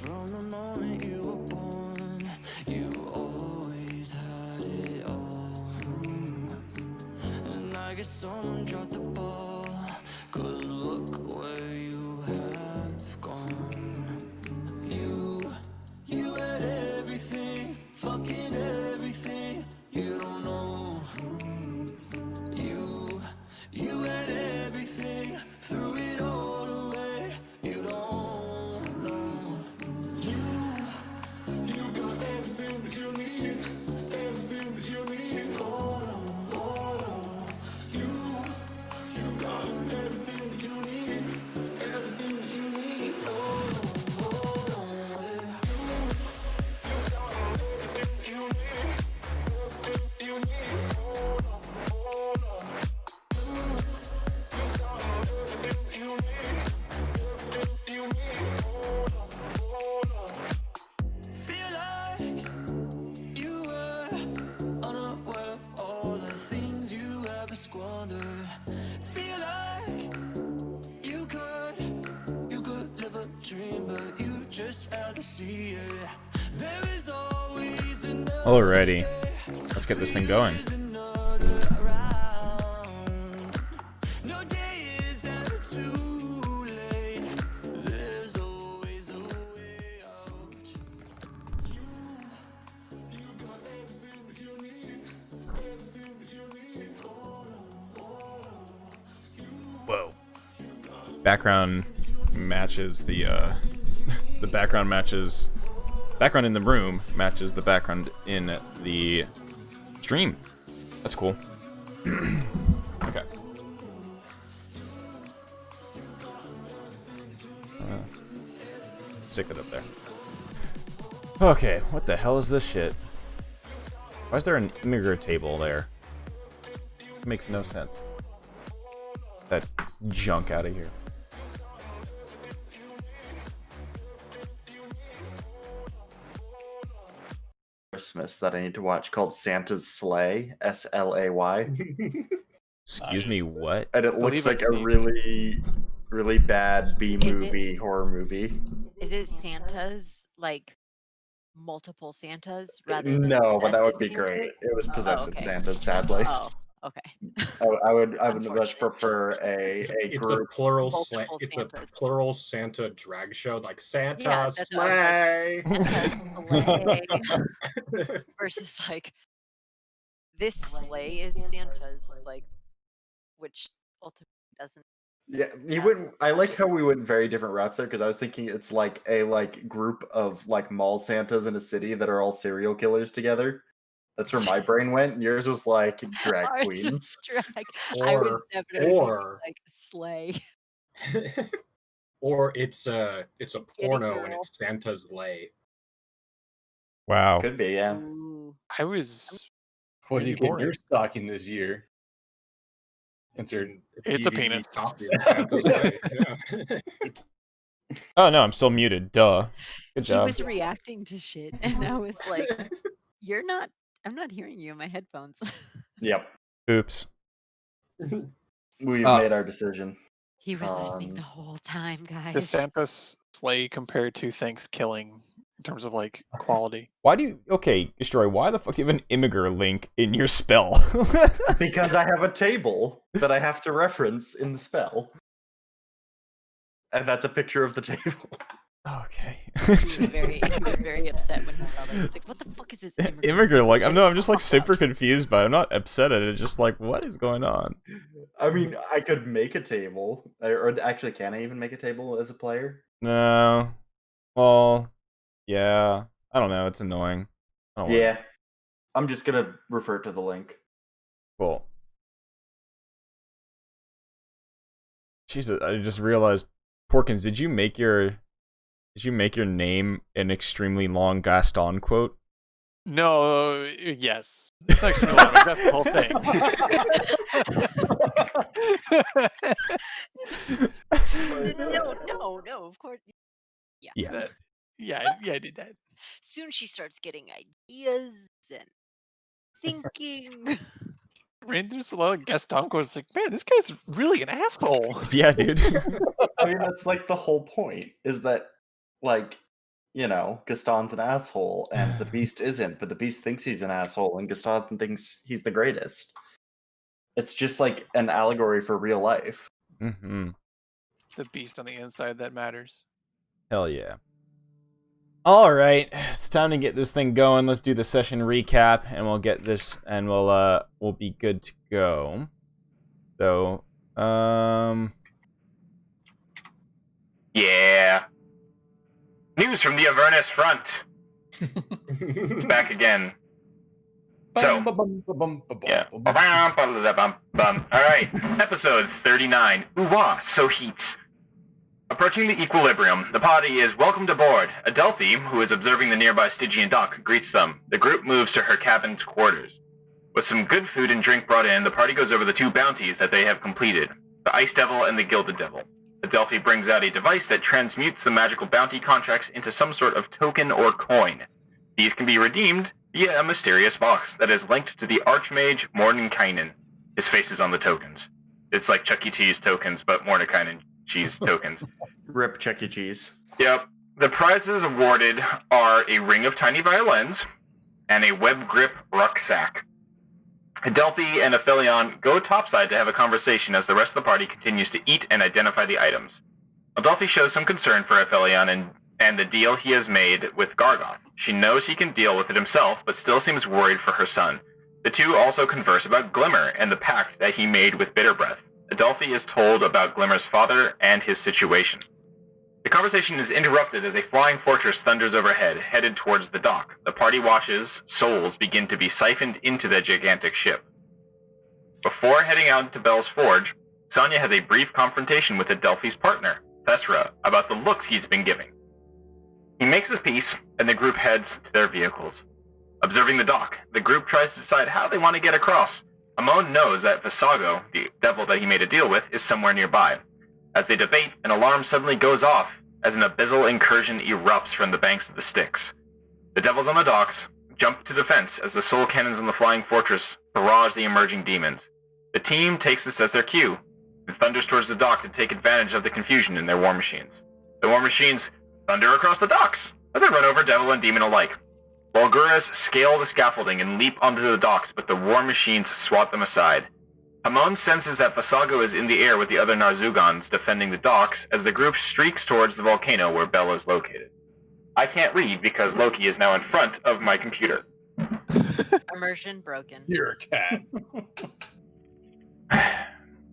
From the moment you were born, you always had it all. And I guess someone dropped the ball, 'cause look where you have gone. You had everything, fucking everything. You don't know. You had everything, threw it all away. You don't know. You got everything that you need, everything that you need. Hold on. You've got everything that you need, everything that you need. Hold on. You've got everything that you need, everything that you need. Hold on. You've got everything that you need, everything that you need. Hold on. Feel like you were unaware of all the things you ever squandered. Feel like you could live a dream, but you just failed to see it. There is always another. Alrighty, let's get this thing going. No day is ever too late. There's always a way out. You got everything that you need, everything that you need. Hold on. Whoa. Background matches the background matches background in the room matches the background in the stream. That's cool. Okay. Stick it up there. Okay, what the hell is this shit? Why is there an immigrant table there? It makes no sense. That junk out of here. Christmas that I need to watch called Santa's Sleigh, S-L-A-Y. Excuse me, what? And it looks like I've a seen really, really bad B-movie, horror movie. Is it Santa's, like, multiple Santas rather than No, but that would possessive be great. Santas? It was possessive okay. Santas, sadly. Oh, okay. I would much Unfortunate. prefer a It's group. a plural. Multiple It's Santas. a plural Santa drag show, like Santa Yeah, that's what I sleigh. Santa's sleigh versus, like, this sleigh is Santa's, like, which ultimately doesn't. Yeah, I like how we went very different routes there, because I was thinking it's like a group of mall Santas in a city that are all serial killers together. That's where my brain went. And yours was like drag Ours is queens. drag. I was definitely or like sleigh. or it's a porno and girl. it's Santa's lay. Wow. Could be, yeah. Ooh. I was. What do you Maybe get in your stocking this year? It's a DVD penis. copy Copy of Santa's Sleigh. Yeah. Oh no, I'm still muted. Duh. Good He job. was reacting to shit, and I was like, "You're not. I'm not hearing you in my headphones." Yep. Oops. We've made our decision. He was listening the whole time, guys. Does Santa's sleigh compared to Thanksgiving in terms of like quality? Why do you... Okay, Destroy, why the fuck do you have an immigrant link in your spell? Because I have a table that I have to reference in the spell. And that's a picture of the table. Okay. He was very upset when he saw that. He's like, "What the fuck is this immigrant?" Immigrant link? I'm just like super confused by it. I'm not upset at it. Just like, what is going on? I mean, I could make a table. Or actually, can I even make a table as a player? No. Well, yeah. I don't know. It's annoying. I don't want Yeah. I'm just going to refer to the link. Cool. Jesus, I just realized, Porkins, did you make your name an extremely long Gaston quote? No, yes. It's extra long. That's the whole thing. No, of course. Yeah. Yeah, I did that. Soon she starts getting ideas and thinking. Ran through a lot of Gaston quotes. Like, man, this guy's really an asshole. Yeah, dude. I mean, that's like the whole point, is that, like, you know, Gaston's an asshole and the Beast isn't, but the Beast thinks he's an asshole and Gaston thinks he's the greatest. It's just like an allegory for real life. Mm-hmm. The beast on the inside that matters. Hell yeah. All right, it's time to get this thing going. Let's do the session recap, and we'll get this, and we'll be good to go. So, Yeah. News from the Avernus front. It's back again. So, yeah. Alright, episode 39. Ooh-wah, so heats. Approaching the equilibrium, the party is welcomed aboard. Adelphi, who is observing the nearby Stygian dock, greets them. The group moves to her cabin's quarters. With some good food and drink brought in, the party goes over the two bounties that they have completed, the Ice Devil and the Gilded Devil. Adelphi brings out a device that transmutes the magical bounty contracts into some sort of token or coin. These can be redeemed via a mysterious box that is linked to the Archmage Mordenkainen. His face is on the tokens. It's like Chuck E. Cheese tokens, but Mordenkainen cheese tokens. Rip Chuck E. Cheese. Yep. The prizes awarded are a ring of tiny violins and a web grip rucksack. Adelphi and Aphelion go topside to have a conversation as the rest of the party continues to eat and identify the items. Adelphi shows some concern for Aphelion and the deal he has made with Gargoth. She knows he can deal with it himself, but still seems worried for her son. The two also converse about Glimmer and the pact that he made with Bitterbreath. Adelphi is told about Glimmer's father and his situation. The conversation is interrupted as a flying fortress thunders overhead, headed towards the dock. The party watches souls begin to be siphoned into the gigantic ship. Before heading out to Bel's forge, Sonya has a brief confrontation with Adelphi's partner, Thesra, about the looks he's been giving. He makes his peace, and the group heads to their vehicles. Observing the dock, the group tries to decide how they want to get across. Amon knows that Visago, the devil that he made a deal with, is somewhere nearby. As they debate, an alarm suddenly goes off as an abyssal incursion erupts from the banks of the Styx. The devils on the docks jump to defense as the soul cannons on the flying fortress barrage the emerging demons. The team takes this as their cue and thunders towards the dock to take advantage of the confusion in their war machines. The war machines thunder across the docks as they run over devil and demon alike. Volguras scale the scaffolding and leap onto the docks, but the war machines swat them aside. Hamon senses that Visago is in the air with the other Narzugans defending the docks as the group streaks towards the volcano where Bel is located. I can't read because Loki is now in front of my computer. Immersion broken. You're a cat.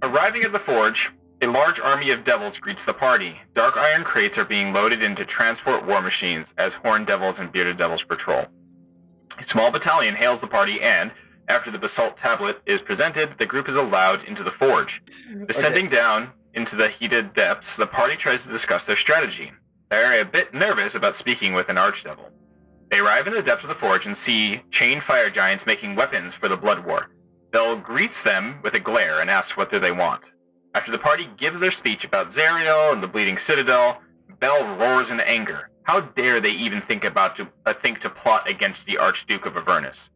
Arriving at the forge, a large army of devils greets the party. Dark iron crates are being loaded into transport war machines as horned devils and bearded devils patrol. A small battalion hails the party and, after the basalt tablet is presented, the group is allowed into the forge. Descending down into the heated depths, the party tries to discuss their strategy. They're a bit nervous about speaking with an archdevil. They arrive in the depths of the forge and see chained fire giants making weapons for the blood war. Bel greets them with a glare and asks what do they want. After the party gives their speech about Zariel and the Bleeding Citadel, Bel roars in anger. How dare they even think to plot against the Archduke of Avernus?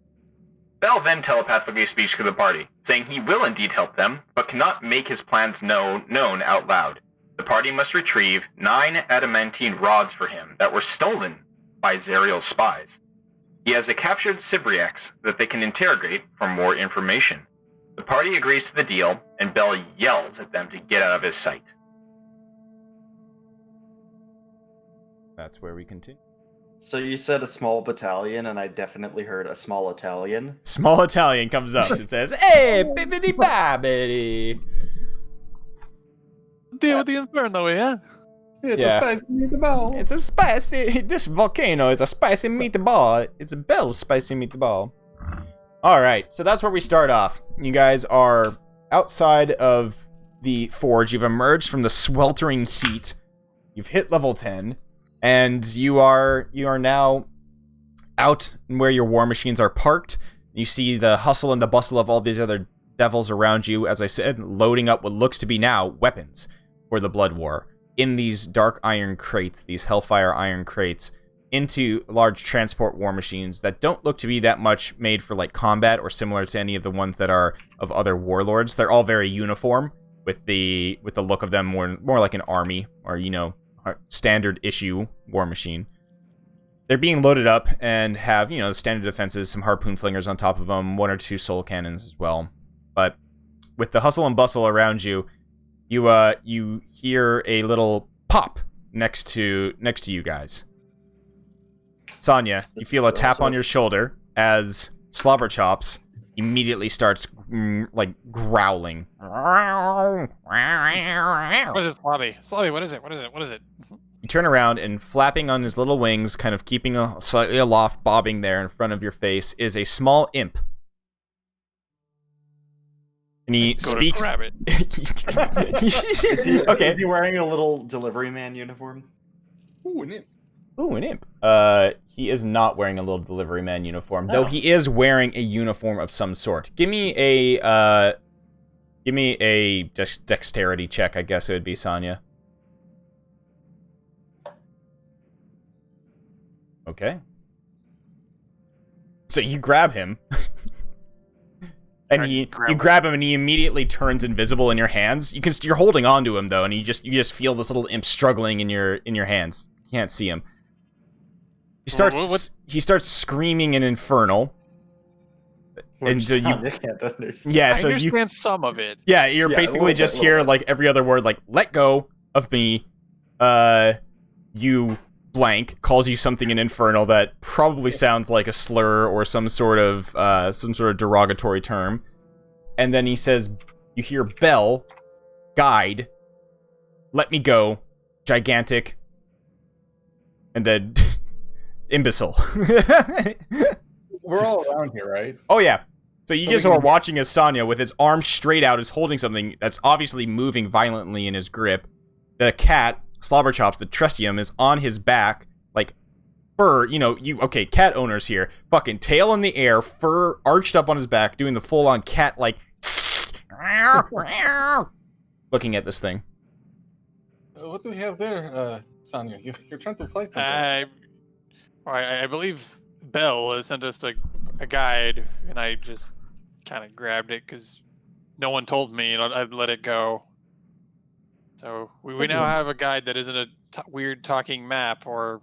Bel then telepathically speaks to the party, saying he will indeed help them, but cannot make his plans known out loud. The party must retrieve 9 adamantine rods for him that were stolen by Zariel's spies. He has a captured Sibriex that they can interrogate for more information. The party agrees to the deal, and Bel yells at them to get out of his sight. That's where we continue. So you said a small battalion, and I definitely heard a small Italian. Small Italian comes up and says, "Hey, bibbidi bobbidi." Deal with the Inferno, yeah? It's Yeah. a spicy meatball. It's a spicy. This volcano is a spicy meatball. It's a Bel's spicy meatball. All right, so that's where we start off. You guys are outside of the forge. You've emerged from the sweltering heat. You've hit level 10, and you are now out where your war machines are parked. You see the hustle and the bustle of all these other devils around you. As I said, loading up what looks to be now weapons for the blood war in these dark iron crates, these hellfire iron crates, into large transport war machines that don't look to be that much made for like combat or similar to any of the ones that are of other warlords. They're all very uniform with the look of them more like an army or, you know, a standard issue war machine. They're being loaded up and have, you know, the standard defenses, some harpoon flingers on top of them, 1 or 2 soul cannons as well. But with the hustle and bustle around you, you hear a little pop next to you guys. Sonya, you feel a tap on your shoulder as Slobberchops immediately starts like growling. What is it, Slobby? Slobby, what is it? What is it? What is it? You turn around and flapping on his little wings, kind of keeping slightly aloft, bobbing there in front of your face, is a small imp. And he speaks. Grab it. Okay. Is he wearing a little delivery man uniform? Ooh, an imp. Ooh, an imp. He is not wearing a little delivery man uniform, though he is wearing a uniform of some sort. Give me a dexterity check, I guess it would be, Sonya. Okay. So you grab him. And you grab him and he immediately turns invisible in your hands. You're holding on to him though, and you just feel this little imp struggling in your hands. You can't see him. He starts screaming in infernal. And so you can't understand. yeah, I so understand some of it. yeah, you're Yeah, basically just hear like every other word, like "let go of me," you blank calls you something in infernal that probably sounds like a slur or some sort of derogatory term, and then he says, "You hear Bel, guide, let me go, gigantic, And then imbecile. We're all around here, right? Oh yeah. So you So just we can are watching as Sonya with his arm straight out is holding something that's obviously moving violently in his grip. The cat, Slobberchops, the Tresium, is on his back, like fur, okay, cat owners here. Fucking tail in the air, fur arched up on his back, doing the full-on cat, like, looking at this thing. What do we have there, Sonya? You're trying to fight something. I believe Bell has sent us a guide, and I just kind of grabbed it because no one told me, and I'd let it go. So we now have a guide that isn't a weird talking map or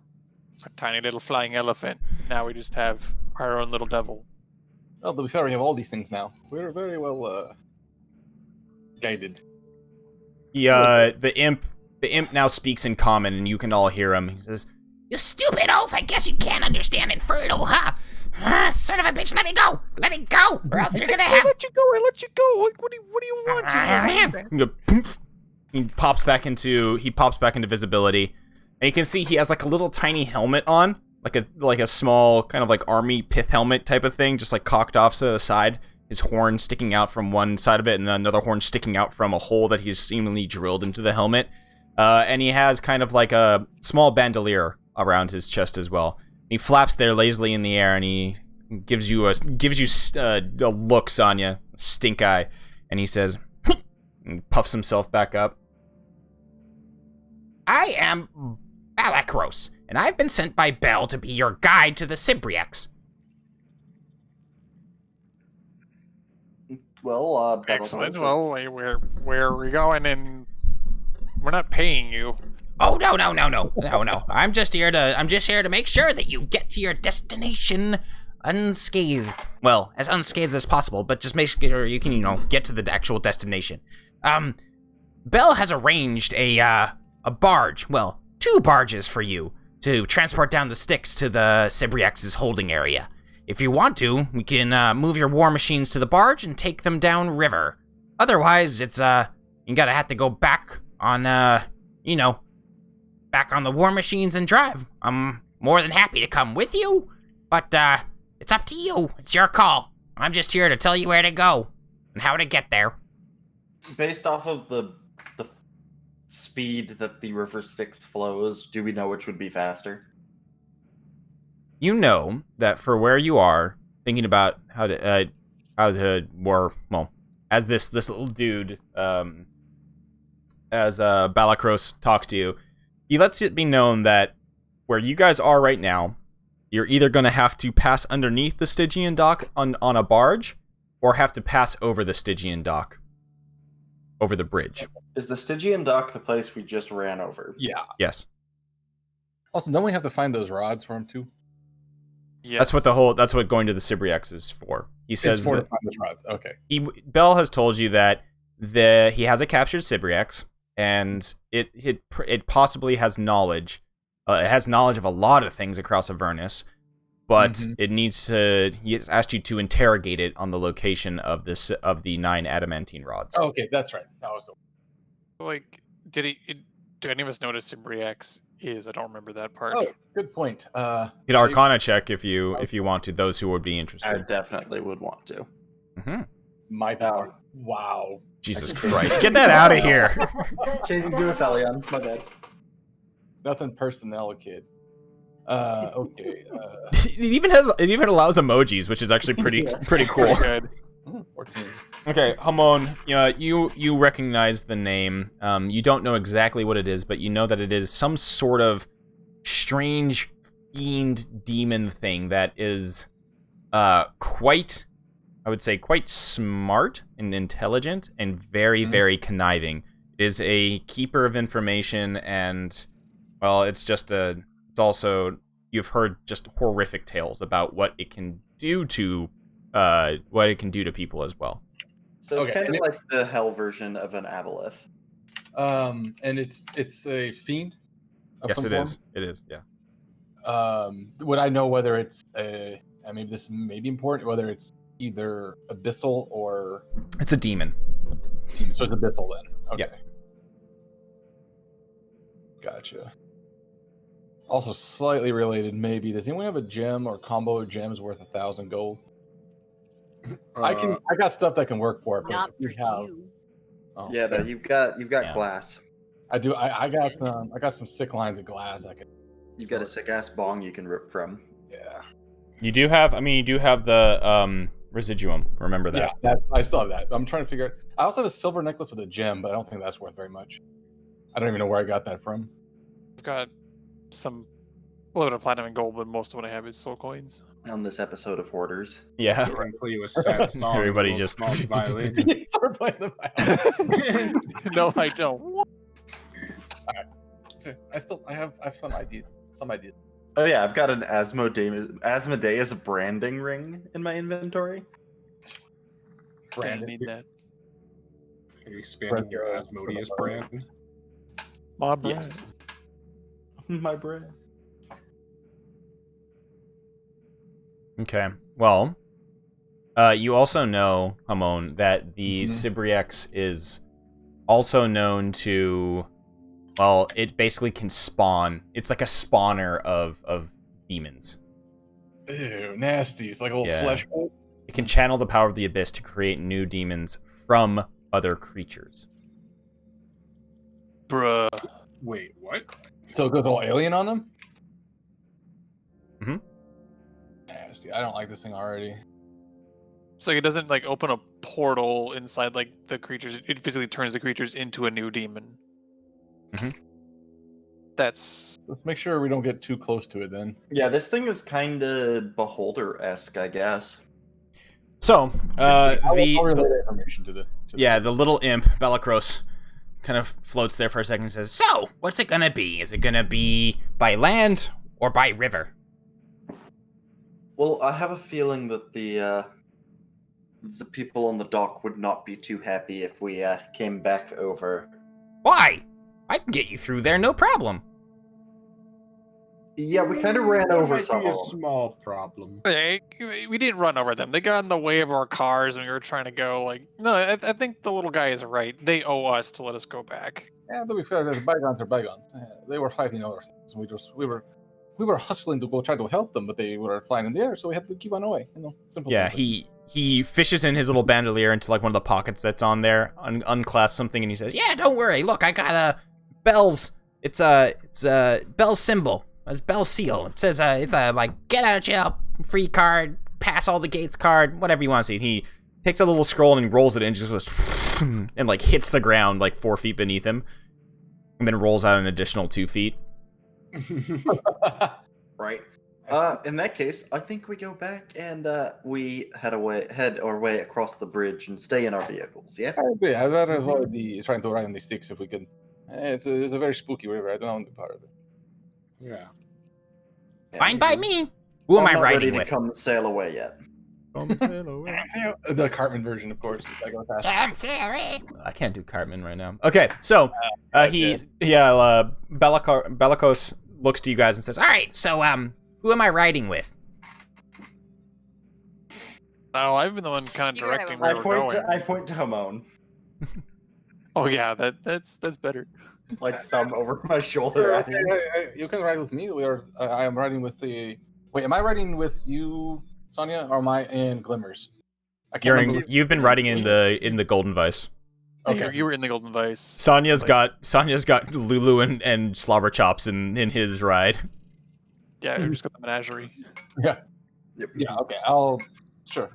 a tiny little flying elephant. Now we just have our own little devil. Well, we already have all these things now. We're very well guided. The imp now speaks in common, and you can all hear him. He says, You stupid oaf, I guess you can't understand infertile, huh? Son of a bitch, let me go! Let me go! Or else you're gonna have... I let you go! Like, what do you want? He pops back into visibility, and you can see he has like a little tiny helmet on, like a small kind of like army pith helmet type of thing, just like cocked off to the side. His horn sticking out from one side of it, and then another horn sticking out from a hole that he's seemingly drilled into the helmet. And he has kind of like a small bandolier around his chest as well. He flaps there lazily in the air, and he gives you a look, Sonya, stink eye, and he says, and puffs himself back up. I am Balakros, and I've been sent by Bell to be your guide to the Sibriex. Well, Excellent. Well, where are we going? And we're not paying you. Oh no! I'm just here to make sure that you get to your destination unscathed. Well, as unscathed as possible, but just make sure you can, get to the actual destination. Bell has arranged a barge, well, 2 barges for you to transport down the sticks to the Sibriex's holding area. If you want to, we can move your war machines to the barge and take them down river. Otherwise, it's you gotta have to go back on back on the war machines and drive. I'm more than happy to come with you, but it's up to you. It's your call. I'm just here to tell you where to go and how to get there. Based off of the speed that the river Styx flows, do we know which would be faster? You know that for where you are, thinking about how to war, well, as this little dude, as Balakros talks to you, he lets it be known that where you guys are right now, you're either going to have to pass underneath the Stygian dock on a barge, or have to pass over the Stygian dock, over the bridge. Is the Stygian dock the place we just ran over? Yeah. Yes. Also, don't we have to find those rods for him too? Yes. That's what going to the Sibriex is for. He says It's for that to find those rods. Okay. Bell has told you that he has a captured Sibriex, and it possibly has knowledge. It has knowledge of a lot of things across Avernus, but it needs to. He has asked you to interrogate it on the location of the 9 adamantine rods. Oh, okay, that's right. That was the... Like, do any of us notice Sibriex is? I don't remember that part. Oh, good point. You could Arcana check if you want to. Those who would be I interested. definitely would want to. Mm-hmm. My power. Wow. Jesus Christ! Get that out of here. Changing to a Felion, my bad. Nothing personnel, kid. Okay. It even allows emojis, which is actually pretty cool. Good. 14. Okay, Hamon, you recognize the name. You don't know exactly what it is, but you know that it is some sort of strange fiend demon thing that is quite smart and intelligent and very, very conniving. It is a keeper of information, and well, it's also you've heard just horrific tales about what it can do to people as well. So it's Okay, kind of like the hell version of an aboleth. And it's a fiend. Of Yes, some it form? is. It is. Yeah. Would I know whether it's I mean, this may be important. Whether it's either abyssal or It's a demon. so it's abyssal then. Okay. Yeah. Gotcha. Also, slightly related, maybe. Does anyone have a gem or combo of gems worth 1,000 gold? I got stuff that can work for it, but Not if you for have, you. oh, Yeah, no, fair. you've got Yeah. glass. I do. I got some sick lines of glass. I could. You've got a sick ass bong you can rip from. Yeah. You do have the residuum. Remember that. Yeah, I still have that. I'm trying to figure out. I also have a silver necklace with a gem, but I don't think that's worth very much. I don't even know where I got that from. I've got some a little bit of platinum and gold, but most of what I have is soul coins. On this episode of Hoarders. Yeah. I'm gonna play you a sad song. Everybody Will just- small violin. Start playing the violin. No, I don't. I have some ideas. Oh yeah, I've got an Asmodeus branding ring in my inventory. Gonna need that. Are you expanding your Asmodeus brand? My brand. Yes. My brand. Okay. Well, you also know, Hamon, that the Sibriex is also known to, well, it basically can spawn. It's like a spawner of demons. Ew, nasty. It's like a little flesh bolt. It can channel the power of the abyss to create new demons from other creatures. Bruh. Wait, what? So it goes all alien on them? Mhm. Nasty. I don't like this thing already. So it doesn't like open a portal inside like the creatures. It physically turns the creatures into a new demon. Mhm. That's Let's make sure we don't get too close to it then. Yeah, this thing is kind of Beholder-esque, I guess. So, I'll relay that information to the the little imp, Bellicros, kind of floats there for a second and says, So, what's it gonna be? Is it gonna be by land or by river? Well, I have a feeling that the people on the dock would not be too happy if we came back over. Why? I can get you through there, no problem. Yeah, we kind of ran over Might some be a of them. small problem. hey, we didn't run over them. They got in the way of our cars, and we were trying to go. Like, no, I think the little guy is right. They owe us to let us go back. Yeah, to be fair, the bygones are bygones. They were fighting other things. We were hustling to go try to help them, but they were flying in the air, so we had to keep on our way. Simple. yeah, things. he fishes in his little bandolier into like one of the pockets that's on there, unclasps something, and he says, Yeah, don't worry. Look, I got a Bell's. It's a Bell's symbol. It's Bell's seal. It says it's a like get out of jail free card, pass all the gates card, whatever you want to see. he takes a little scroll and he rolls it in, just goes, and like hits the ground like 4 feet beneath him, and then rolls out an additional 2 feet. Right. In that case, I think we go back and we head our way across the bridge and stay in our vehicles. Yeah. I agree. I'd rather avoid trying to ride on the sticks if we could. It's a very spooky river. I don't want to be part of it. Yeah. Fine by me. Who am I I'm not riding ready with? to come sail away yet. The Cartman version, of course. I go fast. I'm sorry. I can't do Cartman right now. Okay, so Bellicos looks to you guys and says, All right, so who am I riding with? Oh, I've been the one kind of You have directing a- where we're going. I point to Hamon, Oh yeah, that's better. like thumb over my shoulder. at him. You can ride with me. I am riding with the. Wait, am I riding with you, Sonia, or am I in Glimmers? I can't remember. you've been riding in the Golden Vice. Okay. You were in the Golden Vice. Sonya's got Lulu and Slobber Chops in his ride. Yeah, we just got the menagerie. Yeah. Yep. Yeah. Okay. I'll. Sure.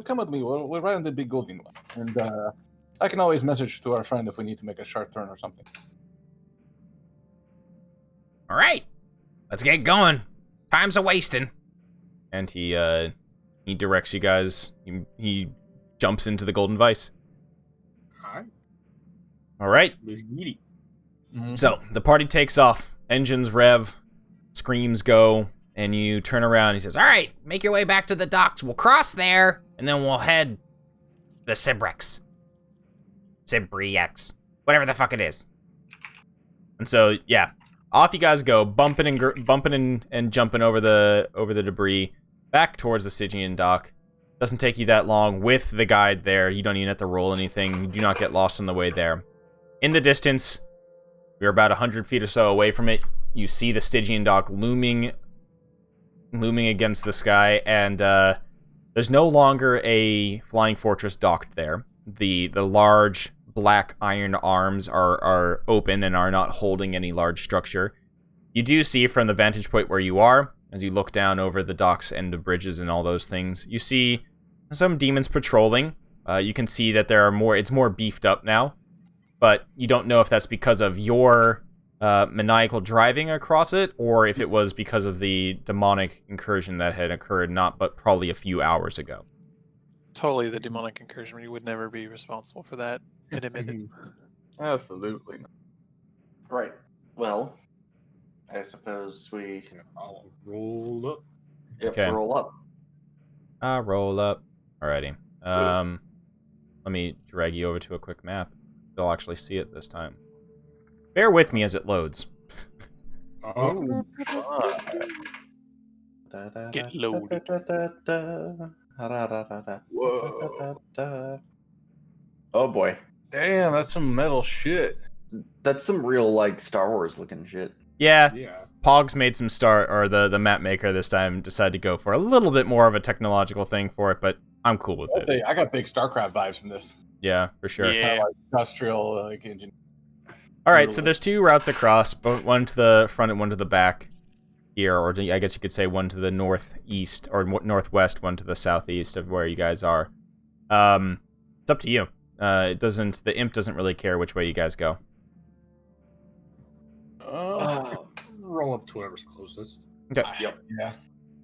Come with me. We'll ride in the big golden one, and I can always message to our friend if we need to make a sharp turn or something. All right, let's get going. Time's a wasting. And he directs you guys. He jumps into the Golden Vice. Alright. All right. Let's get it. So the party takes off. Engines rev, screams go, and you turn around. He says, All right, make your way back to the docks. We'll cross there, and then we'll head the Sibriex, whatever the fuck it is. and so yeah, off you guys go, bumping and jumping over the debris back towards the Stygian dock. Doesn't take you that long with the guide there. You don't even have to roll anything. You do not get lost on the way there. In the distance, you're about 100 feet or so away from it. you see the Stygian dock looming against the sky, and there's no longer a flying fortress docked there. The large black iron arms are open and are not holding any large structure. You do see from the vantage point where you are, as you look down over the docks and the bridges and all those things, you see some demons patrolling. You can see that it's more beefed up now, but you don't know if that's because of your maniacal driving across it, or if it was because of the demonic incursion that had occurred but probably a few hours ago. Totally the demonic incursion. You would never be responsible for that in a minute. Absolutely. Right. Well, I suppose we I'll roll up. Okay. roll up. Roll up. Alrighty. Let me drag you over to a quick map. You'll actually see it this time. Bear with me as it loads. Oh, Get loaded. Whoa. Oh boy. Damn, that's some metal shit. That's some real, like, Star Wars looking shit. Yeah, yeah. Pogs made the map maker this time decided to go for a little bit more of a technological thing for it, but I'm cool with I'd it. say I got big StarCraft vibes from this. Yeah, for sure. Yeah. Kind of like industrial like engine. All right, so there's two routes across, one to the front and one to the back here, or I guess you could say one to the northeast or northwest, one to the southeast of where you guys are. It's up to you. The imp doesn't really care which way you guys go. Roll up to whoever's closest. Okay. Yep. Yeah.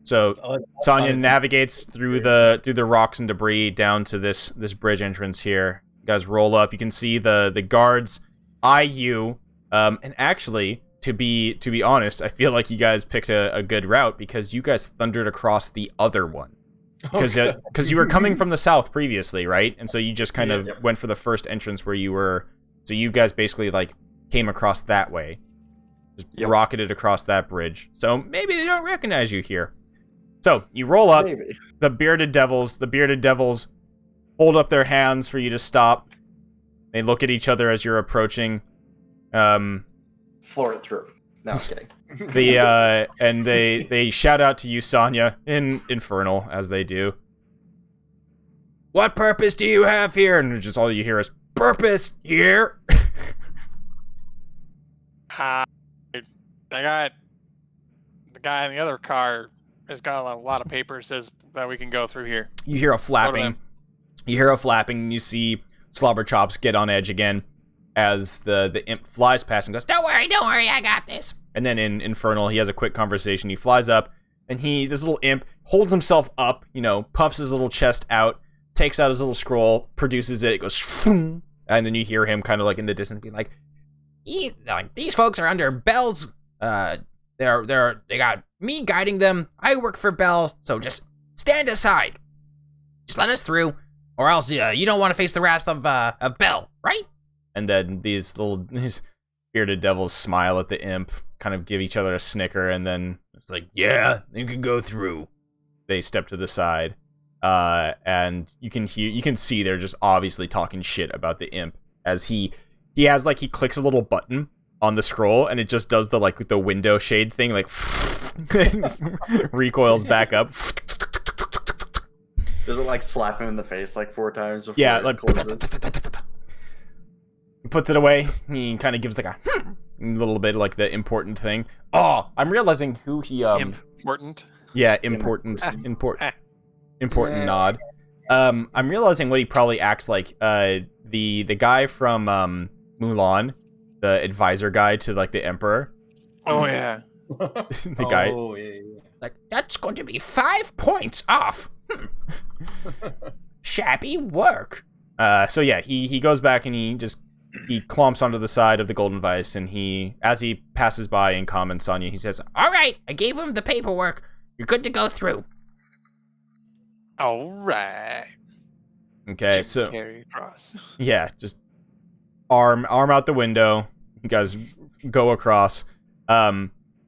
So Sonya Sonya- navigates through the rocks and debris down to this bridge entrance here. You guys roll up. You can see the guards eye you. And actually, to be honest, I feel like you guys picked a good route because you guys thundered across the other one. Because you were coming from the south previously, right? And so you just kind of went for the first entrance where you were. So you guys basically like came across that way. Just rocketed across that bridge. So maybe they don't recognize you here. So you roll up. Maybe. The bearded devils hold up their hands for you to stop. They look at each other as you're approaching. Floor it through. No, I'm kidding. And they shout out to you, Sonya, in Infernal, as they do. What purpose do you have here? And just all you hear is, purpose here? I got the guy in the other car has got a lot of papers says that we can go through here. You hear a flapping. And you see Slobberchops get on edge again as the imp flies past and goes, Don't worry, I got this. and then in Infernal, he has a quick conversation. He flies up, and this little imp holds himself up, puffs his little chest out, takes out his little scroll, produces it, it goes, and then you hear him kind of like in the distance be like, These folks are under Bell's, they got me guiding them. I work for Bell, so just stand aside. Just let us through, or else you don't want to face the wrath of Bell, right? and then these bearded devils smile at the imp, kind of give each other a snicker, and then it's like, yeah, you can go through. They step to the side, and you can see they're just obviously talking shit about the imp as he clicks a little button on the scroll, and it just does the window shade thing, like recoils back up. Does it slap him in the face 4 times before Yeah, it closes? He puts it away. He kind of gives a little bit the important thing. Oh, I'm realizing who he Important. Yeah, important nod. I'm realizing what he probably acts like. The guy from Mulan, the advisor guy to the emperor. Oh yeah. The guy. Oh, yeah. That's going to be 5 points off. Shabby work. So yeah, he goes back and he clomps onto the side of the golden vice, and as he passes by in common Sonya, he says, All right, I gave him the paperwork. You're good to go through. All right. okay, so Carry across. yeah, just arm out the window. You guys go across.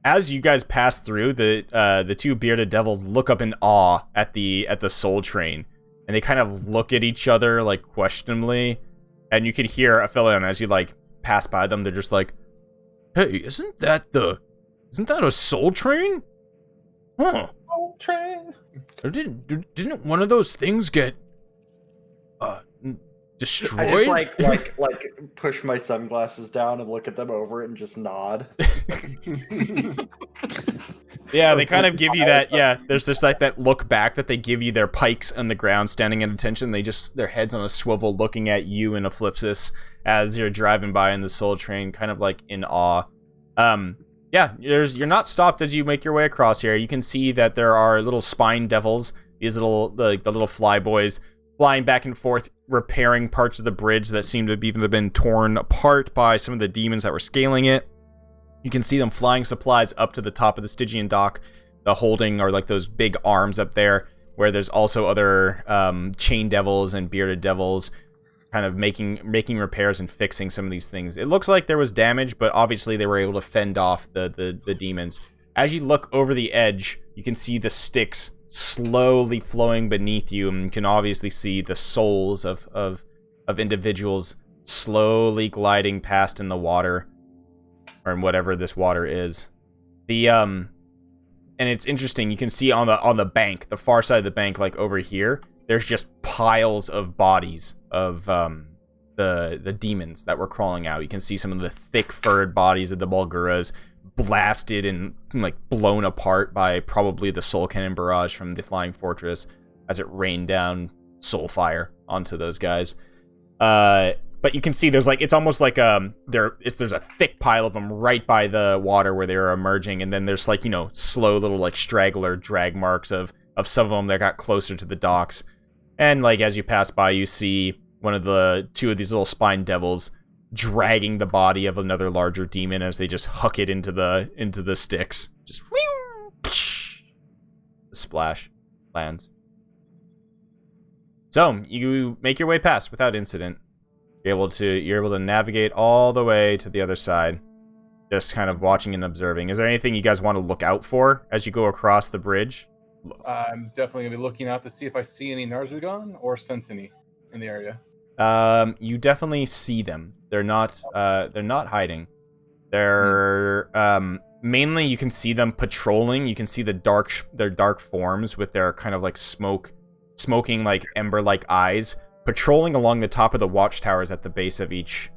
As you guys pass through, the two bearded devils look up in awe at the soul train, and they kind of look at each other questioningly, and you can hear Aphelion as you pass by them. They're just like, "Hey, isn't that the Isn't that a soul train? Huh. Soul train. Didn't one of those things get destroyed? I just like push my sunglasses down and look at them over it and just nod. Yeah, they kind of give you that. Yeah, there's just like that look back that they give you. Their pikes on the ground, standing at attention. Their heads on a swivel, looking at you in Eclipsis as you're driving by in the soul train, kind of like in awe. Yeah, you're not stopped as you make your way across here. You can see that there are little spine devils, these little the little fly boys, flying back and forth, repairing parts of the bridge that seem to have even been torn apart by some of the demons that were scaling it. You can see them flying supplies up to the top of the Stygian dock, the holding, or like those big arms up there, where there's also other chain devils and bearded devils kind of making repairs and fixing some of these things. It looks like there was damage, but obviously they were able to fend off the demons. As you look over the edge, you can see the Styx slowly flowing beneath you, and you can obviously see the souls of individuals slowly gliding past in the water, or in whatever this water is. And it's interesting, you can see on the bank, the far side of the bank, like over here, there's just piles of bodies of the demons that were crawling out. You can see some of the thick furred bodies of the Bulguras blasted and like blown apart by probably the soul cannon barrage from the flying fortress as it rained down soul fire onto those guys. But you can see there's like, it's almost like there's a thick pile of them right by the water where they were emerging, and then there's like, you know, slow little like straggler drag marks of some of them that got closer to the docks. And like as you pass by, you see two of these little spine devils dragging the body of another larger demon as they just huck it into the Styx. Just splash lands. So you make your way past without incident. You're able to navigate all the way to the other side, just kind of watching and observing. Is there anything you guys want to look out for as you go across the bridge? I'm definitely gonna be looking out to see if I see any Narzugon or sense any in the area. You definitely see them. They're not hiding. They're mainly you can see them patrolling. You can see their dark forms with their kind of like smoking like ember-like eyes, patrolling along the top of the watchtowers at the base of each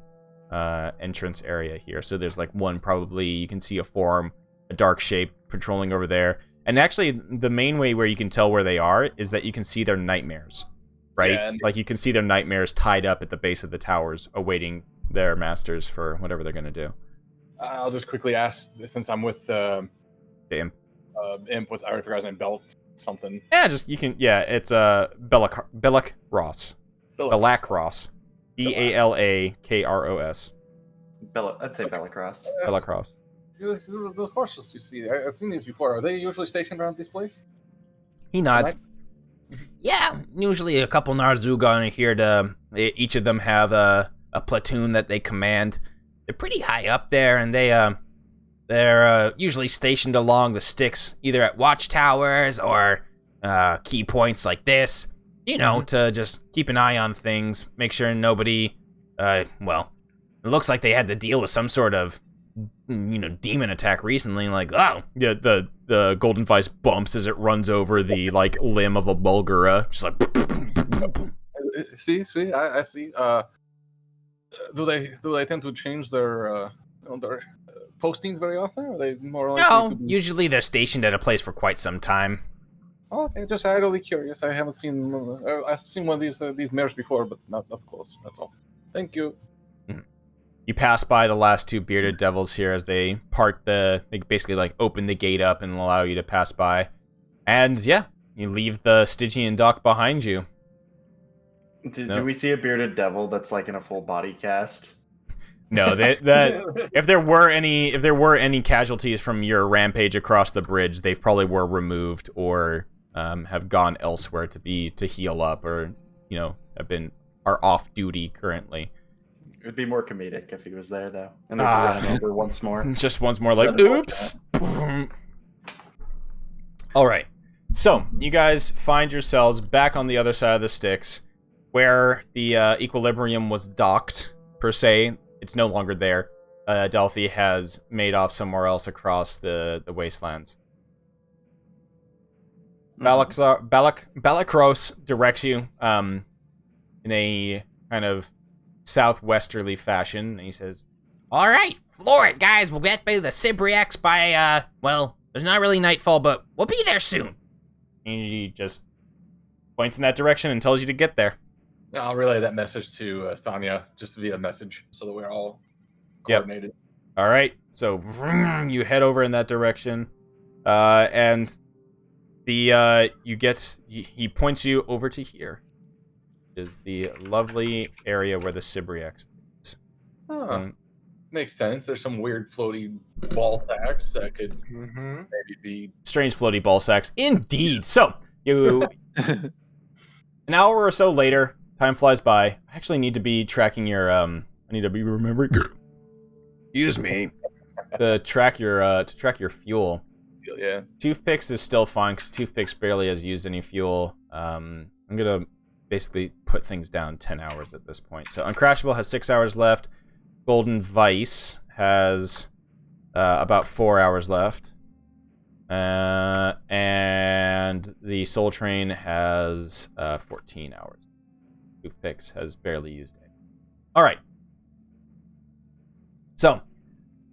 entrance area here. So there's like one, probably you can see a form, a dark shape patrolling over there. And actually, the main way where you can tell where they are is that you can see their nightmares, right? Yeah, like you can see their nightmares tied up at the base of the towers, awaiting their masters for whatever they're going to do. I'll just quickly ask, since I'm with the imp. Imp, I already forgot his name, Belt something. Yeah, it's Belak Ross. Belak Ross. Balakros. I'd say Belacross. Belacross. Those horses you see, I've seen these before. Are they usually stationed around this place? He nods. Yeah, usually a couple Narzugon are here to... Each of them have a platoon that they command. They're pretty high up there, and they're usually stationed along the Styx, either at watchtowers or key points like this, you know, to just keep an eye on things, make sure nobody... well, it looks like they had to deal with some sort of, you know, demon attack recently, like, oh, yeah, the Golden Vice bumps as it runs over the, like, limb of a Bulgura, just like... See, I see. Do they tend to change their postings very often? Or are they more likely No, usually they're stationed at a place for quite some time. Oh, okay, just idly curious. I haven't seen... I've seen one of these mares before, but not up close, that's all. Thank you. You pass by the last two bearded devils here as they they basically like open the gate up and allow you to pass by. And yeah, you leave the Stygian dock behind you. Do we see a bearded devil that's like in a full body cast? No, if there were any casualties from your rampage across the bridge, they probably were removed or have gone elsewhere to heal up, or you know, are off duty currently. It would be more comedic if he was there, though. And they'd run him over once more. Just once more, like, oops! Alright. So, you guys find yourselves back on the other side of the Styx, where the Equilibrium was docked, per se. It's no longer there. Delphi has made off somewhere else across the wastelands. Balakros directs you in a kind of southwesterly fashion, and he says, All right, floor it, guys. We'll get by the Sibriex by, well, there's not really nightfall, but we'll be there soon. and he just points in that direction and tells you to get there. I'll relay that message to Sonya just via message so that we're all coordinated. All right, so you head over in that direction, and he points you over to here. Is the lovely area where the Sibriex is. Makes sense. There's some weird floaty ball sacks that could maybe be strange floaty ball sacks. Indeed. So you an hour or so later, time flies by. I actually need to be tracking your I need to be remembering. Excuse me. To track your fuel. Yeah. Toothpicks is still fine because Toothpicks barely has used any fuel. I'm gonna basically put things down 10 hours at this point. So Uncrashable has 6 hours left. Golden Vice has about 4 hours left. And the Soul Train has 14 hours. Toothpicks has barely used it. All right. So,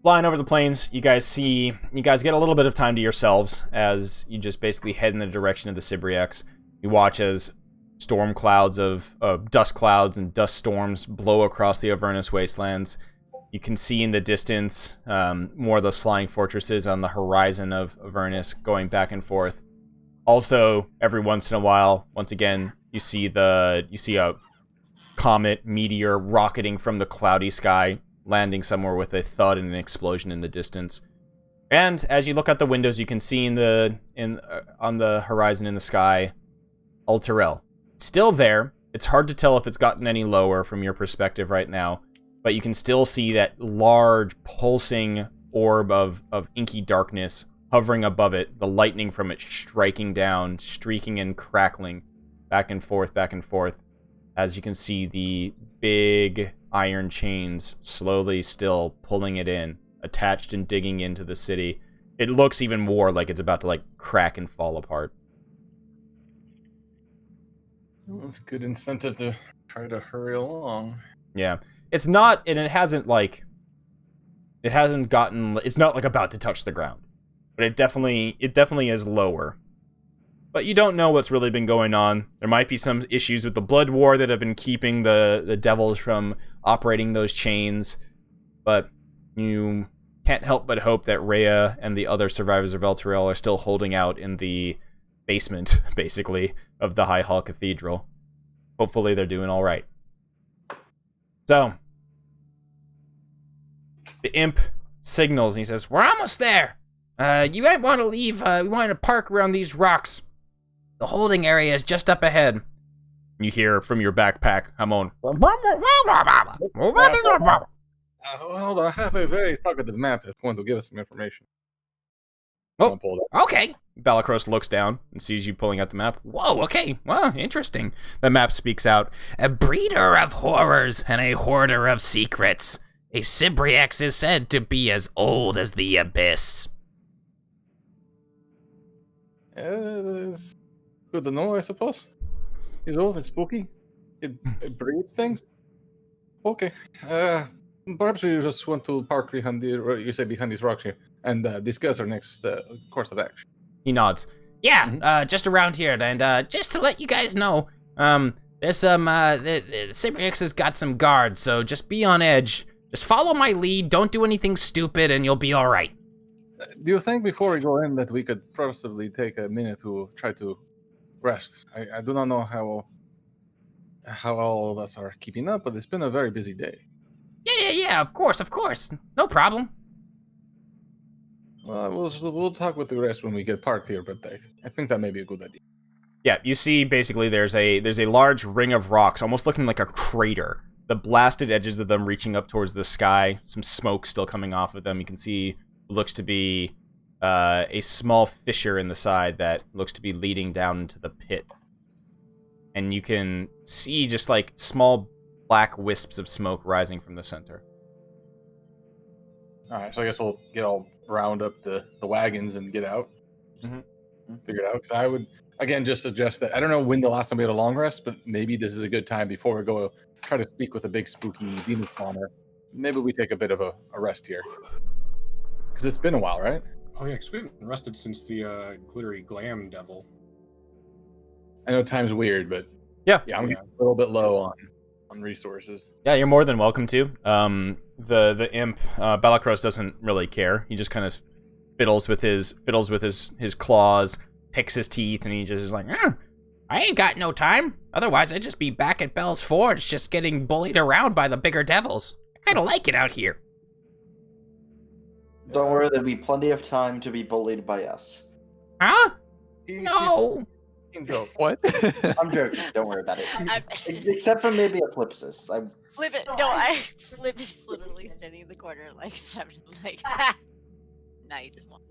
flying over the plains, you guys get a little bit of time to yourselves as you just basically head in the direction of the Sibriex. You watch as storm clouds of dust clouds and dust storms blow across the Avernus wastelands. You can see in the distance more of those flying fortresses on the horizon of Avernus going back and forth. Also, every once in a while, once again, you see a comet meteor rocketing from the cloudy sky, landing somewhere with a thud and an explosion in the distance. And as you look out the windows, you can see on the horizon in the sky, Alterel. It's still there. It's hard to tell if it's gotten any lower from your perspective right now, but you can still see that large pulsing orb of inky darkness hovering above it, the lightning from it striking down, streaking and crackling back and forth, as you can see the big iron chains slowly still pulling it in, attached and digging into the city. It looks even more like it's about to crack and fall apart. Well, that's a good incentive to try to hurry along. Yeah. It's not, and it hasn't it's not about to touch the ground. But it definitely is lower. But you don't know what's really been going on. There might be some issues with the blood war that have been keeping the devils from operating those chains. But you can't help but hope that Rhea and the other survivors of Elturel are still holding out in the basement, basically, of the High Hall Cathedral. Hopefully they're doing all right. So, the imp signals and he says, "We're almost there. You might want to leave. We want to park around these rocks. The holding area is just up ahead." You hear from your backpack, Hamon. Hold on, I have a very talkative map that's going to give us some information. Oh, okay. Balakros looks down and sees you pulling out the map. Whoa, okay. Well, interesting. The map speaks out. A breeder of horrors and a hoarder of secrets. A Sibriex is said to be as old as the abyss. It's good to know, I suppose. He's old and spooky. It breeds things. Okay. Perhaps we just want to park behind these rocks here and discuss our next course of action. He nods. Yeah, just around here, and just to let you guys know, there's some, the Sibriex has got some guards, so just be on edge. Just follow my lead, don't do anything stupid, and you'll be alright. Do you think before we go in that we could possibly take a minute to try to rest? I do not know how all of us are keeping up, but it's been a very busy day. Yeah, of course. No problem. Well, we'll talk with the rest when we get parked here, but I think that may be a good idea. Yeah, you see basically there's a large ring of rocks, almost looking like a crater. The blasted edges of them reaching up towards the sky, some smoke still coming off of them. You can see what looks to be a small fissure in the side that looks to be leading down into the pit. And you can see just small black wisps of smoke rising from the center. All right, so I guess we'll get all round up the wagons and get out. Mhm. Figure it out. Because I would again just suggest that I don't know when the last time we had a long rest, but maybe this is a good time before we go try to speak with a big spooky demon spawner. Maybe we take a bit of a rest here. Because it's been a while, right? Oh yeah, because we haven't rested since the glittery glam devil. I know time's weird, but Yeah. I'm getting a little bit low on resources. Yeah, you're more than welcome to. The imp, Balakros doesn't really care. He just kind of fiddles with his claws, picks his teeth, and he just is like, I ain't got no time. Otherwise, I'd just be back at Bell's Forge, just getting bullied around by the bigger devils. I kind of like it out here. Don't worry, there'll be plenty of time to be bullied by us. Huh? No. What? I'm joking. Don't worry about it. Except for maybe Eclipsis. Flip it. Flip is literally standing in the corner like 7, like, nice one.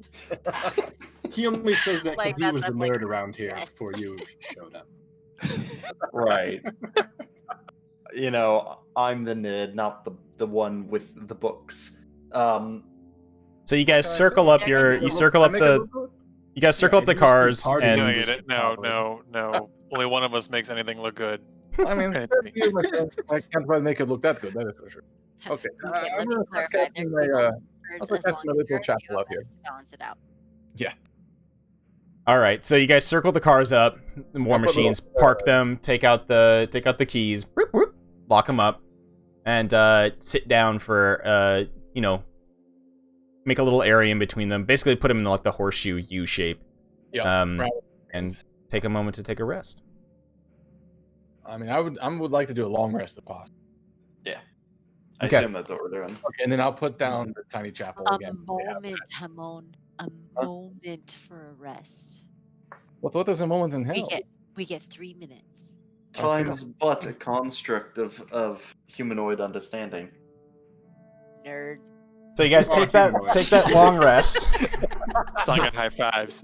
He only says that Like, he was the I'm like, nerd around here yes. before you showed up. Right. You know, I'm the nerd, not the one with the books. So you guys circle up you guys circle up the cars party and Doing it. No. Only one of us makes anything look good. I mean, I can't really make it look that good. That is for sure. Okay, Okay, let I'm me gonna clarify. start There casting could be my, birds I'll as cast long my as little there are chapel two up of here. us to balance it out. All right, so you guys circle the cars up, the war I'll put a machines, little, park them, take out the keys, whoop, whoop, lock them up, and sit down for make a little area in between them. Basically, put them in like the horseshoe U shape. Yeah. And take a moment to take a rest. I mean, I would like to do a long rest if possible. I Okay. assume that's what we're doing. Okay, and then I'll put down the tiny chapel again. Hamon. A moment for a rest. What is a moment in hell? We get 3 minutes. Time's but a construct of humanoid understanding. Nerd. So you guys take that long rest. Silent high fives.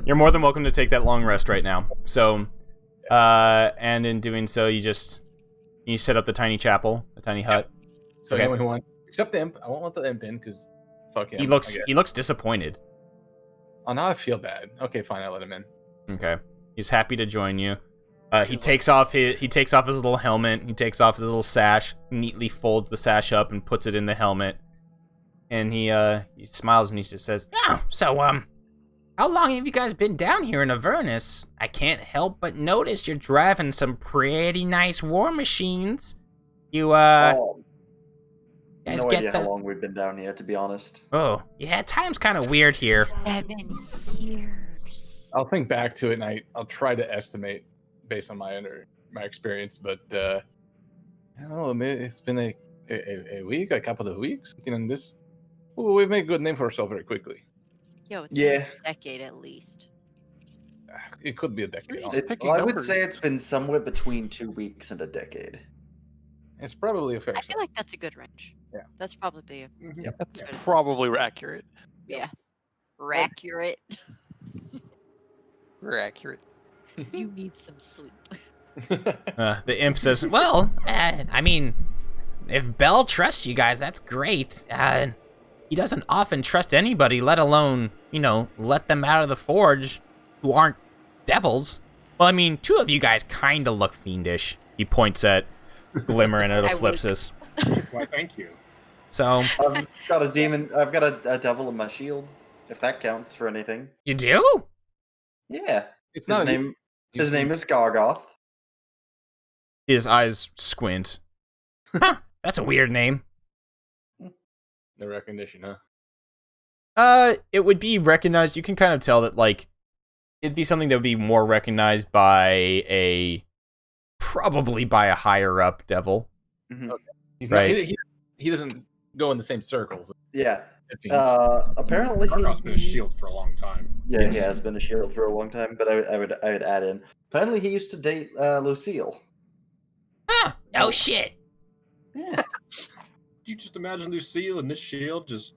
You're more than welcome to take that long rest right now. So, and in doing so, you set up the tiny chapel, the tiny hut. So Okay. anyone who wants, except the imp, I won't let the imp in because fuck him. He I looks guess. disappointed. Oh, now I feel bad. Okay, fine, I let him in. Okay, he's happy to join you. He takes off his little helmet. He takes off his little sash, neatly folds the sash up and puts it in the helmet. And he smiles and he just says, Oh, so, how long have you guys been down here in Avernus? I can't help but notice you're driving some pretty nice war machines. You, guys No get idea the... how long we've been down here, to be honest. Oh, yeah, time's kind of weird here. 7 years. I'll think back to it and I'll try to estimate based on my experience, but I don't know, maybe it's been a week, a couple of weeks, something on this. Well, we've made a good name for ourselves very quickly. Yo, it's Yeah. been a decade at least. It could be a decade. Just honestly. picking I would numbers. say it's been somewhere between 2 weeks and a decade. It's probably a fair. I feel like that's a good range. Yeah. That's probably That's good. probably accurate. accurate. We're accurate. You need some sleep. the imp says, Well, I mean, if Bell trusts you guys, that's great. He doesn't often trust anybody, let alone, let them out of the forge who aren't devils. well, I mean, 2 of you guys kind of look fiendish. He points at Glimmer and at I Eclipsis. Why, thank you. So, I've got a demon. I've got a devil in my shield, if that counts for anything. You do? Yeah. It's His not name. His name is Gargoth. his eyes squint. Huh, that's a weird name. No recognition, huh? It would be recognized. You can kind of tell that, like, it'd be something that would be more recognized by probably by a higher up devil. Mhm. He's Right. not. He doesn't go in the same circles. Yeah. It seems. Apparently, Gargoth's been a shield for a long time. Yeah, Yes. he has been a shield for a long time. But I would add in. Apparently, he used to date Lucille. Huh, no shit. Yeah. Do you just imagine Lucille and this shield just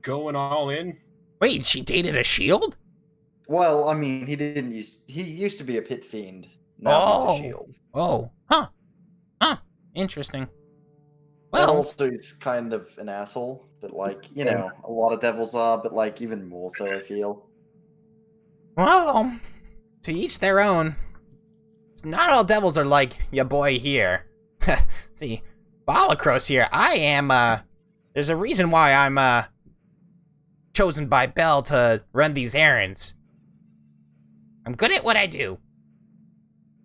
going all in? Wait, she dated a shield? Well, I mean, he used to be a pit fiend. Now he's a shield. Oh, huh. Interesting. Well, also he's kind of an asshole, but like, you know, a lot of devils are, but like even more so, I feel. well, to each their own. Not all devils are like your boy here. See, Balacros here, I am, there's a reason why I'm, chosen by Bell to run these errands. I'm good at what I do.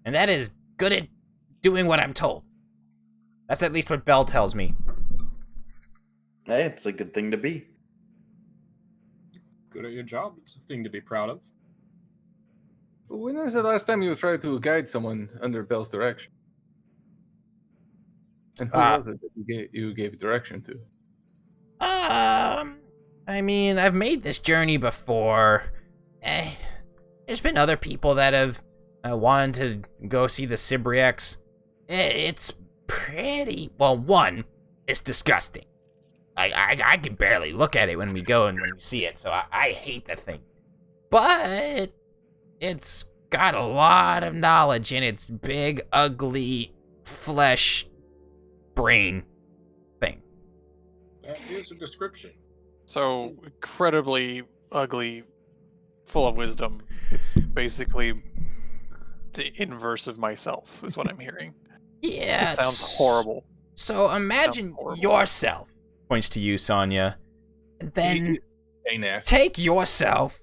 And that is good at doing what I'm told. That's at least what Bell tells me. Hey, it's a good thing to be. Good at your job. It's a thing to be proud of. When was the last time you tried to guide someone under Bell's direction? And who was it that you gave direction to? I mean, I've made this journey before. There's been other people that have wanted to go see the Sibriex. It's pretty, well, one, it's disgusting. I can barely look at it when we go and when we see it, so I hate the thing. But it's got a lot of knowledge in its big, ugly, flesh brain thing. That is a description. So incredibly ugly, full of wisdom. It's basically the inverse of myself, is what I'm hearing. Yeah. It sounds horrible. So imagine yourself, points to you, Sonya, and then take yourself,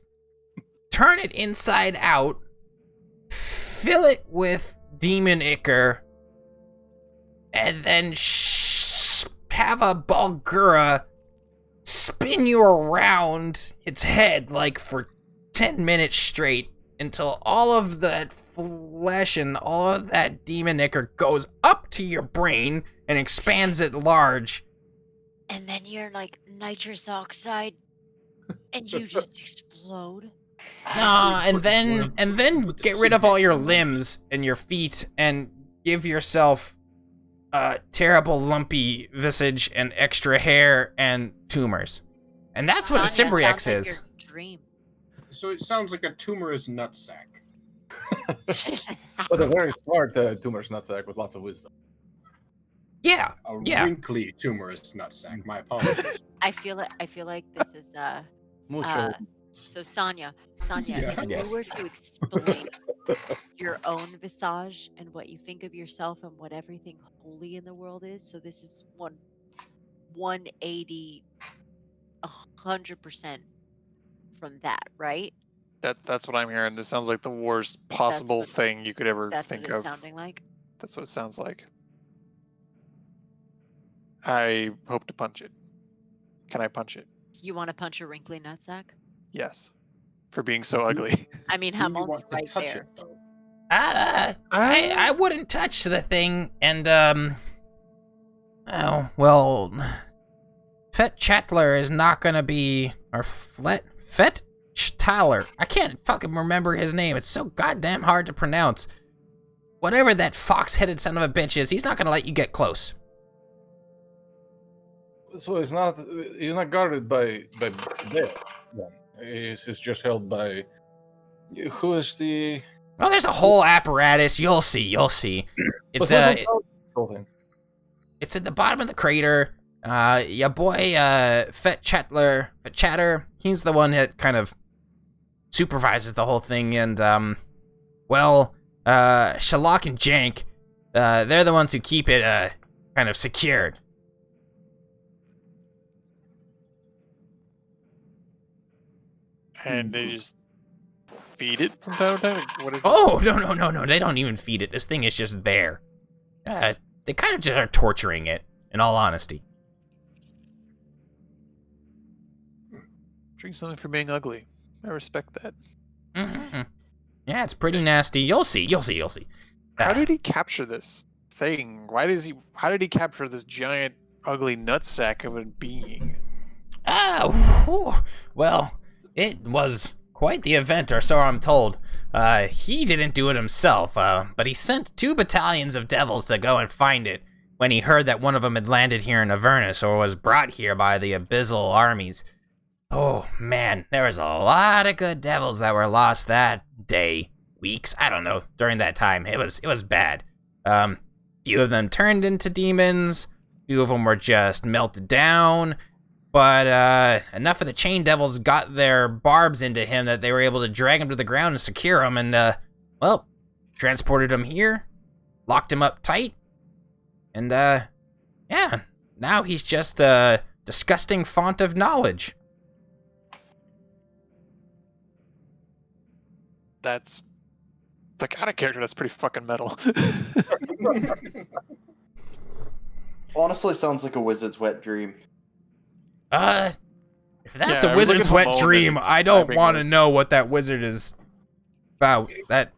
turn it inside out, fill it with demon ichor, and then have a Bulgura spin you around its head like for 10 minutes straight until all of that flesh and all of that demon ichor goes up to your brain and expands it large. And then you're like nitrous oxide and you just explode. Nah, and then get rid of all your limbs and your feet and give yourself a terrible lumpy visage and extra hair and tumors. And that's what a Sibriex is. Like your dream. So it sounds like a tumorous nutsack. But a very smart tumorous nutsack with lots of wisdom. Yeah. A Yeah. wrinkly tumorous nutsack. My apologies. I feel like this is Mucho. so Sonya, Yeah, if yes. you were to explain your own visage and what you think of yourself and what everything holy in the world is, so this is 180, 100% from that, right? That's what I'm hearing. This sounds like the worst possible what- thing you could ever That's think what it's of. sounding like. That's what it sounds like. I hope to punch it. Can I punch it? You want to punch a wrinkly nutsack? Yes. For being so ugly. I mean, Do you Hamon's want to right touch there. it, though? I wouldn't touch the thing, and oh well, Fet Chatler is not gonna be, or Fet Tyler. I can't fucking remember his name. It's so goddamn hard to pronounce. Whatever that fox-headed son of a bitch is, he's not gonna let you get close. So he's not guarded by Bell. Then he's just held by. Who is the? Oh, there's a whole apparatus. You'll see. It's it's at the bottom of the crater. Your boy Fet Chatter. He's the one that kind of supervises the whole thing, and Shalak and Jank, they're the ones who keep it kind of secured. And they just feed it from time to time? What is Oh, no. They don't even feed it. This thing is just there. They kind of just are torturing it, in all honesty. Drink something for being ugly. I respect that. Mm-hmm. Yeah, it's pretty nasty. You'll see. How did he capture this thing? How did he capture this giant, ugly nutsack of a being? Well, it was quite the event, or so I'm told. He didn't do it himself, but he sent 2 battalions of devils to go and find it when he heard that one of them had landed here in Avernus or was brought here by the abyssal armies. Oh, man, there was a lot of good devils that were lost that day, weeks, I don't know, during that time. It was bad. Few of them turned into demons, few of them were just melted down, but enough of the chain devils got their barbs into him that they were able to drag him to the ground and secure him, and well, transported him here, locked him up tight, and yeah, now he's just a disgusting font of knowledge. That's the kind of character that's pretty fucking metal. Honestly, sounds like a wizard's wet dream. If that's Yeah, a I was looking wizard's for wet Moan dream, as I don't describing want to it. know what that wizard is about. That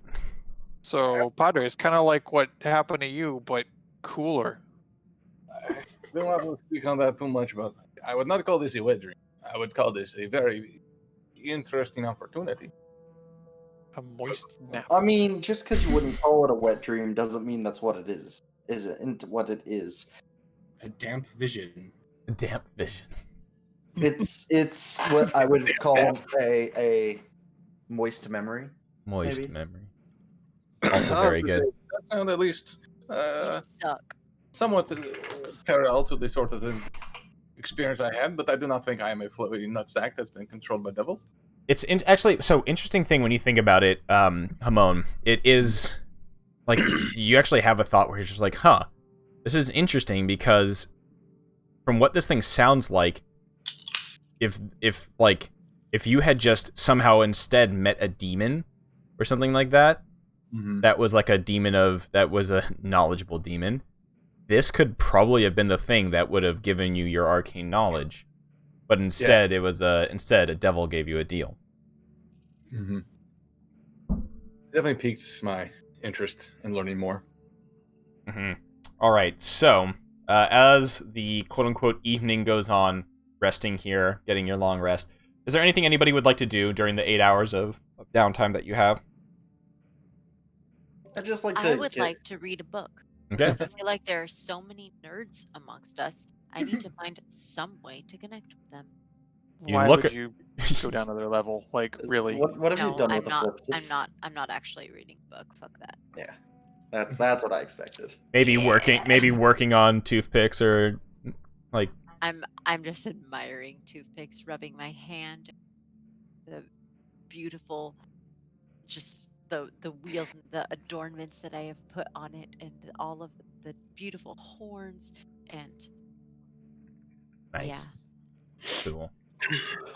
So, Padre, it's kind of like what happened to you, but cooler. I don't want to speak on that too much, but I would not call this a wet dream. I would call this a very interesting opportunity. A moist nap. I mean, just because you wouldn't call it a wet dream doesn't mean that's what it is. Isn't what it is. A damp vision. Damp vision. It's what I would call a moist memory. Moist Maybe. memory. Also very good. That sounds at least You suck. somewhat parallel to the sort of experience I had, but I do not think I am a floaty nutsack that's been controlled by devils. It's actually so interesting thing when you think about it, Hamon. It is like you actually have a thought where you're just like, huh, this is interesting because from what this thing sounds like, if you had just somehow instead met a demon or something like that, that was like a demon that was a knowledgeable demon, this could probably have been the thing that would have given you your arcane knowledge. But instead, it was a devil gave you a deal. Definitely piqued my interest in learning more. All right, so as the quote-unquote evening goes on, resting here, getting your long rest, is there anything anybody would like to do during the 8 hours of downtime that you have? I just like to. I would like to read a book. Okay. Because I feel like there are so many nerds amongst us. I need to find some way to connect with them. You Why look would at- you go down to their level? Like, really? What have you No, done I'm with the not. flips? I'm not actually reading a book. Fuck that. Yeah, that's what I expected. Maybe working on toothpicks or like. I'm just admiring toothpicks, rubbing my hand, the beautiful, just the wheels and the adornments that I have put on it, and all of the beautiful horns and Nice. Cool.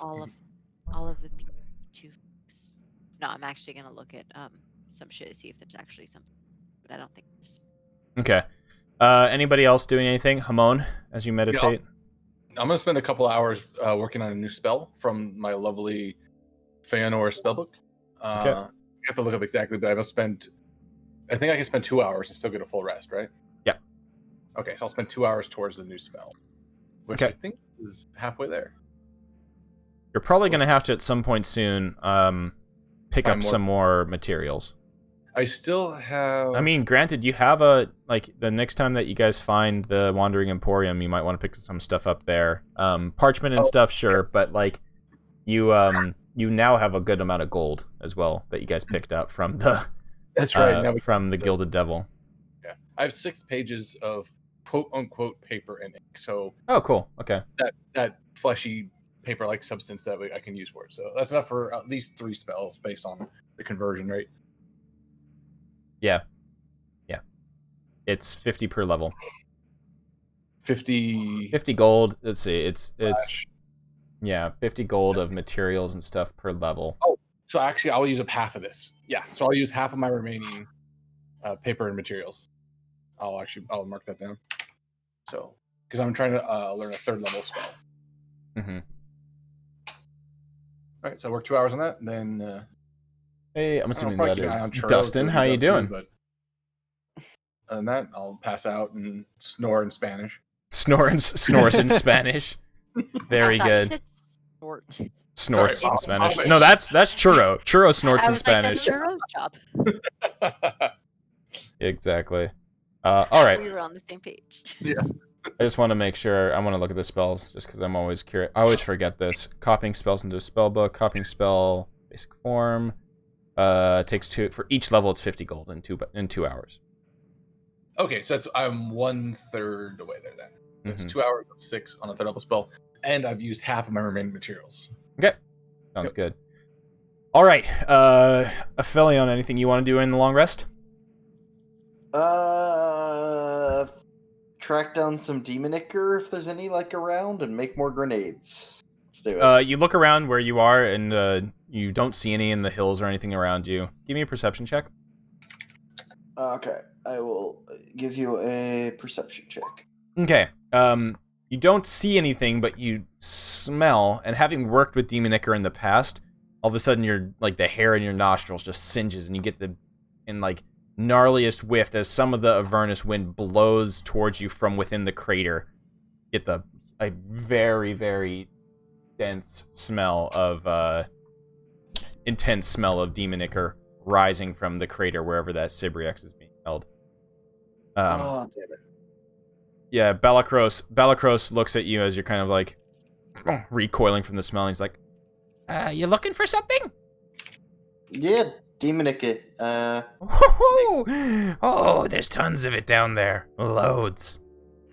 all of the toothpicks. No, I'm actually gonna look at some shit to see if there's actually something, but I don't think there's. Okay. Anybody else doing anything? Hamon, as you meditate? I'm going to spend a couple hours working on a new spell from my lovely Feanor spellbook. Okay. I have to look up exactly, but I think I can spend 2 hours and still get a full rest, right? Yeah. Okay, so I'll spend 2 hours towards the new spell, which Okay. I think is halfway there. You're probably going to have to, at some point soon, pick Find up more. some more materials. I still have... I mean, granted, you have the next time that you guys find the Wandering Emporium, you might want to pick some stuff up there. Parchment and stuff, sure, but like you now have a good amount of gold as well that you guys picked up from the That's right. Now we from the Gilded Devil. Yeah, I have 6 pages of quote unquote paper and ink. So Oh, cool. Okay. that fleshy paper-like substance that I can use for it. So that's enough for at least 3 spells based on the conversion rate. Yeah. It's 50 per level. 50 gold. Let's see. It's 50 gold of materials and stuff per level. So actually, I'll use up half of this. Yeah, so I'll use half of my remaining paper and materials. I'll mark that down. So, because I'm trying to learn a 3rd level spell. Mm-hmm. All right, so I work 2 hours on that, and then Hey, I'm assuming probably that keep an eye is on Churro, Dustin. so How he's you up too, doing? but other than that, I'll pass out and snore in Spanish. Snores in Spanish. Very I thought you good. said snort. Snorts Sorry, in Spanish. I'll- No, that's Churro. Churro snorts I in was like, Spanish. that's Churro's job. Exactly. All right. We were on the same page. I just want to make sure. I want to look at the spells just because I'm always curious. I always forget this. Copying spells into a spell book. Copying spell basic form. Takes 2 for each level. It's 50 gold in 2 hours. Okay, so I'm 1/3 away there then. That's Mhm. 2 hours of 6 on a 3rd level spell, and I've used half of my remaining materials. Okay. Sounds good. All right. Aphelion, anything you want to do in the long rest? Track down some demonicker if there's any like around, and make more grenades. Let's do it. You look around where you are, and you don't see any in the hills or anything around you. Give me a perception check. Okay, I will give you a perception check. Okay. You don't see anything, but you smell, and having worked with demon ichor in the past, all of a sudden your like the hair in your nostrils just singes, and you get the gnarliest whiff as some of the Avernus wind blows towards you from within the crater. You get a very, very dense smell of intense smell of demon ichor rising from the crater wherever that Sibriex is being held. Oh, damn it. Yeah, Balakros looks at you as you're kind of like recoiling from the smell, and he's like, You looking for something? Yeah, demonicker. Woohoo! Oh, there's tons of it down there. Loads.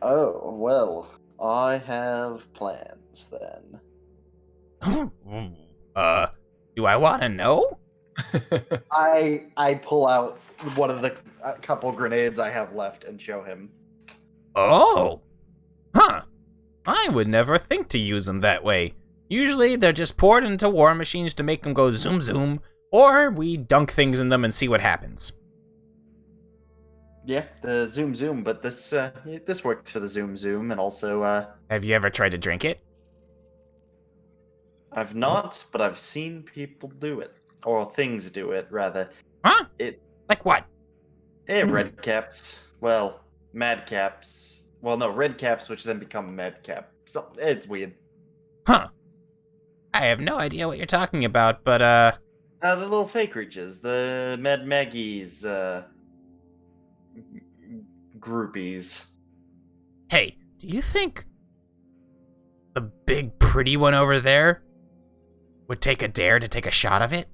Oh, well, I have plans then. Do I want to know? I pull out one of the couple grenades I have left and show him. Oh. Huh. I would never think to use them that way. Usually they're just poured into war machines to make them go zoom zoom, or we dunk things in them and see what happens. Yeah, the zoom zoom, but this works for the zoom zoom, and also Have you ever tried to drink it? I've not, but I've seen people do it, or things do it rather. Huh? It Like what? red caps. Well, mad caps. Well, no, red caps, which then become mad cap. So it's weird. Huh. I have no idea what you're talking about, but The little fake creatures, the Mad Maggie's groupies. hey, do you think the big pretty one over there would take a dare to take a shot of it?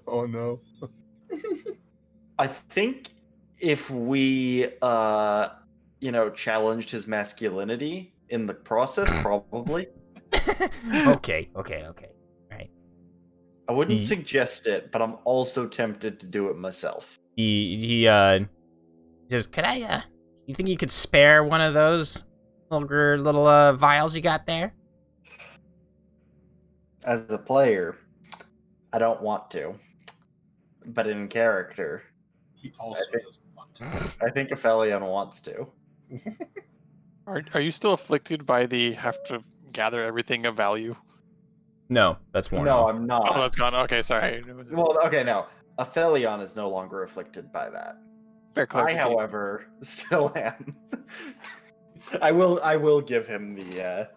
Oh no. I think if we, challenged his masculinity in the process, probably. Okay. Right. I wouldn't Ye- suggest it, but I'm also tempted to do it myself. he Says, could I, you think you could spare one of those little vials you got there? As a player, I don't want to. But in character, He also doesn't want to. I think Aphelion wants to. Are you still afflicted by the have to gather everything of value? no, that's worn No, off. I'm not. Oh, that's gone. Okay, sorry. Well, okay, no. Aphelion is no longer afflicted by that. Fair I, clarification. however, still am. I will give him the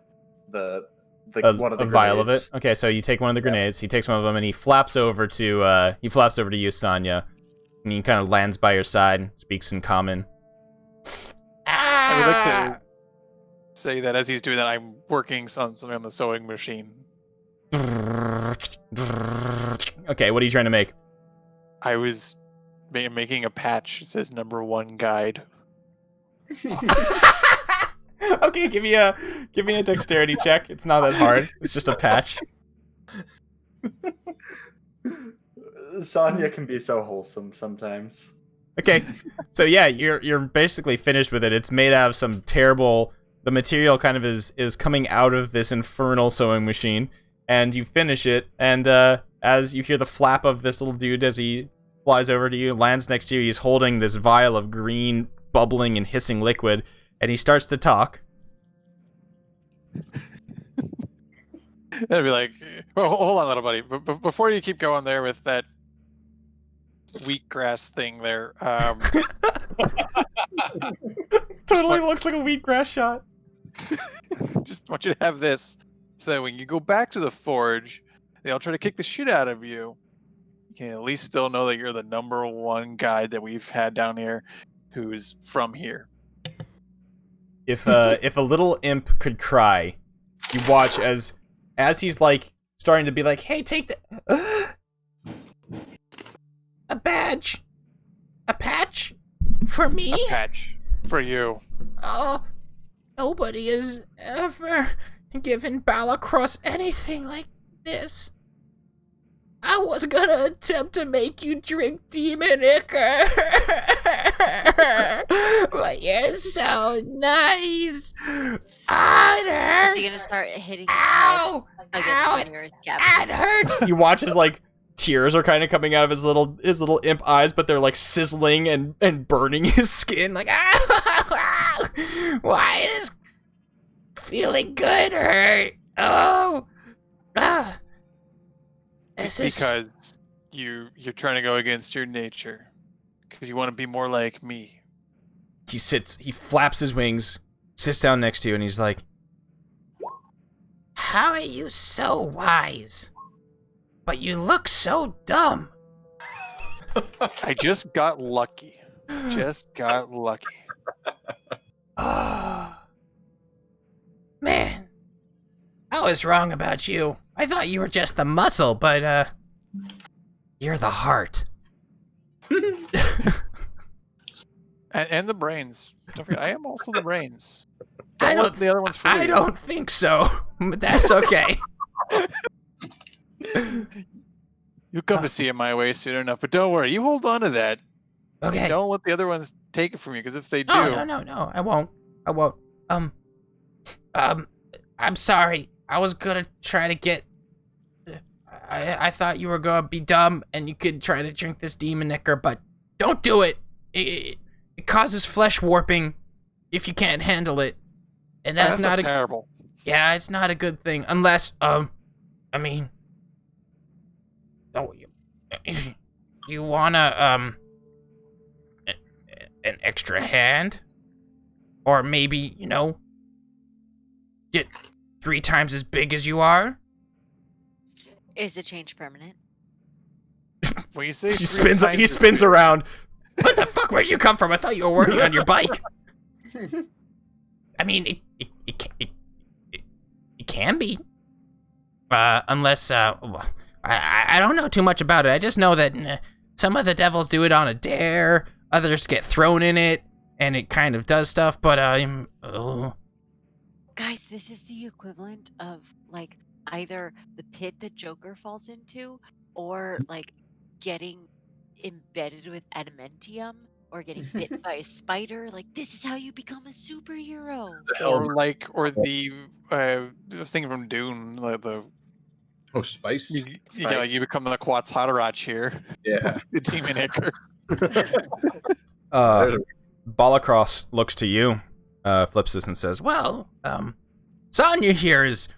one of the a vial of grenades. it. Okay, so you take one of the grenades. He takes one of them and he flaps over to you, Sanya, and he kind of lands by your side, speaks in common. I would like to say that as he's doing that, I'm working on something on the sewing machine. Okay, what are you trying to make? I was making a patch. It says #1 guide. Okay, give me a dexterity check. It's not that hard. It's just a patch. Sonya can be so wholesome sometimes. Okay, so yeah, you're basically finished with it. It's made out of some terrible. The material kind of is coming out of this infernal sewing machine, and you finish it. And as you hear the flap of this little dude as he flies over to you, lands next to you, he's holding this vial of green, bubbling and hissing liquid, and he starts to talk. I'd be like, well, hold on, little buddy. Before you keep going there with that wheatgrass thing there, Totally looks like a wheatgrass shot. just want you to have this, so that when you go back to the forge, they all try to kick the shit out of you. You can at least still know that you're the #1 guide that we've had down here, who's from here. If a little imp could cry, you watch as he's like starting to be like, "Hey, take the A badge? A patch? For me? A patch for you. Oh, Nobody has ever given Balacross anything like this. I was gonna attempt to make you drink demon ichor. But you're so nice. Ah, it hurts. Is he gonna start hitting his Ow! head Ow! against the nearest cabinet? It hurts. You watch as like tears are kind of coming out of his little imp eyes, but they're like sizzling and burning his skin. Like, why does feeling good hurt? Oh, this is Because you're trying to go against your nature. Because you want to be more like me. he flaps his wings, sits down next to you, and he's like, How are you so wise? But you look so dumb. I just got lucky. Just got lucky. Man, I was wrong about you. I thought you were just the muscle, but you're the heart. And the brains. Don't forget, I am also the brains. I let don't. the other ones fool I you. don't think so. But that's okay. You'll come to see it my way soon enough, but don't worry. You hold on to that. Okay. Don't let the other ones take it from you, because if they do, No. I won't. I'm sorry. I was gonna try to get. I thought you were gonna be dumb and you could try to drink this demon ichor, but don't do it. It causes flesh warping if you can't handle it, and that's not a. terrible. Yeah, it's not a good thing unless I mean. Oh, you wanna an extra hand, or maybe get 3 times as big as you are. Is the change permanent? When you say he 3 spins times around. What the fuck? Where'd you come from? I thought you were working on your bike. I mean, it can be, unless I don't know too much about it. I just know that some of the devils do it on a dare, others get thrown in it, and it kind of does stuff. But Guys, this is the equivalent of like either the pit that Joker falls into, or like getting embedded with adamantium, or getting bit by a spider. Like, this is how you become a superhero. or the I was thinking from Dune, like the Oh, spice. you become the Quats Haderach here. Yeah. The demon ichor. Balacross looks to you, flips this and says, well, Sonya here he's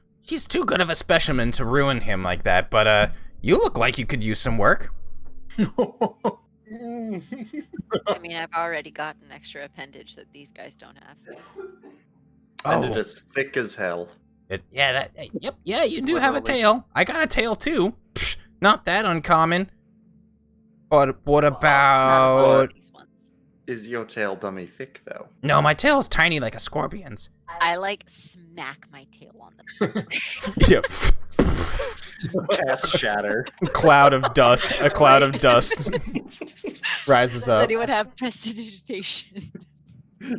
too good of a specimen to ruin him like that. But you look like you could use some work. I mean, I've already got an extra appendage that these guys don't have. And it is thick as hell. Yeah, you do have a tail. I got a tail too. Psh, not that uncommon. But what about... These ones. Is your tail dummy thick, though? No, my tail's tiny like a scorpion's. I like smack my tail on them. yeah, Cast shatter. a cloud of dust rises Does up. anyone have prestidigitation?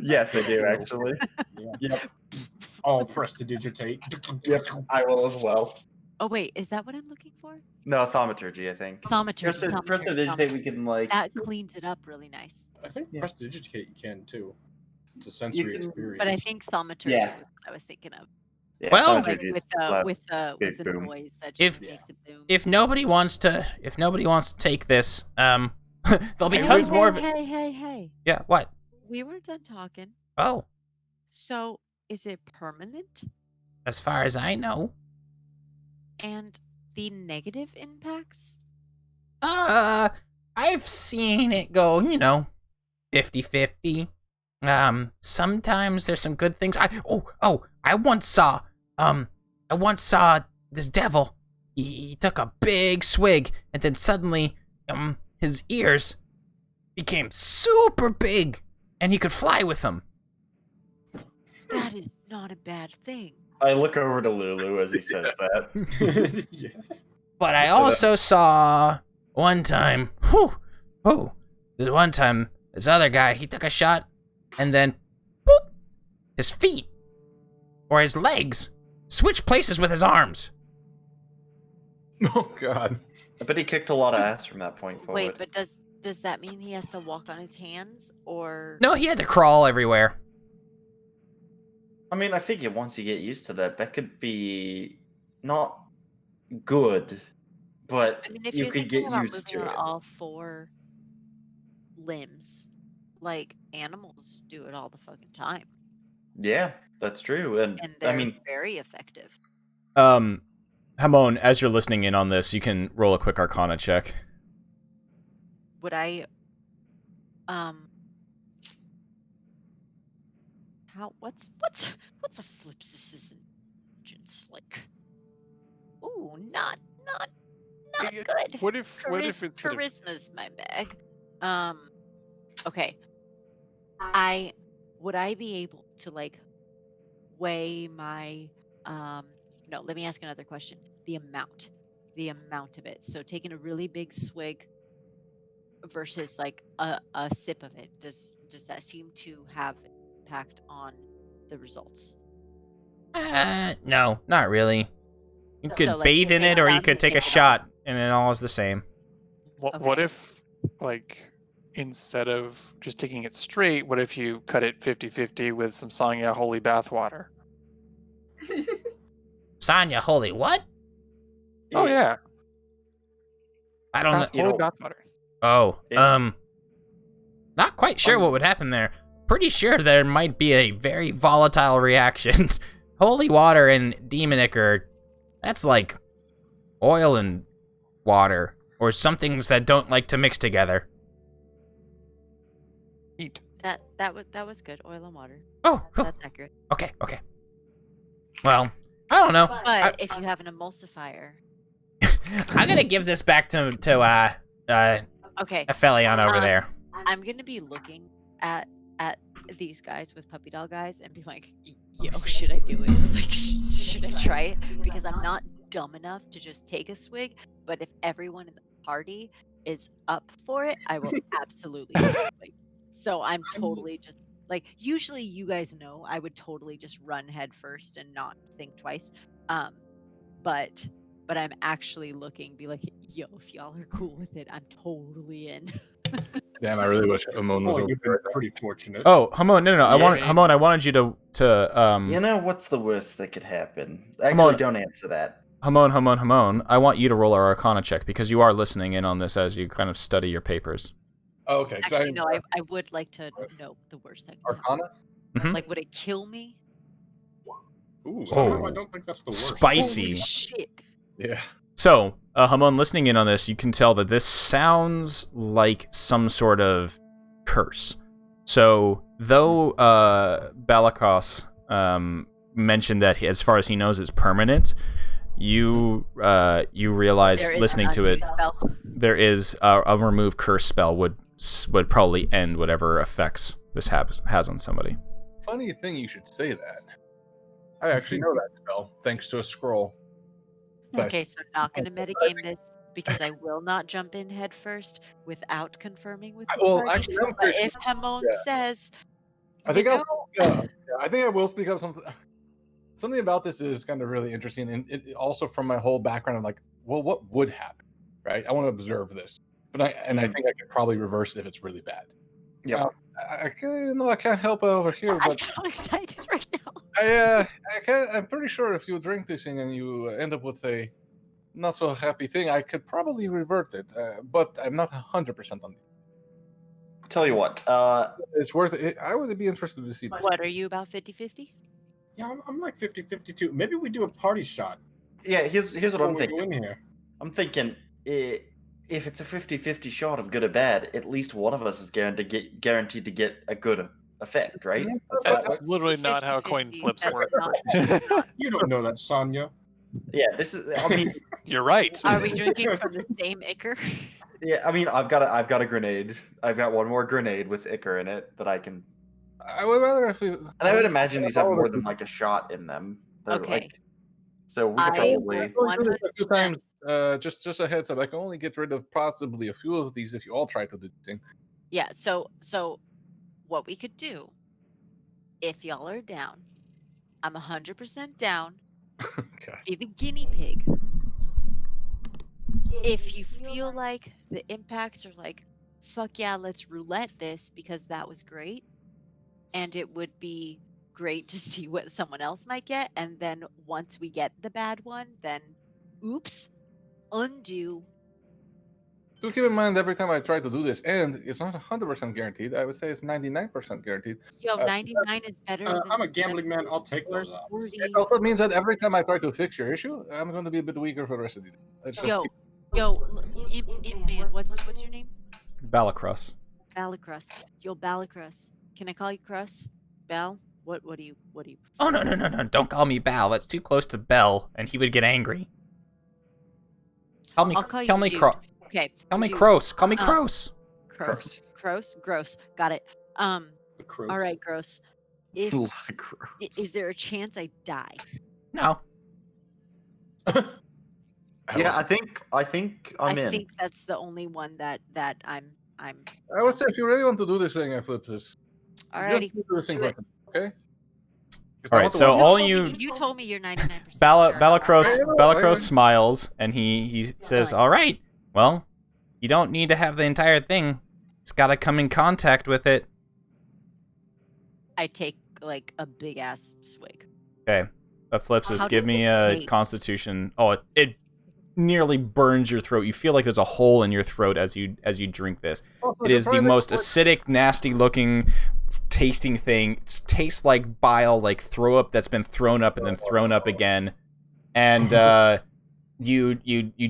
Yes, I do, actually. Yep. All prestidigitate. Yep, I will as well. Oh wait, is that what I'm looking for? No, thaumaturgy, I think. Thaumaturgy. Prestidigitate, we can, like... That cleans it up really nice. I think Yeah. prestidigitate you can too. It's a sensory can- experience. But I think thaumaturgy Yeah. was what I was thinking of. Yeah, Well- Like thaumaturgy is with loud. the big boom. noise that If- just makes it boom. If nobody wants to take this, there'll be Hey, tons hey, more of it. Hey. Yeah, what? We weren't done talking. Oh, So, is it permanent? as far as I know. And the negative impacts? I've seen it go, 50-50. Sometimes there's some good things. I once saw this devil. He took a big swig, and then suddenly, his ears became super big, and he could fly with them. That is not a bad thing. I look over to Lulu as he says that. Yes. But I also saw one time, this other guy, he took a shot, and then, boop, his feet Or his legs? Switch places with his arms. Oh God. I bet he kicked a lot of ass from that point forward. Wait, but does that mean he has to walk on his hands or? No, he had to crawl everywhere. I mean, I figure once you get used to that, that could be not good, but I mean, if you you're could thinking get about used moving to on it. all four limbs, like animals do it all the fucking time, Yeah, that's true. And and I they're mean, very effective. Hamon, as you're listening in on this, you can roll a quick Arcana check. Would I, what's a flipsis intelligence like? Ooh, not Yeah, good. What if instead of Charisma's my bag. Okay. Would I be able to like weigh my no, let me ask another question. The amount of it. So taking a really big swig versus like a sip of it, does that seem to have impact on the results? No, not really. You could So, like, bathe you in take it, or you some, could you take a take it all. shot, and it all is the same. what Okay. if, like, instead of just taking it straight, what if you cut it 50-50 with some Sanya holy bath water? Sanya, holy what? Oh yeah, I don't know. You holy know- bath water. Oh, Yeah. not quite sure what would happen there. Pretty sure there might be a very volatile reaction. Holy water and demon ichor, that's like oil and water, or some things that don't like to mix together. Eat. That was good. Oil and water. Oh, That's accurate. okay. Well, I don't know. But if you have an emulsifier, I'm gonna give this back to okay, Aphelion over there. I'm gonna be looking at these guys with puppy dog eyes and be like, yo, should I do it? Like, should I try it? Because I'm not dumb enough to just take a swig. But if everyone in the party is up for it, I will absolutely take a swig. So I'm totally just like, usually you guys know I would totally just run head first and not think twice. But I'm actually looking, be like, yo, if y'all are cool with it, I'm totally in. Damn, I really wish Amon was Oh, over you've been there. pretty fortunate. Oh, Hamon, no. I Yeah. wanted you to you know what's the worst that could happen? Come Actually, on. don't answer that. Hamon. I want you to roll our Arcana check because you are listening in on this as you kind of study your papers. Oh, okay. 'cause Actually, no, I would like to know the worst that can happen. Arcana? Like, would it kill me? Ooh, somehow Oh. I don't think that's the worst. Spicy. Holy shit. Yeah. So, Hamon, listening in on this, you can tell that this sounds like some sort of curse. So, though Balakos mentioned that as far as he knows it's permanent, you realize There is listening an to it, undo spell. there is a remove curse spell would probably end whatever effects this has on somebody. Funny thing you should say that. I actually know that spell, thanks to a scroll. Nice. Okay, so not going to metagame this because I will not jump in head first without confirming with the Well, party. actually, I'm But curious. if Hamon Yeah. says, I think you I think I will speak up something. Something about this is kind of really interesting, and it also from my whole background of like, well, what would happen, right? I want to observe this, but I think I could probably reverse it if it's really bad. Yeah. I can't help it over here, I'm but so excited right now. I'm pretty sure if you drink this thing and you end up with a not so happy thing, I could probably revert it, but I'm not 100% on it. Tell you what, It's worth it. I would be interested to see this. What, are you about 50-50? Yeah, I'm like 50-50 too. Maybe we do a party shot. yeah, here's what What I'm we thinking. doing here? I'm thinking if it's a 50-50 shot of good or bad, at least one of us is guaranteed to get a good effect, right? That's literally not how coin 50-50, flips that's work. not- You don't know that, Sonya. Yeah, this is. I mean, You're right. Are we drinking from the same ichor? yeah. I mean, I've got a grenade. I've got one more grenade with ichor in it that I can. I would rather if we. And I would imagine these have more than like a shot in them. They're, Okay. like- so we could I probably. I've only done this a few 100%. times. Just a heads up. I can only get rid of possibly a few of these if you all try to do the thing. Yeah, so what we could do, if y'all are down, I'm 100% down. Okay. Be the guinea pig. If you feel like the impacts are like, fuck yeah, let's roulette this because that was great, and it would be great to see what someone else might get, and then once we get the bad one, then oops, undo. Do keep in mind every time I try to do this, and it's not 100% guaranteed. I would say it's 99% guaranteed. Yo, 99 is better than I'm a gambling man. I'll take or those odds. 40. It also means that every time I try to fix your issue, I'm going to be a bit weaker for the rest of the day. It's just Imp Man, what's your name? Balacross. Balacrus. Yo, Balacrus. Can I call you Crus? Bal? What do you? Oh, no. Don't call me Bal. That's too close to Bell, and he would get angry. I'll call you dude. Okay. Tell me dude. Kroos. Call me Kroos. Gross. Gross. Got it. The crows. All right, gross. If Gross. is there a chance I die? No. Yeah, I think I'm in. I think that's the only one that I'm. I would say if you really want to do this thing, I flip this. Alrighty. Just do this thing do it. first, okay? All right, so all you You told me you're 99%. Balacross smiles and he says, "All right, well, you don't need to have the entire thing. It's got to come in contact with it." I take like a big ass swig. Okay, Flips says, How "Give does me it a taste? Constitution." Oh, it nearly burns your throat. You feel like there's a hole in your throat as you drink this. It is the most acidic, nasty-looking, tasting thing. It tastes like bile, like throw up that's been thrown up and then thrown up again. And you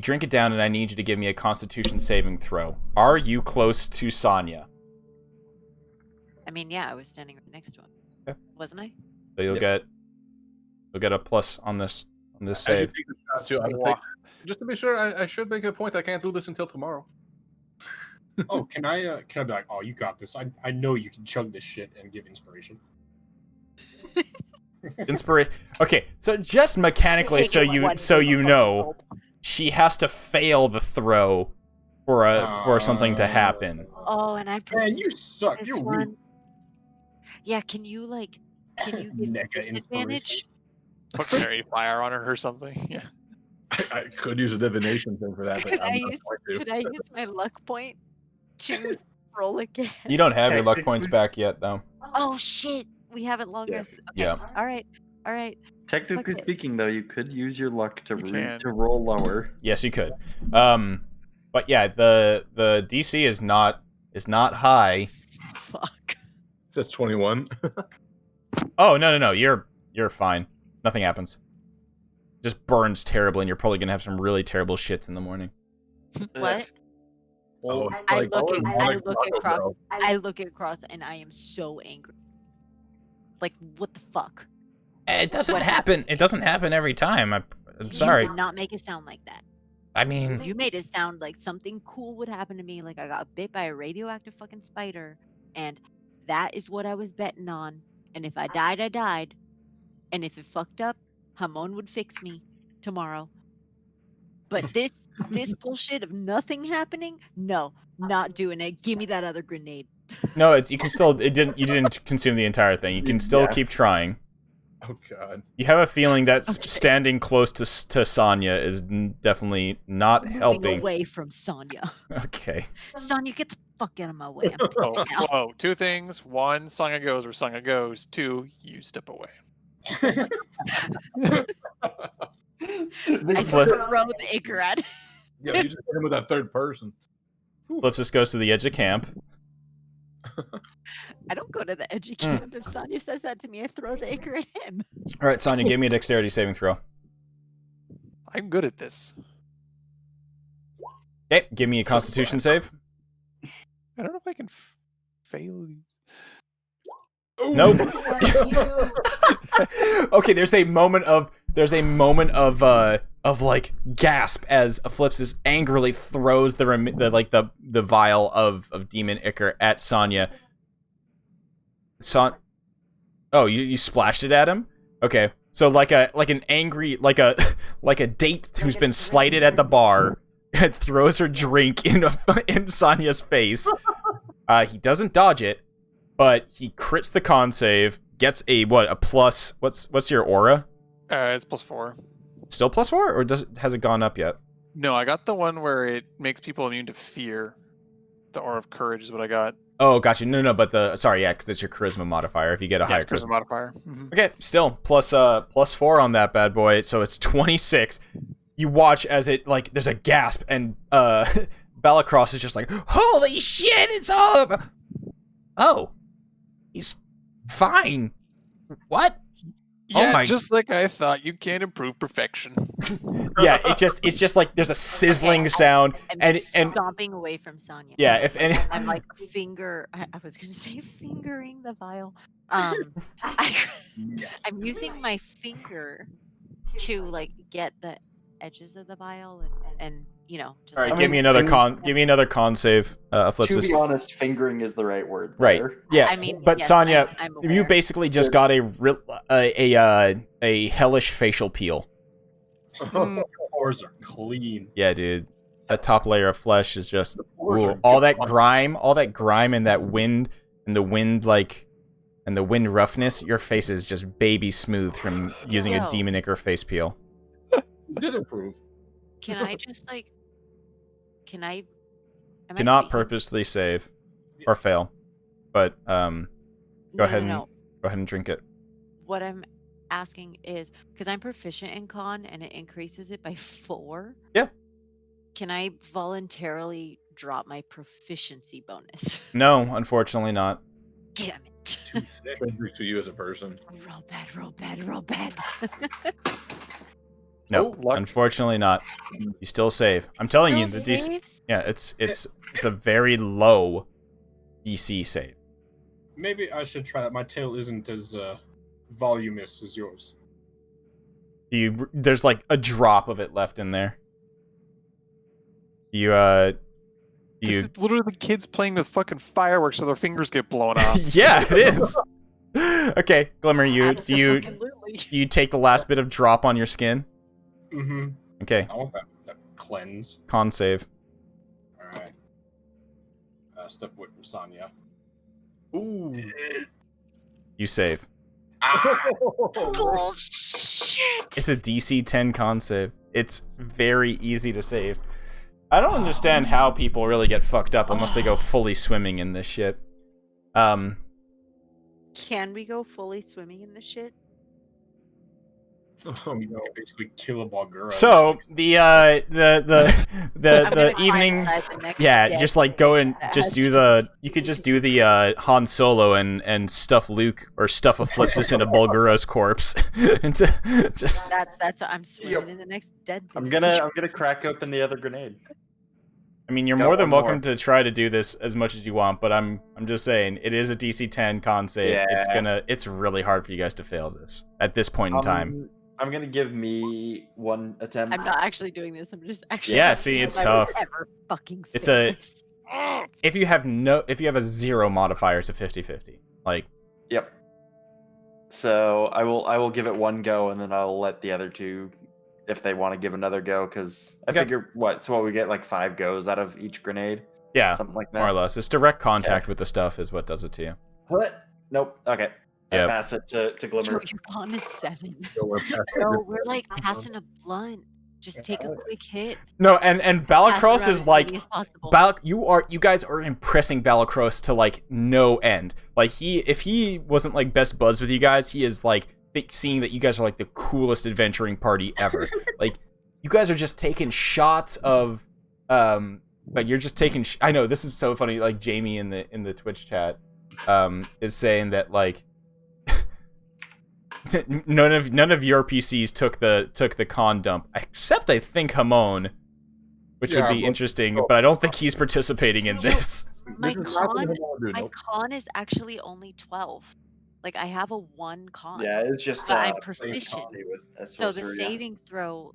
drink it down, and I need you to give me a Constitution saving throw. Are you close to Sonya? I mean, yeah, I was standing right next to him, Okay. wasn't I? So you'll get a plus on this I save. should take this shot too. I would take- just to be sure, I should make a point. I can't do this until tomorrow. Oh, can I be like, oh, you got this. I know you can chug this shit and give inspiration. Inspiration. Okay, so just mechanically, Take it one you fucking know, gulp. she has to fail the throw for something to happen. Oh, and I Man, you proficient suck. this You're one. weak. Yeah, can you give me Mega disadvantage? Put fairy fire on her or something. Yeah. I could use a divination thing for that. But Could I'm I not use going to. could I use my luck point to roll again? You don't have your luck points back yet, though. Oh shit, we haven't long Yeah. rested. Okay. Yeah. All right. Technically Fuck it. speaking, though, you could use your luck to You can. to roll lower. Yes, you could. But yeah, the DC is not high. Fuck. It says 21. Oh no, you're fine. Nothing happens. Just burns terribly, and you're probably gonna have some really terrible shits in the morning. What? Oh, I like, look oh, at Monica Taco Cross. Bell. I look at Cross and I am so angry. Like, what the fuck? It doesn't What happen. It doesn't happen every time. I'm You sorry. did not make it sound like that. I mean, You made it sound like something cool would happen to me, like I got bit by a radioactive fucking spider, and that is what I was betting on. And if I died, I died. And if it fucked up, Hamon would fix me tomorrow. But this bullshit of nothing happening, no, not doing it. Give me that other grenade. No, you can still. You didn't consume the entire thing. You can still Yeah. keep trying. Oh god. You have a feeling that Okay. standing close to Sonya is definitely not Moving helping. away from Sonya. Okay. Sonya, get the fuck out of my way. I'm Oh, pissed now. whoa. Two things. One, Sangha goes where Sangha goes. Two, you step away. I Flip. throw the Icar at him. Yeah, you just hit him with that third person. Flipsis goes to the edge of camp. I don't go to the edge of Mm. camp. If Sonya says that to me, I throw the Icar at him. All right, Sonya, give me a dexterity saving throw. I'm good at this. Okay, give me a Constitution save. I don't know if I can fail these. Nope. Okay, there's a moment of like gasp as Flips angrily throws the vial of demon ichor at Sonya. Oh, you splashed it at him? Okay. So like an angry like a date who's been slighted at the bar and throws her drink in Sonya's face. He doesn't dodge it, but he crits the con save, gets a plus. What's your aura? It's +4. Still +4, or has it gone up yet? No, I got the one where it makes people immune to fear. The Aura of Courage is what I got. Oh, gotcha. No, but because it's your charisma modifier. If you get a higher charisma modifier. Mm-hmm. Okay, still +4 on that bad boy, so it's 26. You watch as it there's a gasp, and Balacross is just like, holy shit, it's all over. Oh, he's fine. What? Yeah, Oh my... just like I thought. You can't improve perfection. Yeah, it's just like there's a sizzling sound, I'm and stomping away from Sonya. Yeah, if any, I'm like I was gonna say fingering the vial. I'm using my finger to get the edges of the vial and just. All right, give me another con save. To be honest, fingering is the right word. Right. There. Yeah. I mean, but yes, Sonya, I'm you aware. basically just got a hellish facial peel. Pores are clean. Yeah, dude. That top layer of flesh is just all that grime and that wind and the wind and the wind roughness. Your face is just baby smooth from using a demonic face peel. You did improve. Can I just Can I? Do not purposely save or fail, but go ahead and drink it. What I'm asking is because I'm proficient in con and it increases it by 4. Yeah. Can I voluntarily drop my proficiency bonus? No, unfortunately not. Damn it. Too thick. To you as a person. Roll bad. No, luck. unfortunately not. You still save. I'm telling you, the DC. Saves? Yeah, it's a very low DC save. Maybe I should try that. My tail isn't as voluminous as yours. There's a drop of it left in there. This is literally the kids playing with fucking fireworks so their fingers get blown off. Yeah, it is. Okay, Glimmer, do Absolutely. you take the last bit of drop on your skin? Mm-hmm. Okay. I want that cleanse. Con save. Alright. Step away from Sonya. Ooh. You save. Bullshit. It's a DC 10 con save. It's very easy to save. I don't understand how people really get fucked up unless they go fully swimming in this shit. Can we go fully swimming in this shit? You can basically kill a Bulgura. So the evening, just go and just do the. You could just do the Han Solo and stuff Luke or stuff Eclipsis into Bulgura's corpse. Just That's what I'm swimming in the next dead. I'm gonna crack open the other grenade. I mean, you're Got more than one welcome to try to do this as much as you want, but I'm just saying it is a DC 10 con save. Yeah. It's really hard for you guys to fail this at this point in time. I'm gonna give me one attempt. I'm not actually doing this. I'm just actually. Yeah, see, it's tough. Ever fucking It's fail a- this. If you have a 0 modifier, it's a 50-50. Yep. So I will give it one go, and then I'll let the other two, if they want to give another go, because I Okay. figure what we get 5 goes out of each grenade, Yeah, something like that. more or less. It's direct contact with the stuff is what does it to you. What? Nope. Okay. I Yep. pass it to Joe, Glimmer. your con is 7. We're No, we're passing a blunt. Just take a quick hit. No, and Pass Balacross around is as many as possible. you guys are impressing Balacross to no end. If he wasn't best buds with you guys, he is seeing that you guys are the coolest adventuring party ever. You guys are just taking shots of you're just taking I know this is so funny. Jamie in the Twitch chat is saying that none of your PCs took the con dump except I think Hamon, which would be interesting, but I don't think he's participating in this. My con is actually only 12. I have a 1 con. Yeah, it's just But I'm same proficient. con with a So the sorcerer, yeah. saving throw,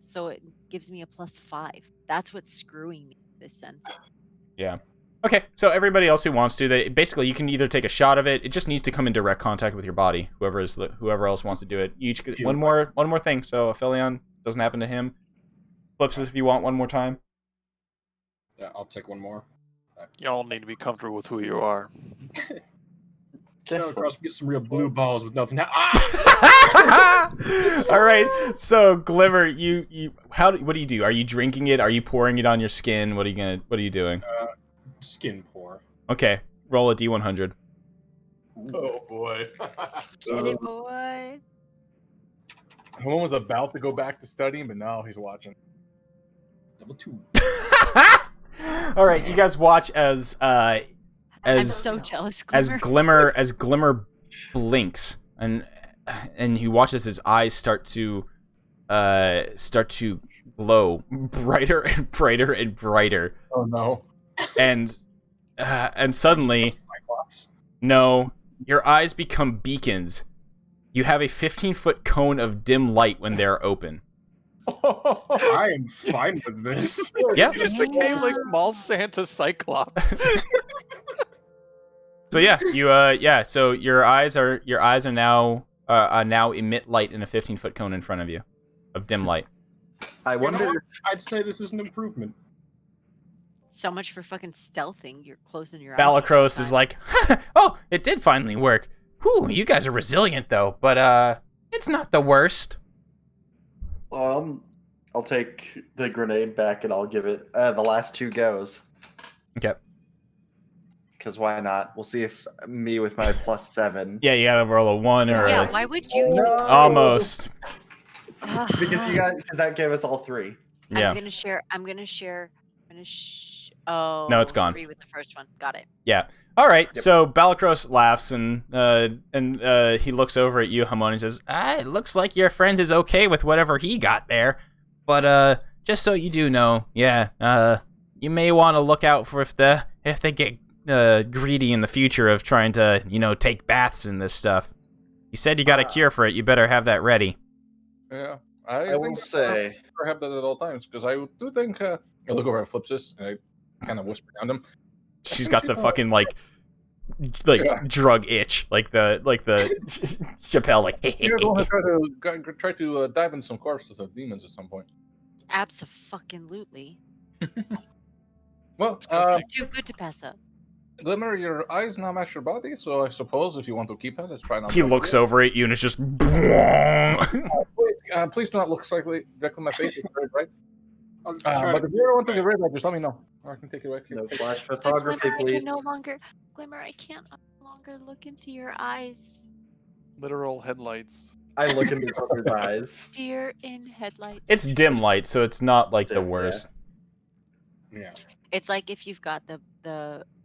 so it gives me a +5. That's what's screwing me in this sense. Yeah. Okay, so everybody else who wants to, you can either take a shot of it. It just needs to come in direct contact with your body. Whoever else wants to do it. You each get one more thing. So Aphelion, doesn't happen to him. Eclipsis, if you want one more time. Yeah, I'll take one more. Y'all need to be comfortable with who you are. Go across and get some real blue balls with nothing. All right. So Glimmer, what do you do? Are you drinking it? Are you pouring it on your skin? What are you doing? Skin pour. Okay. Roll a D100. Oh boy. Get it, boy. One was about to go back to studying, but now he's watching. Double 2. All right, you guys watch as I'm so jealous, Glimmer. as Glimmer blinks and he watches his eyes start to glow brighter and brighter and brighter. Oh no. And suddenly, no, your eyes become beacons. You have a 15-foot cone of dim light when they're open. I am fine with this. Yeah. You just became like Mall Santa Cyclops. So so your eyes are now emit light in a 15-foot cone in front of you of dim light. I wonder. I'd say this is an improvement. So much for fucking stealthing. You're closing your eyes. Balakros is like, oh, it did finally work. Whew, you guys are resilient though, but it's not the worst. I'll take the grenade back and I'll give it the last 2 goes. Okay. Because why not? We'll see if me with my +7. Yeah, you gotta roll a 1 or Yeah, a... why would you? No! Almost. Because because that gave us all 3. Yeah. I'm gonna share. Oh. No, it's gone. 3 with the first one. Got it. Yeah. All right. Yep. So Balakros laughs and he looks over at you, Hamon, and says, "It looks like your friend is okay with whatever he got there, but just so you do know, you may want to look out for if they get greedy in the future of trying to take baths in this stuff. You said you got a cure for it. You better have that ready." Yeah. I will say. I have that at all times because I do think. I look over at Flipsis and I kind of whisper down to him. She's got the fucking drug itch, like the Chappelle, like. You're going to try to dive in some corpses of demons at some point. Abso-fucking-lutely. Well, This is too good to pass up. Glimmer, your eyes now match your body, so I suppose if you want to keep that, let's try not. He looks over at you and it's just. Please do not look directly at my face. Right? I'll But try if you ever want to get rid of it, just let me know. Or I can take it away. No flash Glimmer, photography, I please. can no longer. Glimmer, I can't no longer look into your eyes. Literal headlights. I look into each other's eyes. Deer in headlights. It's dim light, so it's not like the Dim, yeah. worst. Yeah. It's like if you've got the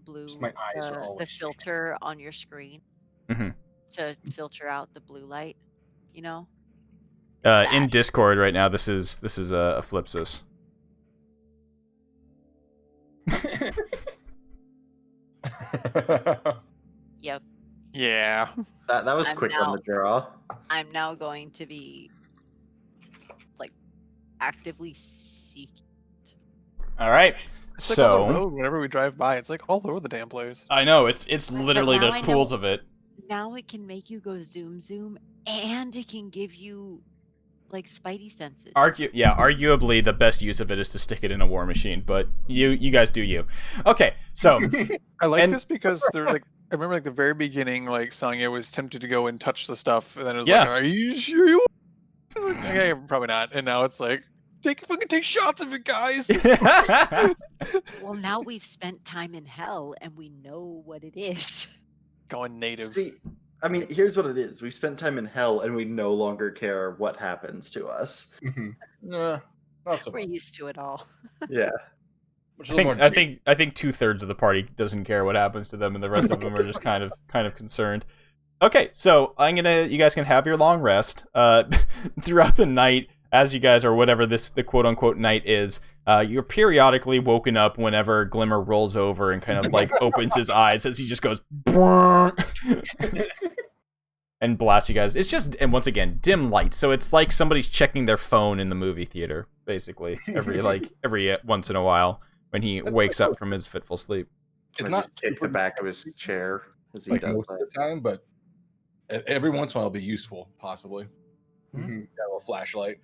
blue, Just my eyes are the always filter on your screen Mhm. to filter out the blue light. You know. In Discord right now, this is a Flipsis. Yep. Yeah. That was I'm quick now- on the draw. I'm now going to be like actively seeking. All right. It's like on the So road, whenever we drive by, it's like all over the damn place. I know it's literally now the I know- pools of it. Now it can make you go zoom zoom, and it can give you like spidey senses. Arguably the best use of it is to stick it in a war machine, but you guys do you. Okay, so I like And- this because they're like, I remember like the very beginning, like Sangya was tempted to go and touch the stuff, and then it was Yeah. like, "Are you sure you?" Like, okay, probably not. And now it's like, take shots of it, guys. Well, now we've spent time in hell, and we know what it is. Going native. See, I mean, here's what it is. We've spent time in hell, and we no longer care what happens to us. Mhm. Yeah, not so We're much. used to it all. Yeah. Which is a little more I think 2/3 of the party doesn't care what happens to them, and the rest of them are just kind of concerned. Okay, so you guys can have your long rest. Throughout the night, as you guys, or whatever the quote unquote night is, you're periodically woken up whenever Glimmer rolls over and kind of like opens his eyes as he just goes and blasts you guys. It's just, and once again, dim light, so it's like somebody's checking their phone in the movie theater, basically, every once in a while when he wakes up from his fitful sleep. It's I not just kick the super back of his chair as he like does most of that. the time, but every once in a while it'll be useful, possibly. Mhm. Got a little flashlight.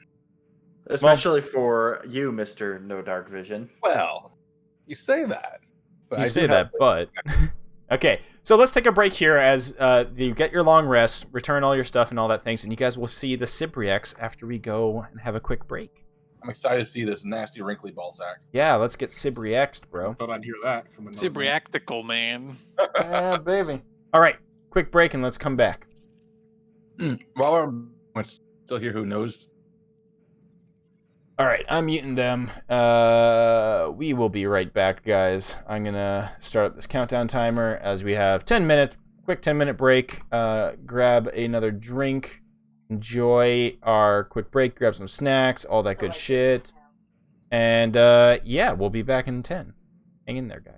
Especially for you, Mr. No Dark Vision. Well, you say that. But You I do say have, that, but Okay, so let's take a break here as you get your long rest, return all your stuff and all that things, and you guys will see the Sibriex after we go and have a quick break. I'm excited to see this nasty, wrinkly ball sack. Yeah, let's get Sibriex-d, bro. Thought I'd hear that from another man. Sibriactical, man. Yeah, baby. All right, quick break and let's come back. While we're still here, who knows? All right, I'm muting them. We will be right back, guys. I'm gonna start up this countdown timer as we have 10 minutes, quick 10-minute break. Grab another drink, enjoy our quick break, grab some snacks, all that good shit. And yeah, we'll be back in 10. Hang in there, guys.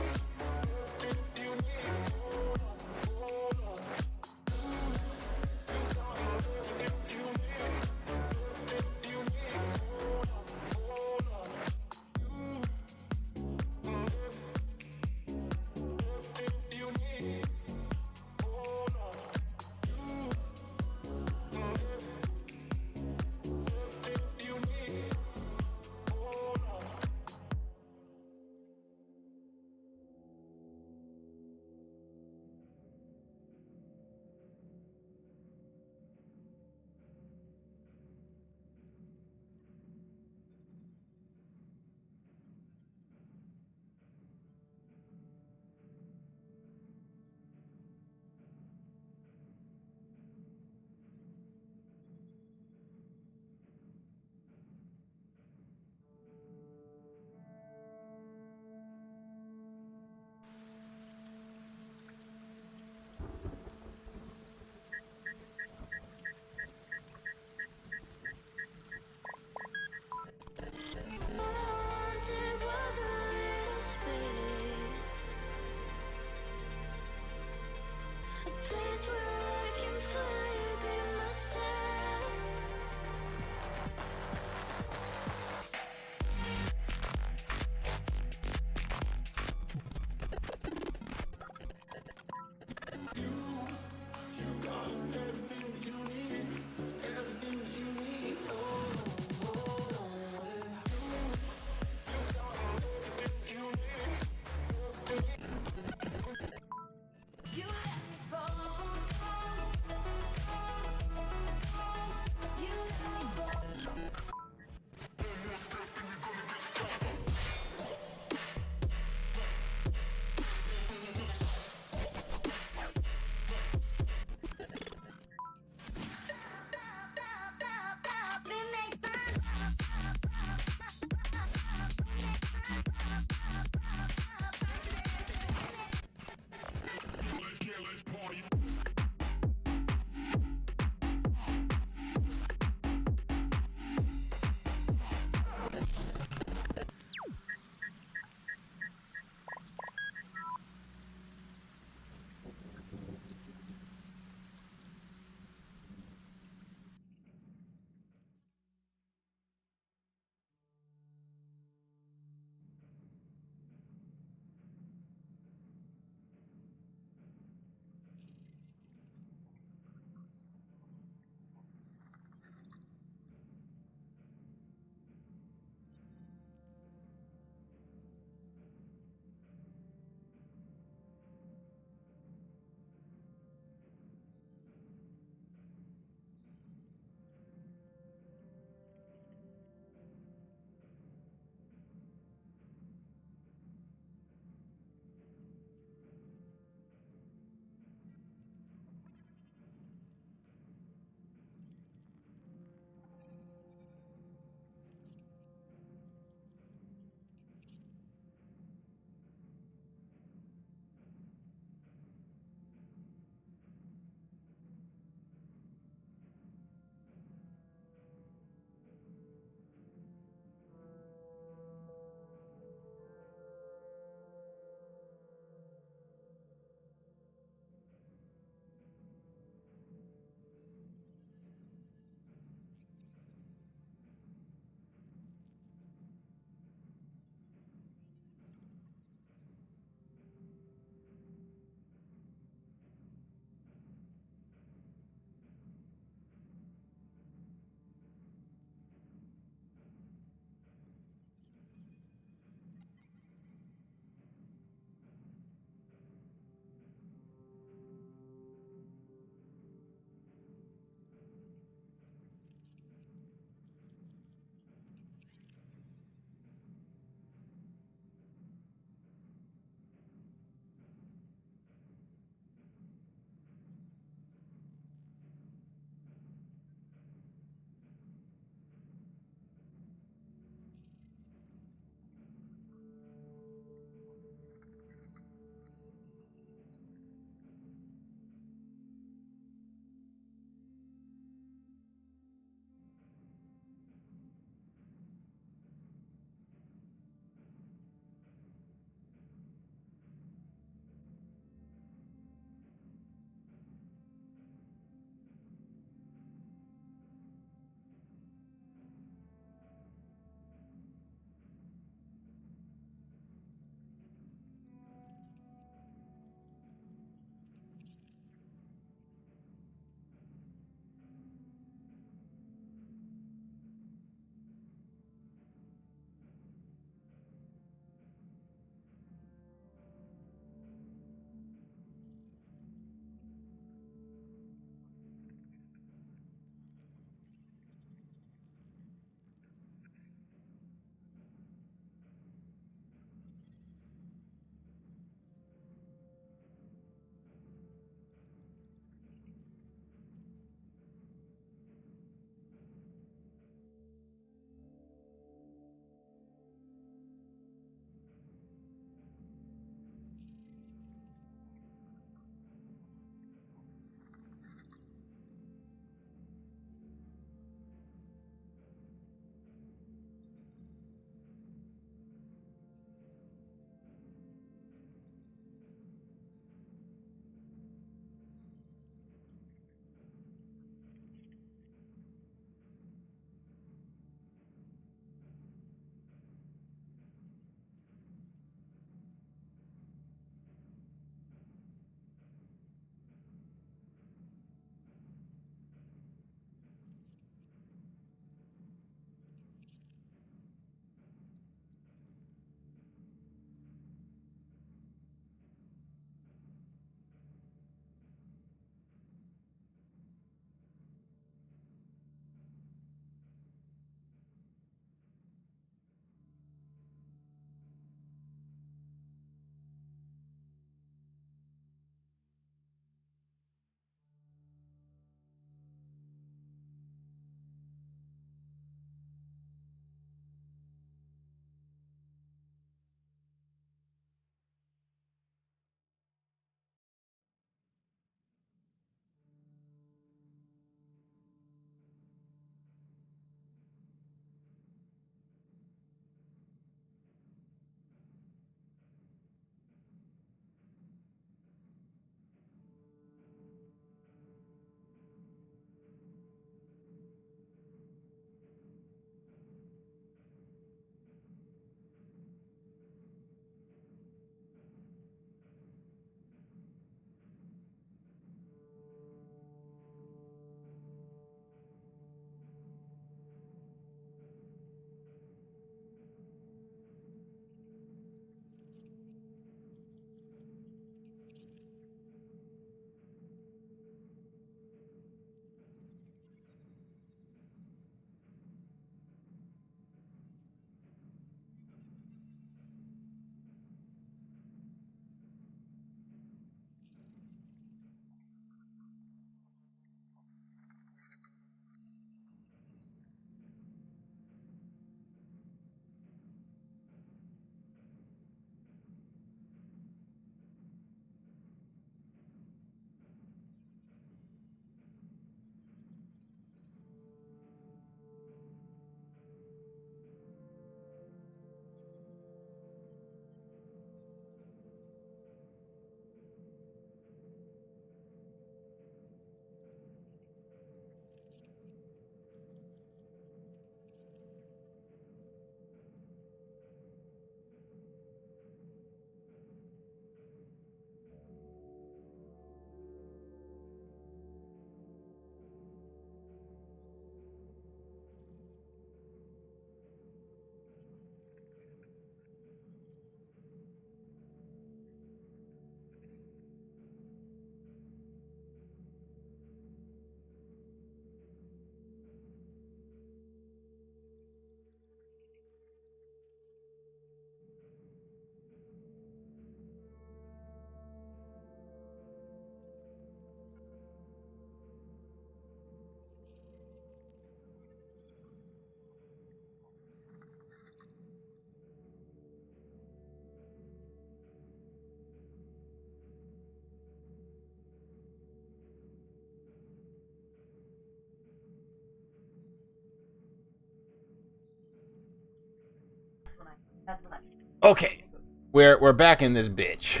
Okay, we're back in this bitch.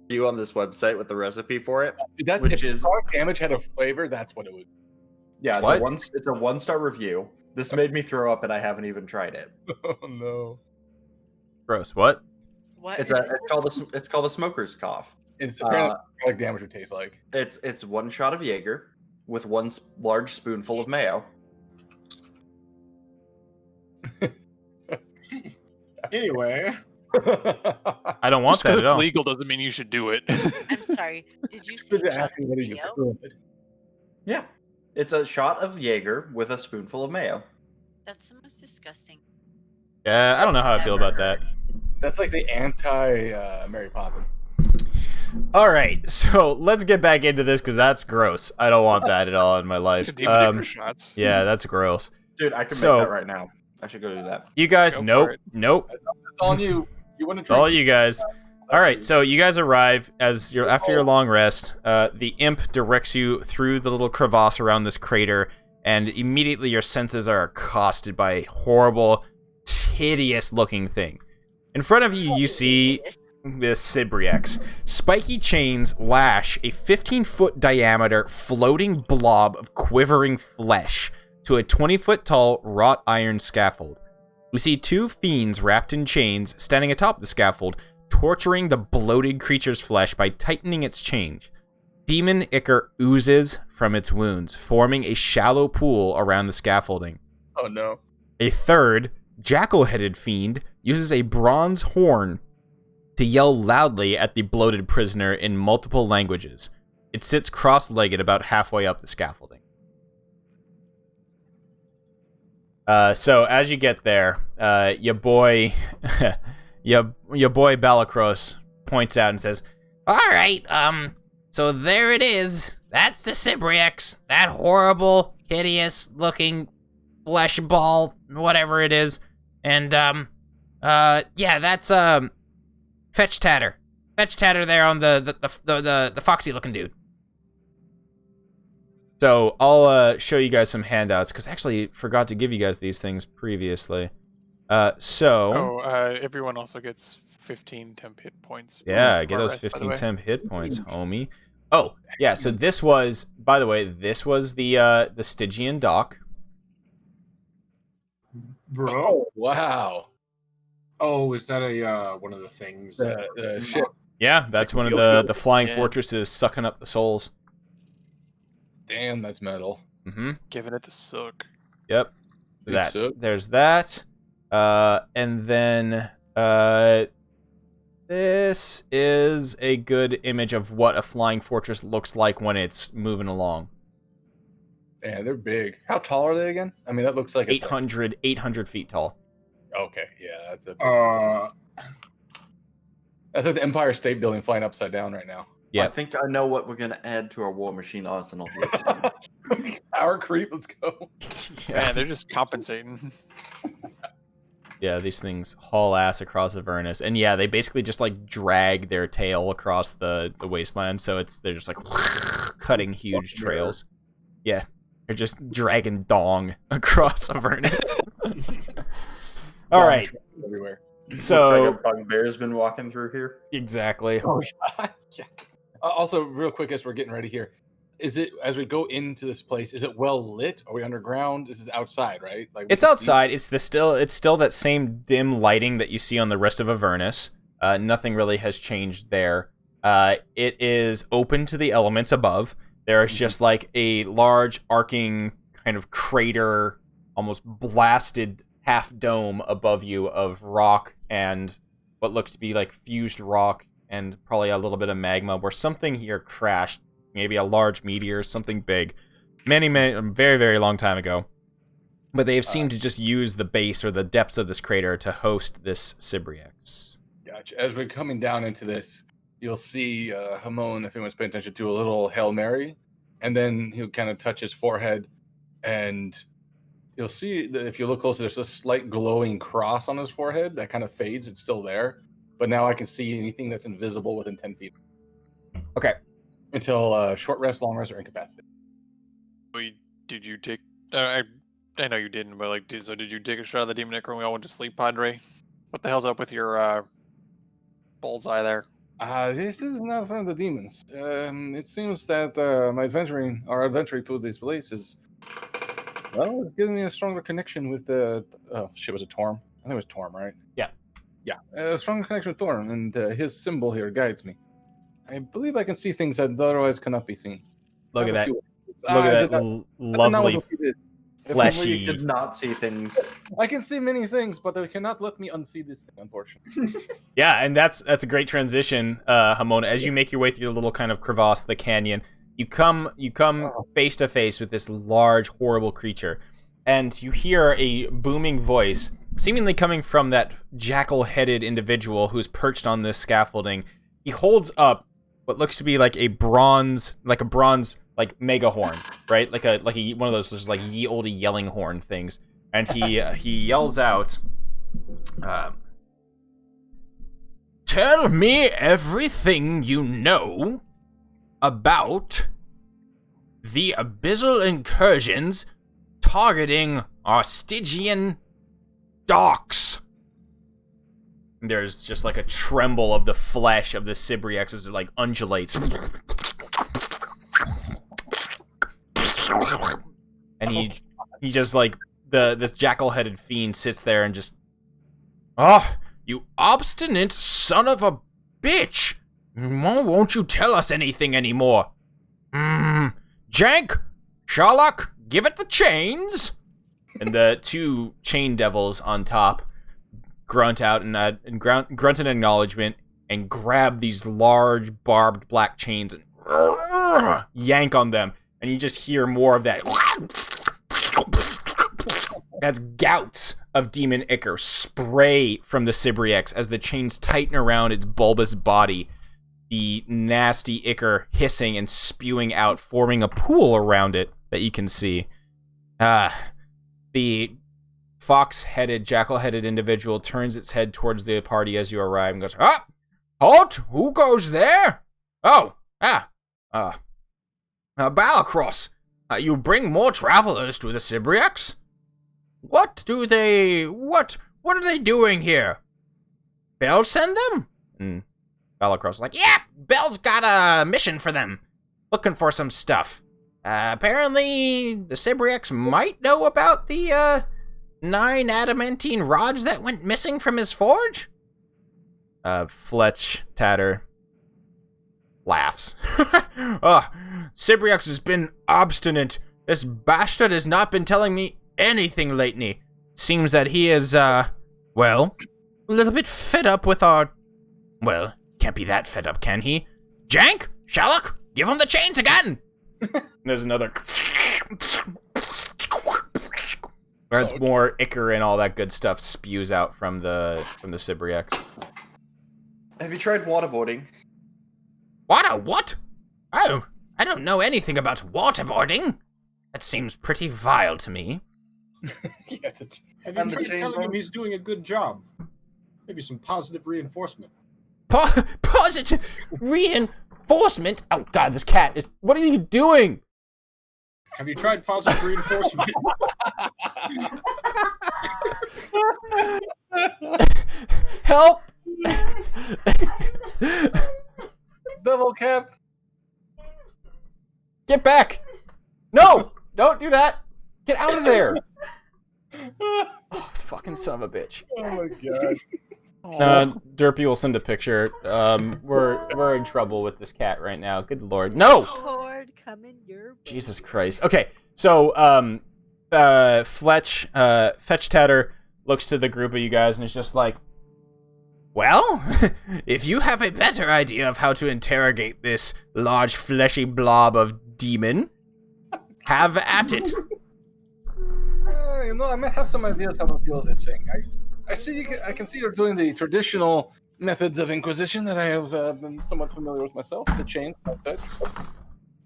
You on this website with the recipe for it? That's Which if is- product damage had a flavor. That's what it would. Yeah, What? it's a 1-star review. This made me throw up, and I haven't even tried it. Oh no! Gross. What? What? It's called the smoker's cough. It's apparently product damage would taste like. It's 1 shot of Jaeger with 1 large spoonful of mayo. Anyway, I don't want Just that because at it's all. legal doesn't mean you should do it. I'm sorry. Did you say They're shot asking whether you mayo? could. Yeah, it's a shot of Jaeger with a spoonful of mayo. That's the most disgusting. Yeah, I don't know how I feel about that. That's like the anti Mary Poppins. All right, so let's get back into this because that's gross. I don't want that at all in my life. Demon Dicker shots. Yeah, that's gross. Dude, I can So- make that right now. I should go do that. You guys, Go for nope, it. nope. It's on you. You want to It's drink? all you guys. All right, so you guys arrive as you're after your long rest. The imp directs you through the little crevasse around this crater, and immediately your senses are accosted by a horrible, hideous-looking thing. In front of you, you see this Sibriex. Spiky chains lash a 15-foot diameter floating blob of quivering flesh to a 20-foot-tall wrought iron scaffold. We see 2 fiends wrapped in chains standing atop the scaffold, torturing the bloated creature's flesh by tightening its chains. Demon ichor oozes from its wounds, forming a shallow pool around the scaffolding. Oh no! A third, jackal-headed fiend uses a bronze horn to yell loudly at the bloated prisoner in multiple languages. It sits cross-legged about halfway up the scaffolding. So as you get there, your boy, your boy Balakros points out and says, All right, so there it is. That's the Sibriex. That horrible, hideous-looking flesh ball, whatever it is. And, yeah, that's, Fetch Tatter. Fetch Tatter there on the foxy-looking dude. So I'll show you guys some handouts because actually forgot to give you guys these things previously. Everyone also gets 15 temp hit points. Yeah, get Far those rest, by the 15 way. temp hit points, homie. Oh, yeah, so this was, by the way, this was the Stygian dock. bro. Oh wow! Oh, is that a one of the things? The ship. Yeah, that's one of the flying fortresses sucking up the souls. Damn, that's metal. Mm-hmm. Giving it the suck. Yep. Big That's suck. there's that. And then this is a good image of what a flying fortress looks like when it's moving along. Yeah, they're big. How tall are they again? I mean, that looks like it's 800 feet tall. Okay, yeah, that's a. That's like the Empire State Building flying upside down right now. Yeah. I think I know what we're gonna add to our War Machine arsenal here soon. Power creep. Let's go. Man, they're just compensating. Yeah, these things haul ass across Avernus, and yeah, they basically just like drag their tail across the wasteland. So they're just like cutting huge trails. Yeah, they're just dragging dong across Avernus. All right, Everywhere. so Looks like a bugbear's been walking through here. exactly. Oh yeah. Yeah. Also, real quick, as we're getting ready here, is it as we go into this place? Is it well lit? Are we underground? This is outside, right? Like we It's can see- outside. It's still that same dim lighting that you see on the rest of Avernus. Nothing really has changed there. It is open to the elements above. There is just like a large arcing kind of crater, almost blasted half dome above you of rock and what looks to be like fused rock and probably a little bit of magma where something here crashed. Maybe a large meteor, something big. Many, very, very long time ago. But they've seemed to just use the base or the depths of this crater to host this Sibriex. Gotcha. As we're coming down into this, you'll see Hamon, if anyone's paying attention, to a little Hail Mary, and then he'll kind of touch his forehead, and you'll see that if you look closer, there's a slight glowing cross on his forehead that kind of fades. It's still there, but now I can see anything that's invisible within 10 feet. Okay. Until short rest, long rest, or incapacitated. Did you take? I know you didn't, but like, did you take a shot of the demon necro when we all went to sleep, Padre? What the hell's up with your bullseye there? This is not one of the demons. It seems that our adventure to this place is, well, it's giving me a stronger connection with the. Oh shit, was it Torm? I think it was Torm, right? Yeah. Yeah, a stronger connection with Torm, and his symbol here guides me. I believe I can see things that otherwise cannot be seen. Look at that. Look Look at that lovely, You fleshy. did not see things. I can see many things, but they cannot let me unsee this thing, unfortunately. Yeah, and that's a great transition, Hamona. As you make your way through the little kind of crevasse of the canyon, you come face to face with this large, horrible creature, and you hear a booming voice, seemingly coming from that jackal-headed individual who's perched on this scaffolding. He holds up what looks to be like a bronze mega horn, right? Like a one of those just like ye olde yelling horn things, and he yells out, "Tell me everything you know about the abyssal incursions targeting our Stygian docks." There's just like a tremble of the flesh of the Sibriex as it like undulates. And he just like this jackal-headed fiend sits there and just, "Oh, you obstinate son of a bitch! Won't you tell us anything anymore? Jank, Sherlock, give it the chains." And the two chain devils on top grunt out and grunt an acknowledgement and grab these large barbed black chains and yank on them. And you just hear more of that. That's gouts of demon ichor spray from the Sibriex as the chains tighten around its bulbous body. The nasty ichor hissing and spewing out, forming a pool around it that you can see. The fox-headed, jackal-headed individual turns its head towards the party as you arrive and goes, "Ah! Halt! Who goes there? Oh, Balacross, you bring more travelers to the Sibriex? What are they doing here? Bell send them?" And Balacross is like, "Yeah, Bell's got a mission for them. Looking for some stuff. Apparently, the Sibriex might know about the, 9 adamantine rods that went missing from his forge?" Fletch Tatter laughs. "Oh, Sibriex has been obstinate. This bastard has not been telling me anything lately. Seems that he is, well, a little bit fed up with our... Well, can't be that fed up, can he? Jank, Sherlock, give him the chains again!" There's another... As more ichor and all that good stuff spews out from the Sibriex. Have you tried waterboarding? What? Oh, I don't know anything about waterboarding. That seems pretty vile to me. Yeah, have you tried telling him he's doing a good job? Maybe some positive reinforcement. Positive reinforcement? Oh god, this cat is... What are you doing? Have you tried positive reinforcement? Help! Double cap. Get back! No! Don't do that! Get out of there! Oh, fucking son of a bitch. Oh my god. Derpy will send a picture. We're in trouble with this cat right now. Good lord. No! Discord coming your way. Jesus Christ. Okay, so, Fetch Tatter looks to the group of you guys and is just like, "Well, if you have a better idea of how to interrogate this large fleshy blob of demon, have at it." I might have some ideas how to deal with this thing. I can see you're doing the traditional methods of Inquisition that I have been somewhat familiar with myself, the chain, like that.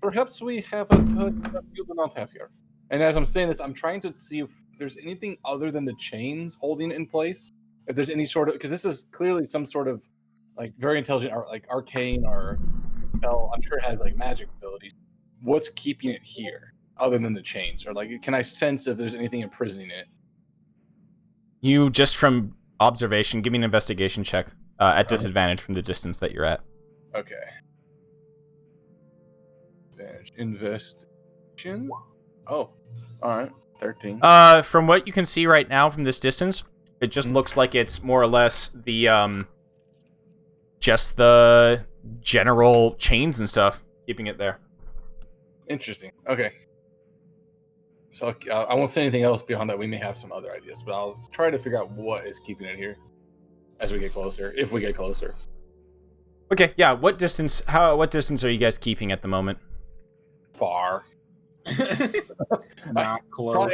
Perhaps we have a touch that you do not have here. And as I'm saying this, I'm trying to see if there's anything other than the chains holding it in place. If there's any sort of, because this is clearly some sort of like very intelligent, or like arcane, or spell. I'm sure it has like magic abilities. What's keeping it here, other than the chains, or like, can I sense if there's anything imprisoning it? You just from observation. Give me an investigation check at disadvantage from the distance that you're at. Okay. Advantage. Investigation. Oh, all right. 13. From what you can see right now from this distance, it just looks like it's more or less the just the general chains and stuff keeping it there. Interesting. Okay. So I won't say anything else beyond that. We may have some other ideas, but I'll try to figure out what is keeping it here as we get closer, if we get closer. Okay, yeah. What distance are you guys keeping at the moment? Far. Not close.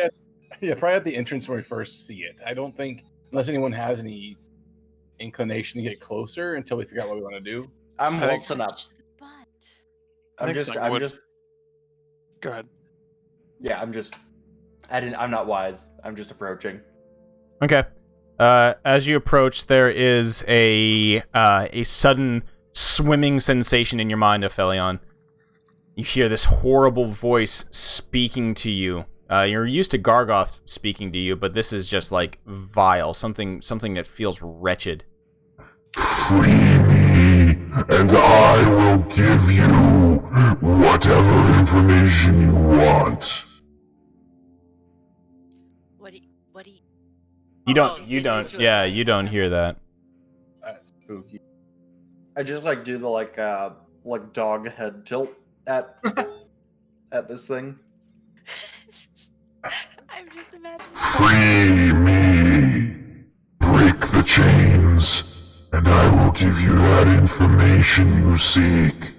Probably at the entrance where we first see it. I don't think, unless anyone has any inclination to get closer until we figure out what we want to do. I'm I think- waltzing up. Touch the butt. I'm just. Go ahead. Yeah, I'm not wise. I'm just approaching. Okay. As you approach, there is a sudden swimming sensation in your mind, Aphelion. You hear this horrible voice speaking to you. You're used to Gargoth speaking to you, but this is just like vile, something that feels wretched. Free me, and I will give you whatever information you want. What do you? You don't. Oh, You this don't. is to Yeah, Aphelion. you don't hear that. That's spooky. I just like do the like dog head tilt at this thing. I'm just imagining. Free me. Break the chains, and I will give you that information you seek.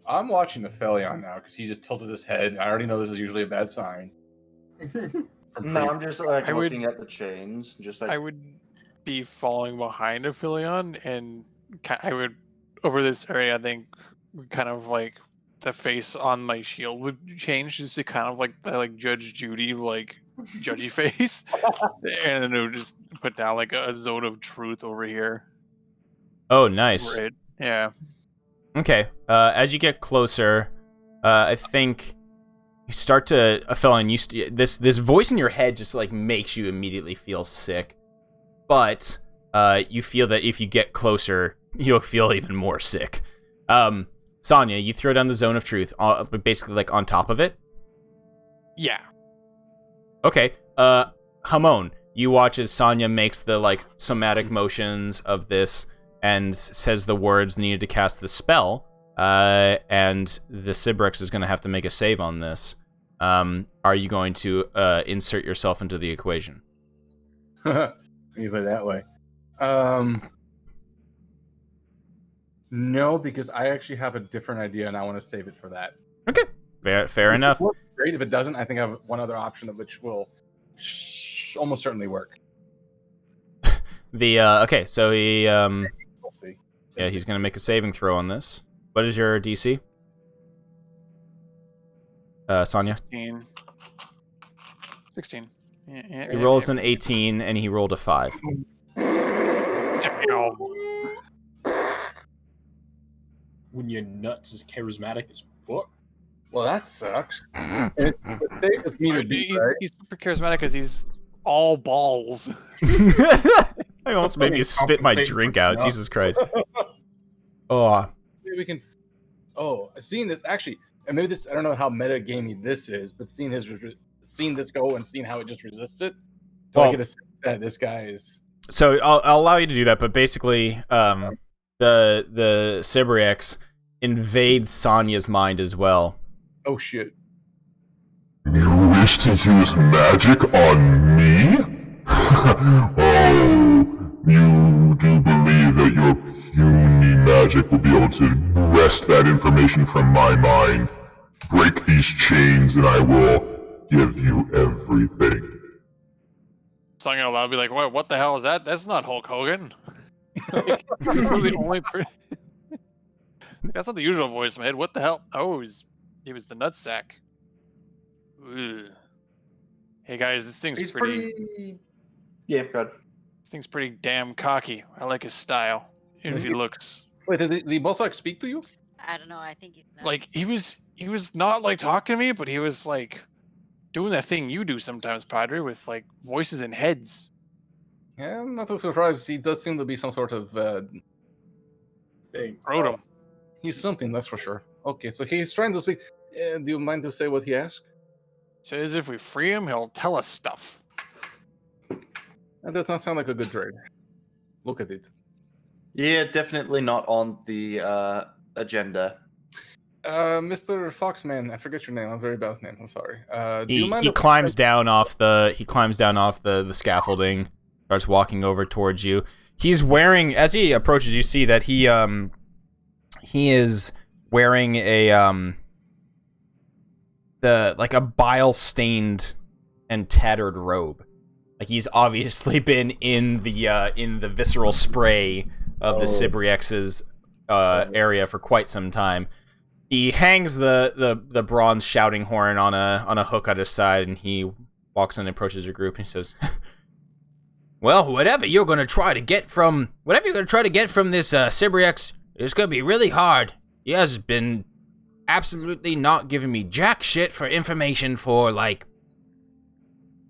I'm watching Aphelion now because he just tilted his head. I already know this is usually a bad sign. No, I'm just like I would- looking at the chains, just like I would be following behind Aphelion, and I would, over this area, I think, kind of like the face on my shield would change just to kind of like the like Judge Judy like judgy face, and then it would just put down like a zone of truth over here. Oh, nice. Right. Yeah. Okay. As you get closer, I think you start to Aphelion. This voice in your head just like makes you immediately feel sick, but you feel that if you get closer, you'll feel even more sick. Sonya, you throw down the zone of truth, basically like on top of it. Yeah. Okay. Hamon, you watch as Sonya makes the like somatic motions of this and says the words needed to cast the spell. And the Sibriex is going to have to make a save on this. Are you going to insert yourself into the equation? Let me put it that way. No, because I actually have a different idea, and I want to save it for that. Okay. Fair enough. Great. If it doesn't, I think I have one other option which will almost certainly work. Okay, so he We'll see. yeah, he's going to make a saving throw on this. What is your DC? Sonya? 16. Yeah, He rolls an 18 and he rolled a 5. Damn. When your nuts is charismatic as fuck. Well, that sucks. It's the safest me to beat, right? He's super charismatic because he's all balls. I almost made me spit my drink out. Jesus Christ. Oh, Maybe we can. Oh, seeing this actually, and maybe this. I don't know how meta gamey this is, but seeing this go and seeing how it just resists it. Do I Well- get a sense that this guy is? so I'll allow you to do that, but basically, the Sibriex invades Sonya's mind as well. Oh shit! You wish to use magic on me? Oh, you do believe that your puny magic will be able to wrest that information from my mind, break these chains, and I will give you everything. Song out loud, be like, "What the hell is that? That's not Hulk Hogan." Like, that's not the only. That's not the usual voice in my head. What the hell? Oh, he was the nutsack. Ugh. Hey guys, this thing's he's pretty. Yeah, good. This thing's pretty damn cocky. I like his style, even if he looks Wait, did the boss like speak to you? I don't know. I think he's nuts. like he was not like talking to me, but he was like doing that thing you do sometimes, Padre, with like voices and heads. Yeah, I'm not too surprised. He does seem to be some sort of Thing. Rotom. he's something, that's for sure. Okay, so he's trying to speak. Do you mind to say what he asked? Says if we free him, he'll tell us stuff. That does not sound like a good trade. Look at it. Yeah, definitely not on the agenda. Mr. Foxman, I forget your name. I'm very bad with names. I'm sorry. Do you mind He if- climbs down off the scaffolding, starts walking over towards you. He's wearing, as he approaches, you see that he is wearing a a bile stained and tattered robe. Like he's obviously been in the visceral spray of the Sibriex-d's area for quite some time. He hangs the bronze shouting horn on a hook at his side, and he walks in and approaches your group and he says, "Well, whatever you're gonna try to get from this Sibriex, it's gonna be really hard. He has been absolutely not giving me jack shit for information for like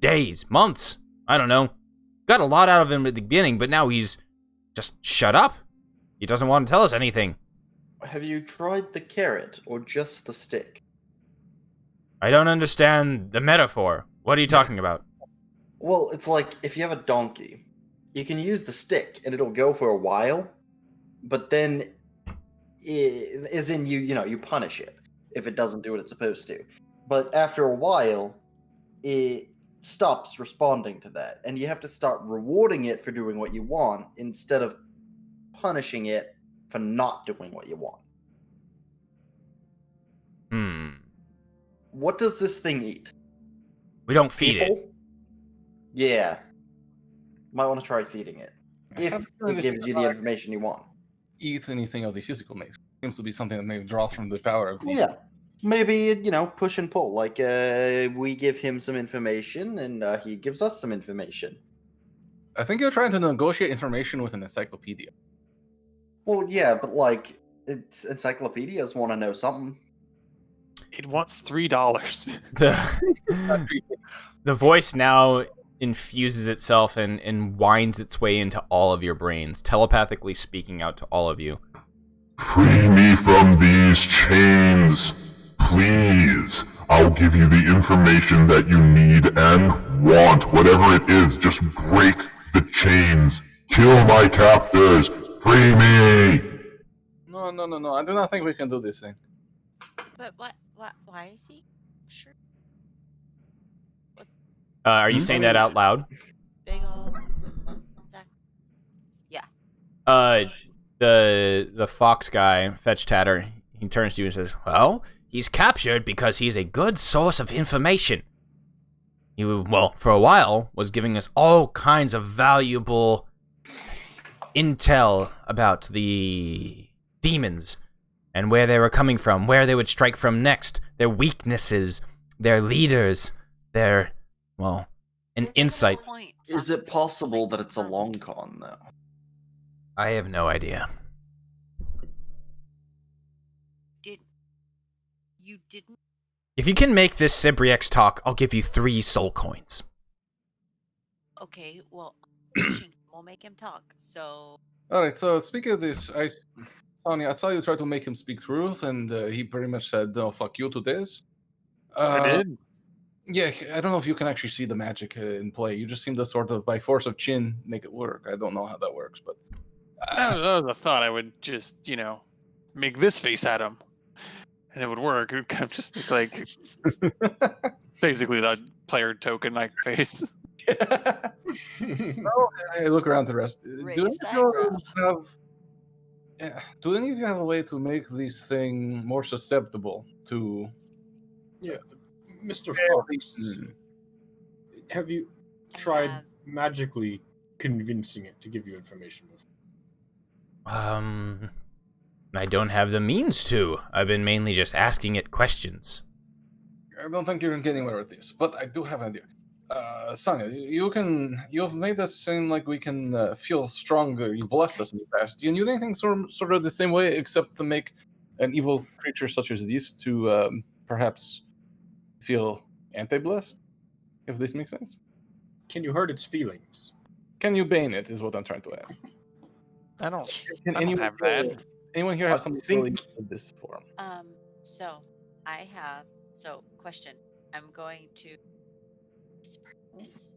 days, months. I don't know. Got a lot out of him at the beginning, but now he's just shut up. He doesn't want to tell us anything." Have you tried the carrot or just the stick? I don't understand the metaphor. What are you talking about? Well, it's like if you have a donkey, you can use the stick and it'll go for a while, but then, as in you punish it if it doesn't do what it's supposed to. But after a while, it stops responding to that, and you have to start rewarding it for doing what you want instead of punishing it for not doing what you want. What does this thing eat? We don't feed it. Yeah. Might want to try feeding it. If it gives you the information you want. Eat anything of the physical nature. Seems to be something that may draw from the power of the... Yeah. Maybe, push and pull. Like, we give him some information, and he gives us some information. I think you're trying to negotiate information with an encyclopedia. Well, yeah, but, like, encyclopedias want to know something. It wants $3. The voice now infuses itself and winds its way into all of your brains, telepathically speaking out to all of you. Free me from these chains, please. I'll give you the information that you need and want, whatever it is. Just break the chains. Kill my captors. Free me. No. I do not think we can do this thing. But why is he? Sure. Are you saying that out loud? Big ol'. Yeah. The fox guy, Fetch Tatter, he turns to you and says, "Well, he's captured because he's a good source of information. He, for a while, was giving us all kinds of valuable intel about the demons and where they were coming from, where they would strike from next, their weaknesses, their leaders, their, an insight." Is it possible that it's a long con, though? I have no idea. You didn't? If you can make this Sibriex talk, I'll give you 3 soul coins. Okay, well, we'll make him talk, so... Alright, so speaking of this, Sonia, I saw you try to make him speak truth, and he pretty much said, "No, fuck you" to this. I did? Yeah, I don't know if you can actually see the magic in play. You just seem to sort of, by force of chin, make it work. I don't know how that works, but... That was a thought. I would just, make this face at him. And it would work. It would kind of just make, like, basically that player token-like face. I look around the rest. Do any of you have a way to make this thing more susceptible to... Yeah, Mr. Fox, have you tried magically convincing it to give you information with? I don't have the means to. I've been mainly just asking it questions. I don't think you're going to get anywhere with this, but I do have an idea. Sonia, you've made us seem like we can feel stronger. You blessed us in the past. Do you do anything sort of the same way, except to make an evil creature such as this to perhaps feel anti-blessed. If this makes sense. Can you hurt its feelings? Can you bane it? Is what I'm trying to ask. I don't. Can I don't have that. Anyone here have something really in this form? So I have. So question. I'm going to whisper this.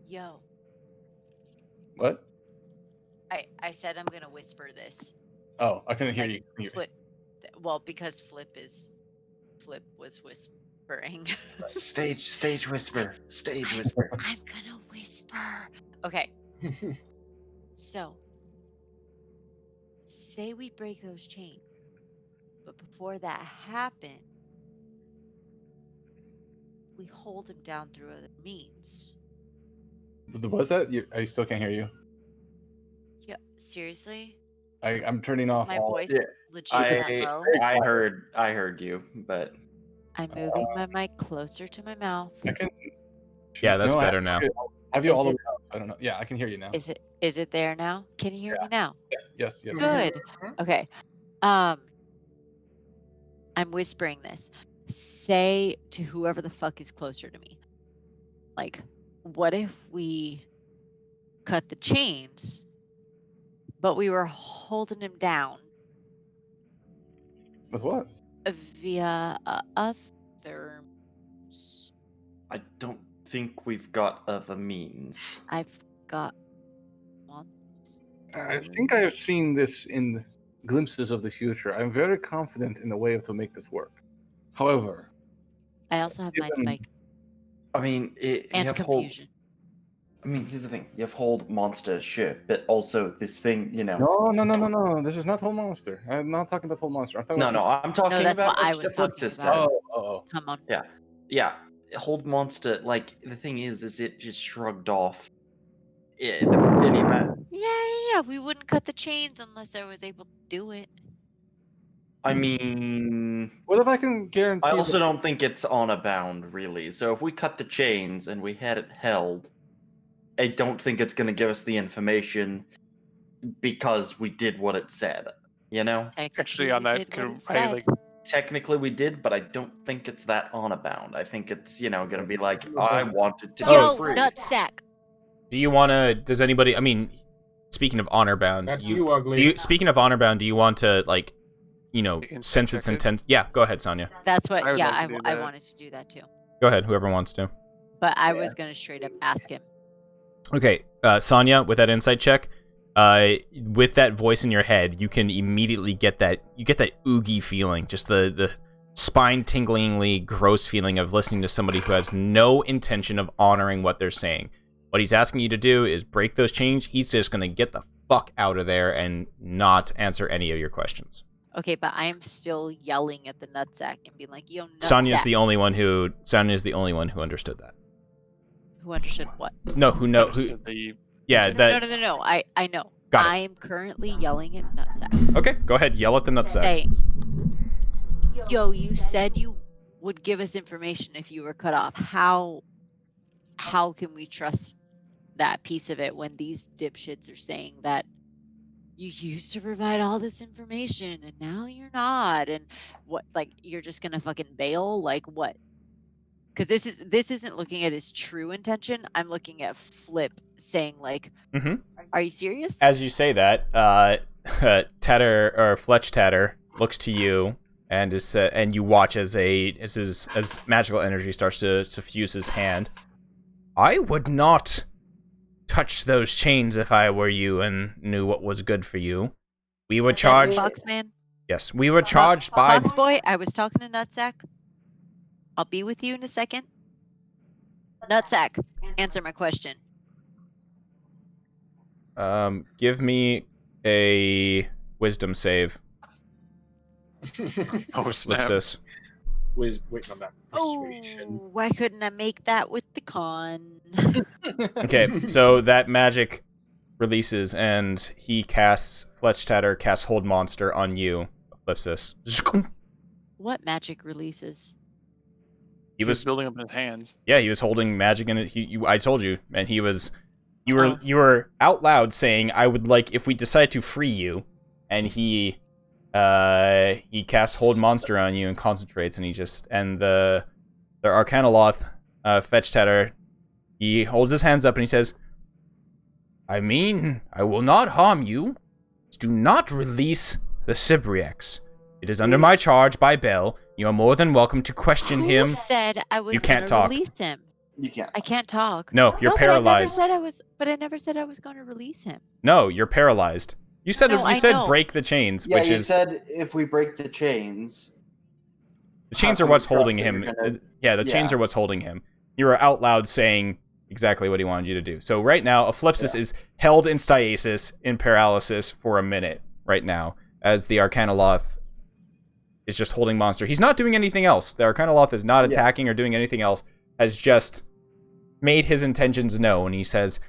Yo. What? I said I'm gonna whisper this. Oh, I couldn't hear you. Flip. Well, because Flip was whispering. Stage whisper. Stage whisper. I'm gonna whisper. Okay. So, say we break those chains, but before that happens, we hold him down through other means. What's that? I still can't hear you. Yeah, seriously? I'm turning off My all. voice Yeah, legit that low? I heard you, but I'm moving my mic closer to my mouth. I can. Yeah, that's better now. Have you Is all the it- way up? I don't know. Yeah, I can hear you now. Is it there now? Can you hear me now? Yes. Good. Okay. I'm whispering this. Say to whoever the fuck is closer to me. Like, what if we cut the chains, but we were holding him down With what? via others? I don't think we've got other means. I've got one. I think I have seen this in glimpses of the future. I'm very confident in the way to make this work. However, I also have mind Given- spike I mean, you and have hold. confusion. I mean, here's the thing: you have hold monster, sure, but also this thing, you know. No. This is not whole monster. I'm not talking about whole monster. I'm talking No, about I'm talking No, that's about what I like, was the flip talking system. about. Oh. Come on. Yeah, hold monster. Like the thing is it just shrugged off. Yeah. We wouldn't cut the chains unless I was able to do it. I mean, What if I can guarantee? I also don't think it's on a bound, really. So if we cut the chains and we had it held, I don't think it's going to give us the information because we did what it said. You know? Actually, on that, Technically we did, but I don't think it's that on a bound. I think it's, going to be like, Oh. I wanted to Yo, be free. nutsack. Do you want to? Does anybody? I mean, speaking of honor bound, That's you, ugly. Speaking of honor bound, do you want to Insight sense its check it? intent? Yeah, go ahead, Sonia. That's what. I would Yeah, like to do I that. wanted to do that too. Go ahead, whoever wants to. But I was gonna straight up ask him. Okay, Sonia, with that insight check, with that voice in your head, you can immediately get that. You get that oogie feeling, just the spine-tinglingly gross feeling of listening to somebody who has no intention of honoring what they're saying. What he's asking you to do is break those chains. He's just gonna get the fuck out of there and not answer any of your questions. Okay, but I am still yelling at the nutsack and being like, "Yo, nutsack." Sonia's the only one who understood that. Who understood what? No, who Understood the- Yeah, that. No. I know. Got it. I am currently yelling at nutsack, Okay, go ahead. Yell at the nutsack. saying, "Yo, you said you would give us information if you were cut off. How can we trust that piece of it when these dipshits are saying that you used to provide all this information and now you're not, and what, like, you're just gonna fucking bail, like what?" Because this isn't looking at his true intention. I'm looking at Flip saying like, Mm-hmm. "Are you serious?" As you say that, Tatter or Fletch Tatter looks to you and and you watch as magical energy starts to suffuse his hand. I would not touch those chains if I were you and knew what was good for you. We were Is that charged. Foxman? Yes, we were charged by. Fox boy, I was talking to Nutsack. I'll be with you in a second. Nutsack, answer my question. Give me a wisdom save, Oh snap! Lipsis. Wait, no, that persuasion. Oh, why couldn't I make that with the con? Okay, so that magic releases, and Fletch Tatter casts Hold Monster on you, Lipsis. What magic releases? He He was was, building up his hands. yeah, he was holding magic in it. I told you, and you were out loud saying, "I would like if we decide to free you," and he casts Hold Monster on you and concentrates, and the their Arcanoloth, Fetch Tatter, he holds his hands up and he says, I mean, I will not harm you. Do not release the Sibriex. It is under my charge by Bell. You are more than welcome to question him. Who said I was You can't gonna talk. release him? You can't. I can't talk. No, you're paralyzed. But I never said I was going to release him. No, you're paralyzed. You said No, I you said know. break the chains, Yeah, which you is said if we break the chains. the chains how are can what's we trust holding that him. you're gonna- The chains Yeah. are what's holding him. You were out loud saying exactly what he wanted you to do. So right now, Ephlipsis is held in stasis, in paralysis for a minute right now, as the Arcanoloth is just holding Monster. He's not doing anything else. The Arcanoloth is not attacking or doing anything else. Has just made his intentions known. He says,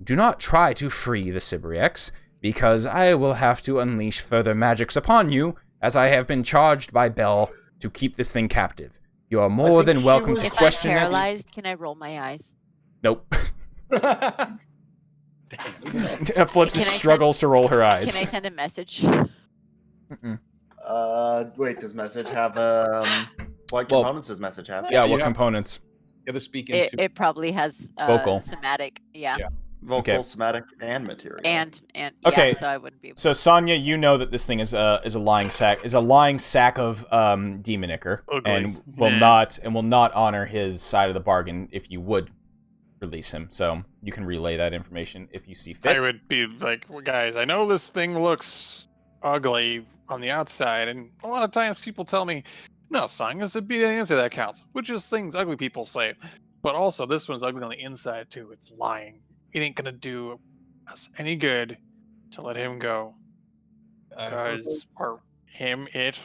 do not try to free the Sibriex, because I will have to unleash further magics upon you, as I have been charged by Bell to keep this thing captive. You are more think than she welcome was- to If I'm question it. paralyzed, can I roll my eyes? Nope. Can Ephlipsis I struggles to roll her eyes. Can I send a message? Wait, does message have what Well- components does message have? Yeah, what Yeah. components? You have to speak into. It probably has Vocal. somatic. Yeah. Vocal, Okay. somatic, and material. And Okay. yeah, so I wouldn't be able So Sonya, you know that this thing is a lying sack of demon ichor, Ugly. and will Yeah. not honor his side of the bargain if you would release him. So you can relay that information if you see fit. I would be like, well, guys, I know this thing looks ugly on the outside, and a lot of times people tell me, no, son, it's a beat on the inside that counts, which is things ugly people say. But also, this one's ugly on the inside, too. It's lying. It ain't gonna do us any good to let him go. Because, or him, it.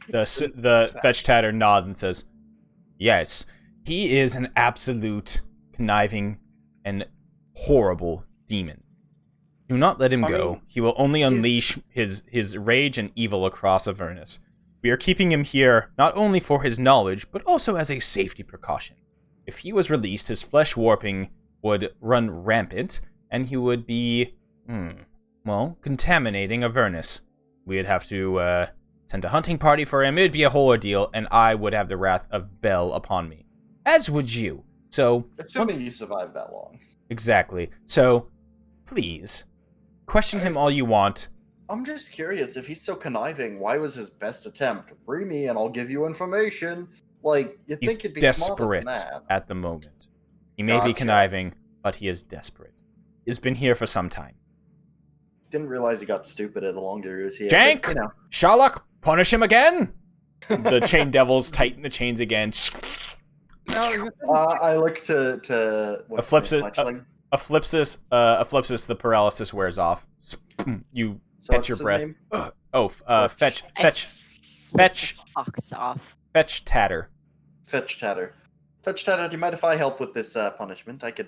The Fetch Tatter nods and says, yes, he is an absolute conniving and horrible demon. Do not let him go. mean, He will only he's- unleash his rage and evil across Avernus. We are keeping him here not only for his knowledge, but also as a safety precaution. If he was released, his flesh warping would run rampant, and he would be, contaminating Avernus. We'd have to send a hunting party for him. It'd be a whole ordeal, and I would have the wrath of Bel upon me. As would you. So, Assuming you survive that long. exactly. So, please, question him all you want. I'm just curious, if he's so conniving, why was his best attempt, free me and I'll give you information? Like, you'd He's think he'd be smarter desperate than that. at the moment. He may be Gotcha. conniving, but he is desperate. He's been here for some time. Didn't realize he got stupider the longer he was here. Jank! But, you know, Sherlock, punish him again! The chain devils tighten the chains again. I look to what's Eclipse his it- name, Fletchling? Ephlipsis, the paralysis wears off. You So catch what's your his breath. name? Fetch Fucks off. Tatter. Fetch Tatter. Fetch Tatter, do you mind if I help with this punishment? I could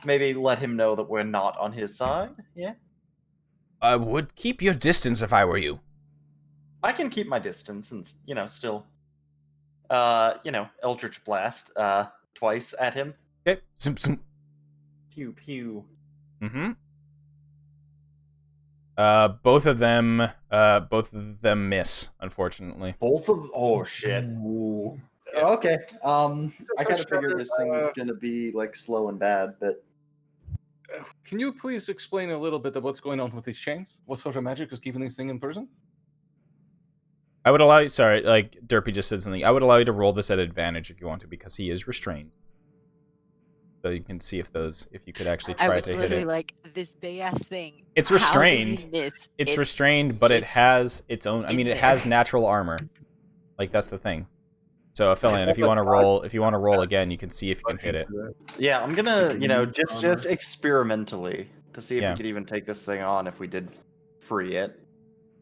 maybe let him know that we're not on his side. Yeah? I would keep your distance if I were you. I can keep my distance and, still, Eldritch Blast twice at him. Okay. Zoom, zoom. Pew, pew. Mm-hmm. Both of them miss, unfortunately. Oh, shit. Ooh. Okay. I kind of Fetch figured this thing was Tatter, gonna be like slow and bad, but Can you please explain a little bit of what's going on with these chains? What sort of magic is keeping this thing in prison? I would allow you, sorry, like Derpy just said something. I would allow you to roll this at advantage if you want to, because he is restrained. So you can see if you could actually I try was to hit literally it. like, this big ass thing. It's how did restrained. we miss? It's restrained, but it it's has its own. I in mean, it there. has natural armor. Like that's the thing. So, Philian, if you want to roll again, you can see if you can hit it. yeah, I'm gonna, Armor. just experimentally to see if Yeah. we could even take this thing on if we did free it.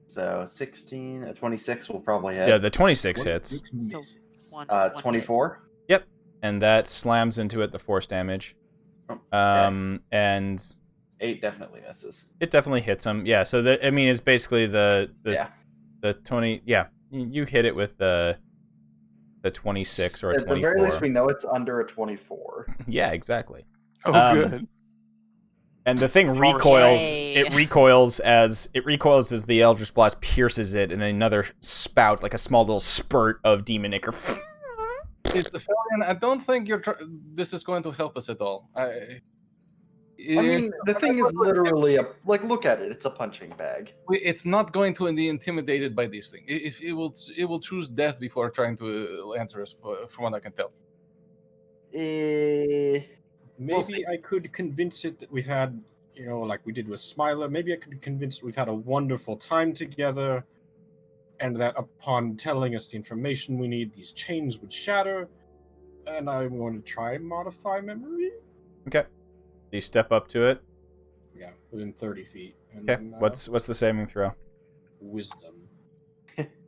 So 16, a 26 will probably hit. Yeah, the 26 hits, So one hit. 24. and that slams into it the force damage. Oh, okay. And 8 definitely misses. it definitely hits him. Yeah. So it's basically the Yeah. 20. Yeah, you hit it with the 26 or a At the very 24. least, we know it's under a 24. Yeah, exactly. Oh, Um, good. And the thing Roller recoils. Yay. It recoils as the Eldritch Blast pierces it, and another spout, like a small little spurt of demon ichor. Falcon, I don't think this is going to help us at all. I mean, the thing is literally look at it. It's a punching bag. It's not going to be intimidated by these things. If it will choose death before trying to answer us, from what I can tell. Maybe I could convince it that we've had, like we did with Smiler. Maybe I could convince it we've had a wonderful time together, and that upon telling us the information we need, these chains would shatter. And I'm going to try and modify memory. Okay. Do you step up to it? Yeah, within 30 feet. And Okay. then, What's the saving throw? Wisdom.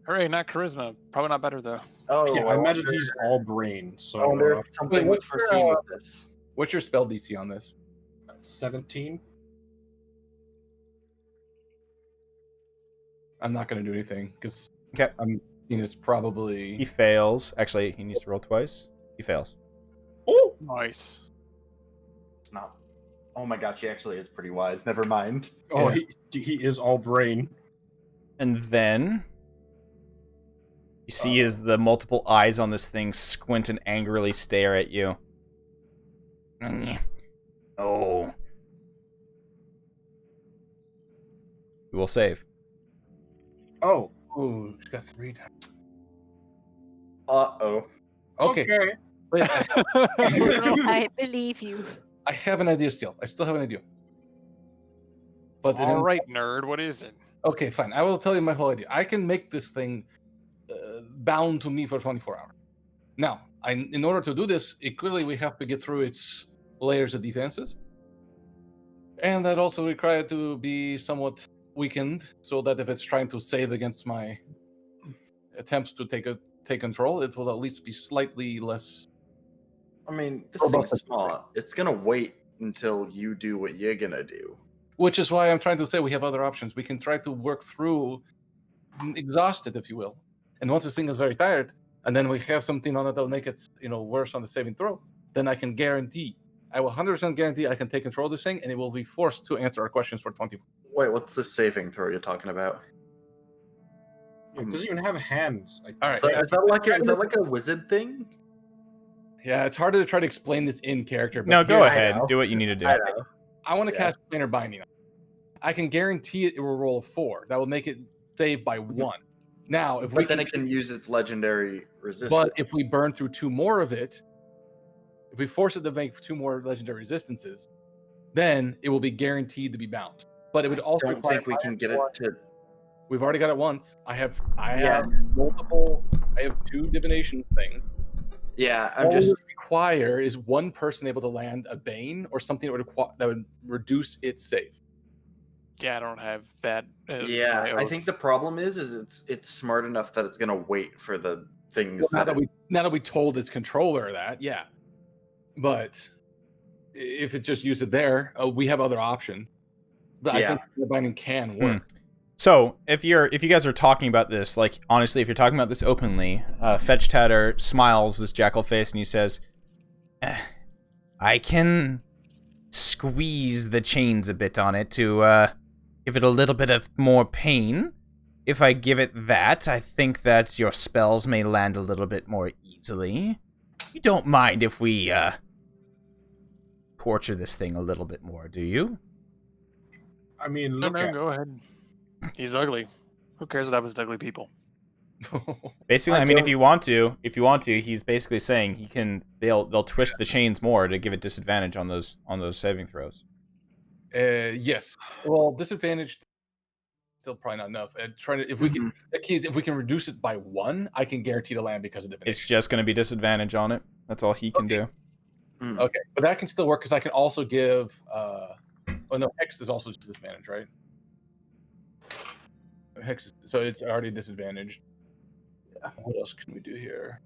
Hooray, not charisma. Probably not better though. Oh, Yeah, I imagine he's all brain. So I wonder if something was foreseen with this. What's your spell DC on this? 17. I'm not going to do anything because Okay. I'm seeing this probably. He fails. Actually, he needs to roll twice. He fails. Oh, Nice. It's not. Oh my gosh, he actually is pretty wise. Never mind. oh, Yeah. he is all brain. And then you see as the multiple eyes on this thing squint and angrily stare at you. Oh. You will save. Oh, Oh, she's got 3 times. Uh-oh. Okay. Wait, I believe you. I have an idea still. I still have an idea. But All right, nerd. What is it? Okay, fine. I will tell you my whole idea. I can make this thing bound to me for 24 hours. Now, in order to do this, clearly we have to get through its layers of defenses. And that also requires it to be somewhat weakened, so that if it's trying to save against my attempts to take control, it will at least be slightly less. I mean, this Robust. thing's smart. It's gonna wait until you do what you're gonna do. Which is why I'm trying to say we have other options. We can try to work through, exhaust it, if you will. And once this thing is very tired, and then we have something on it that'll make it, worse on the saving throw, then I can guarantee, I will 100% guarantee I can take control of this thing, and it will be forced to answer our questions for 24. Wait, what's the saving throw you're talking about? it doesn't even have hands. All right. Is that like a wizard thing? Yeah, it's harder to try to explain this in character. But No, go here's- ahead. know. Do what you need to do. I know. I want to Yeah. cast Planar Binding. I can guarantee it will roll a 4. That will make it save by 1. Now, if we But then it can use its legendary resistance. But if we burn through 2 more of it, if we force it to make 2 more legendary resistances, then it will be guaranteed to be bound. But it would also don't require think we can get it to. We've already got it once. I have multiple. I have 2 divination things. Yeah, I'm All just. we require is one person able to land a bane or something that would reduce its save. Yeah, I don't have that. as Yeah, my I oath. think the problem is it's smart enough that it's gonna wait for the things. Well, that now that we told its controller that, yeah. But if it just used it there, we have other options. But I think the binding can work. So, if you guys are talking about this, like, honestly, if you're talking about this openly, Fetch Tatter smiles this jackal face and he says, I can squeeze the chains a bit on it to give it a little bit of more pain. If I give it that, I think that your spells may land a little bit more easily. You don't mind if we torture this thing a little bit more, do you? I mean, No, look no, at go ahead. He's ugly. Who cares what happens to ugly people? Basically, I I mean, if don't- you want to, he's basically saying they'll twist the chains more to give it disadvantage on those saving throws. Yes. Well, disadvantaged. Still probably not enough. Trying to, if we can, the key is if we can reduce it by 1, I can guarantee to land because of divination. It's just going to be disadvantage on it. That's all he can do. Okay, but that can still work because I can also give. Oh no, hex is also disadvantage, right? Hex, so it's already disadvantaged. Yeah. What else can we do here?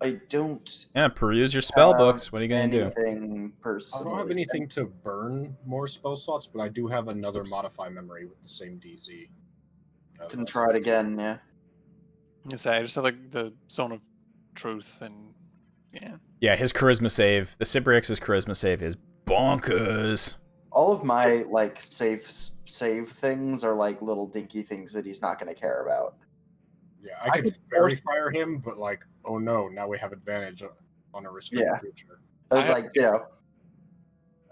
I don't. Yeah, peruse your spell books. What are you going to do? Anything I personally. don't have anything to burn more spell slots, but I do have another modify memory with the same DC. Can try it again. Yeah. I just have like the zone of truth and yeah. Yeah, his charisma save, the Sibriex-d's charisma save is bonkers. All of my like save things are like little dinky things that he's not going to care about. Yeah, I could fairy fire him, but like, oh no, now we have advantage on a restrained Yeah. creature. It's like, you know,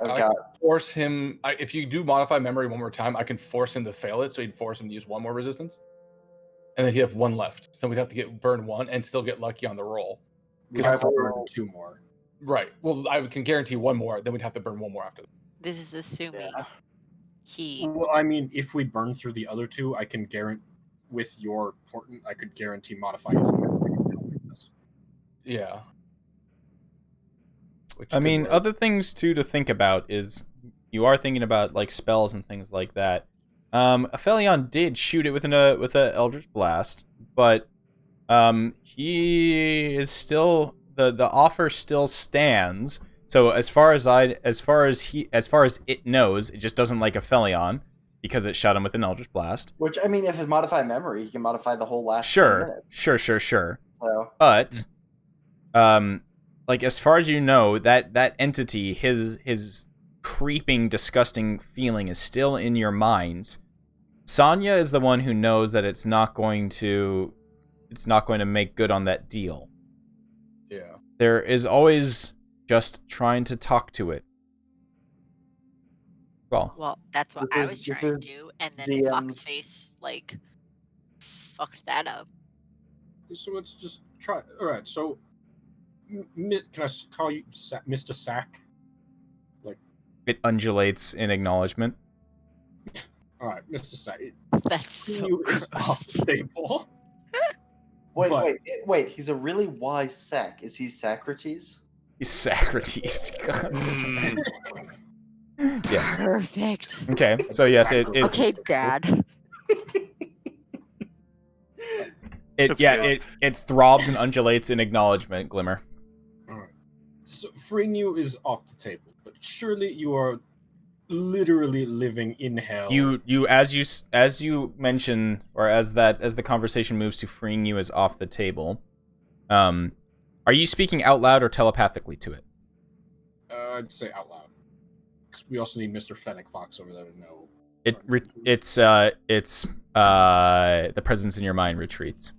I've I got force him. If you do modify memory one more time, I can force him to fail it, so he'd force him to use one more resistance, and then he'd have one left. So we'd have to burn one and still get lucky on the roll. We have to burn 2 more. Right. Well, I can guarantee one more. Then we'd have to burn one more after that. This is assuming he. Well, I mean, if we burn through the other 2, I can guarantee with your portent, I could guarantee modifying his memory. Yeah. I mean, other things too to think about is you are thinking about like spells and things like that. Aphelion did shoot it with an Eldritch Blast, but he is still the offer still stands. So as far as it knows, it just doesn't like Aphelion because it shot him with an Eldritch Blast. Which, I mean, if it's modify memory, he can modify the whole last 10 Sure. minutes. So. But like as far as you know, that entity, his creeping, disgusting feeling is still in your minds. Sonya is the one who knows that it's not going to make good on that deal. Yeah. There is always just trying to talk to it. Well, that's what I was trying to do, and then Foxface like fucked that up. So let's just try. All right. So, can I call you Mr. Sack? Like it undulates in acknowledgement. All right, Mr. Sack. That's so off the table. Wait. He's a really wise sack. Is he Socrates? He's Socrates. Yes. Perfect. Okay. So yes, it Okay, Dad. It throbs and undulates in acknowledgement, Glimmer. Alright. So freeing you is off the table, but surely you are literally living in hell. You as you mention, or as the conversation moves to freeing you is off the table. Are you speaking out loud or telepathically to it? I'd say out loud. Because we also need Mr. Fennec Fox over there to know. It's the presence in your mind retreats.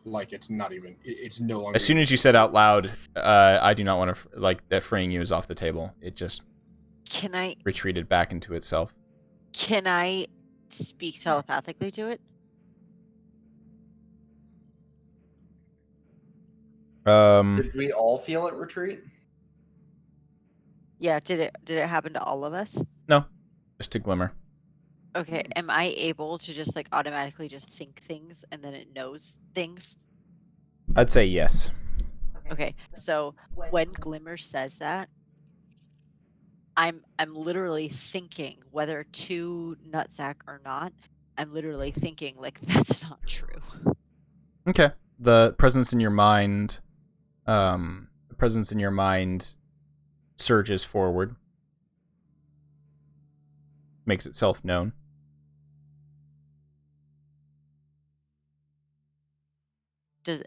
Like it's not even. It's no longer. As soon as you said out loud, I do not want to like that freeing you is off the table. It just retreated back into itself. Can I speak telepathically to it? Did we all feel it retreat? Yeah, did it happen to all of us? No, just to Glimmer. Okay, am I able to just like automatically just think things and then it knows things? I'd say yes. Okay, so when Glimmer says that, I'm literally thinking, whether to nutsack or not, I'm literally thinking like that's not true. Okay. The presence in your mind surges forward. Makes itself known. Is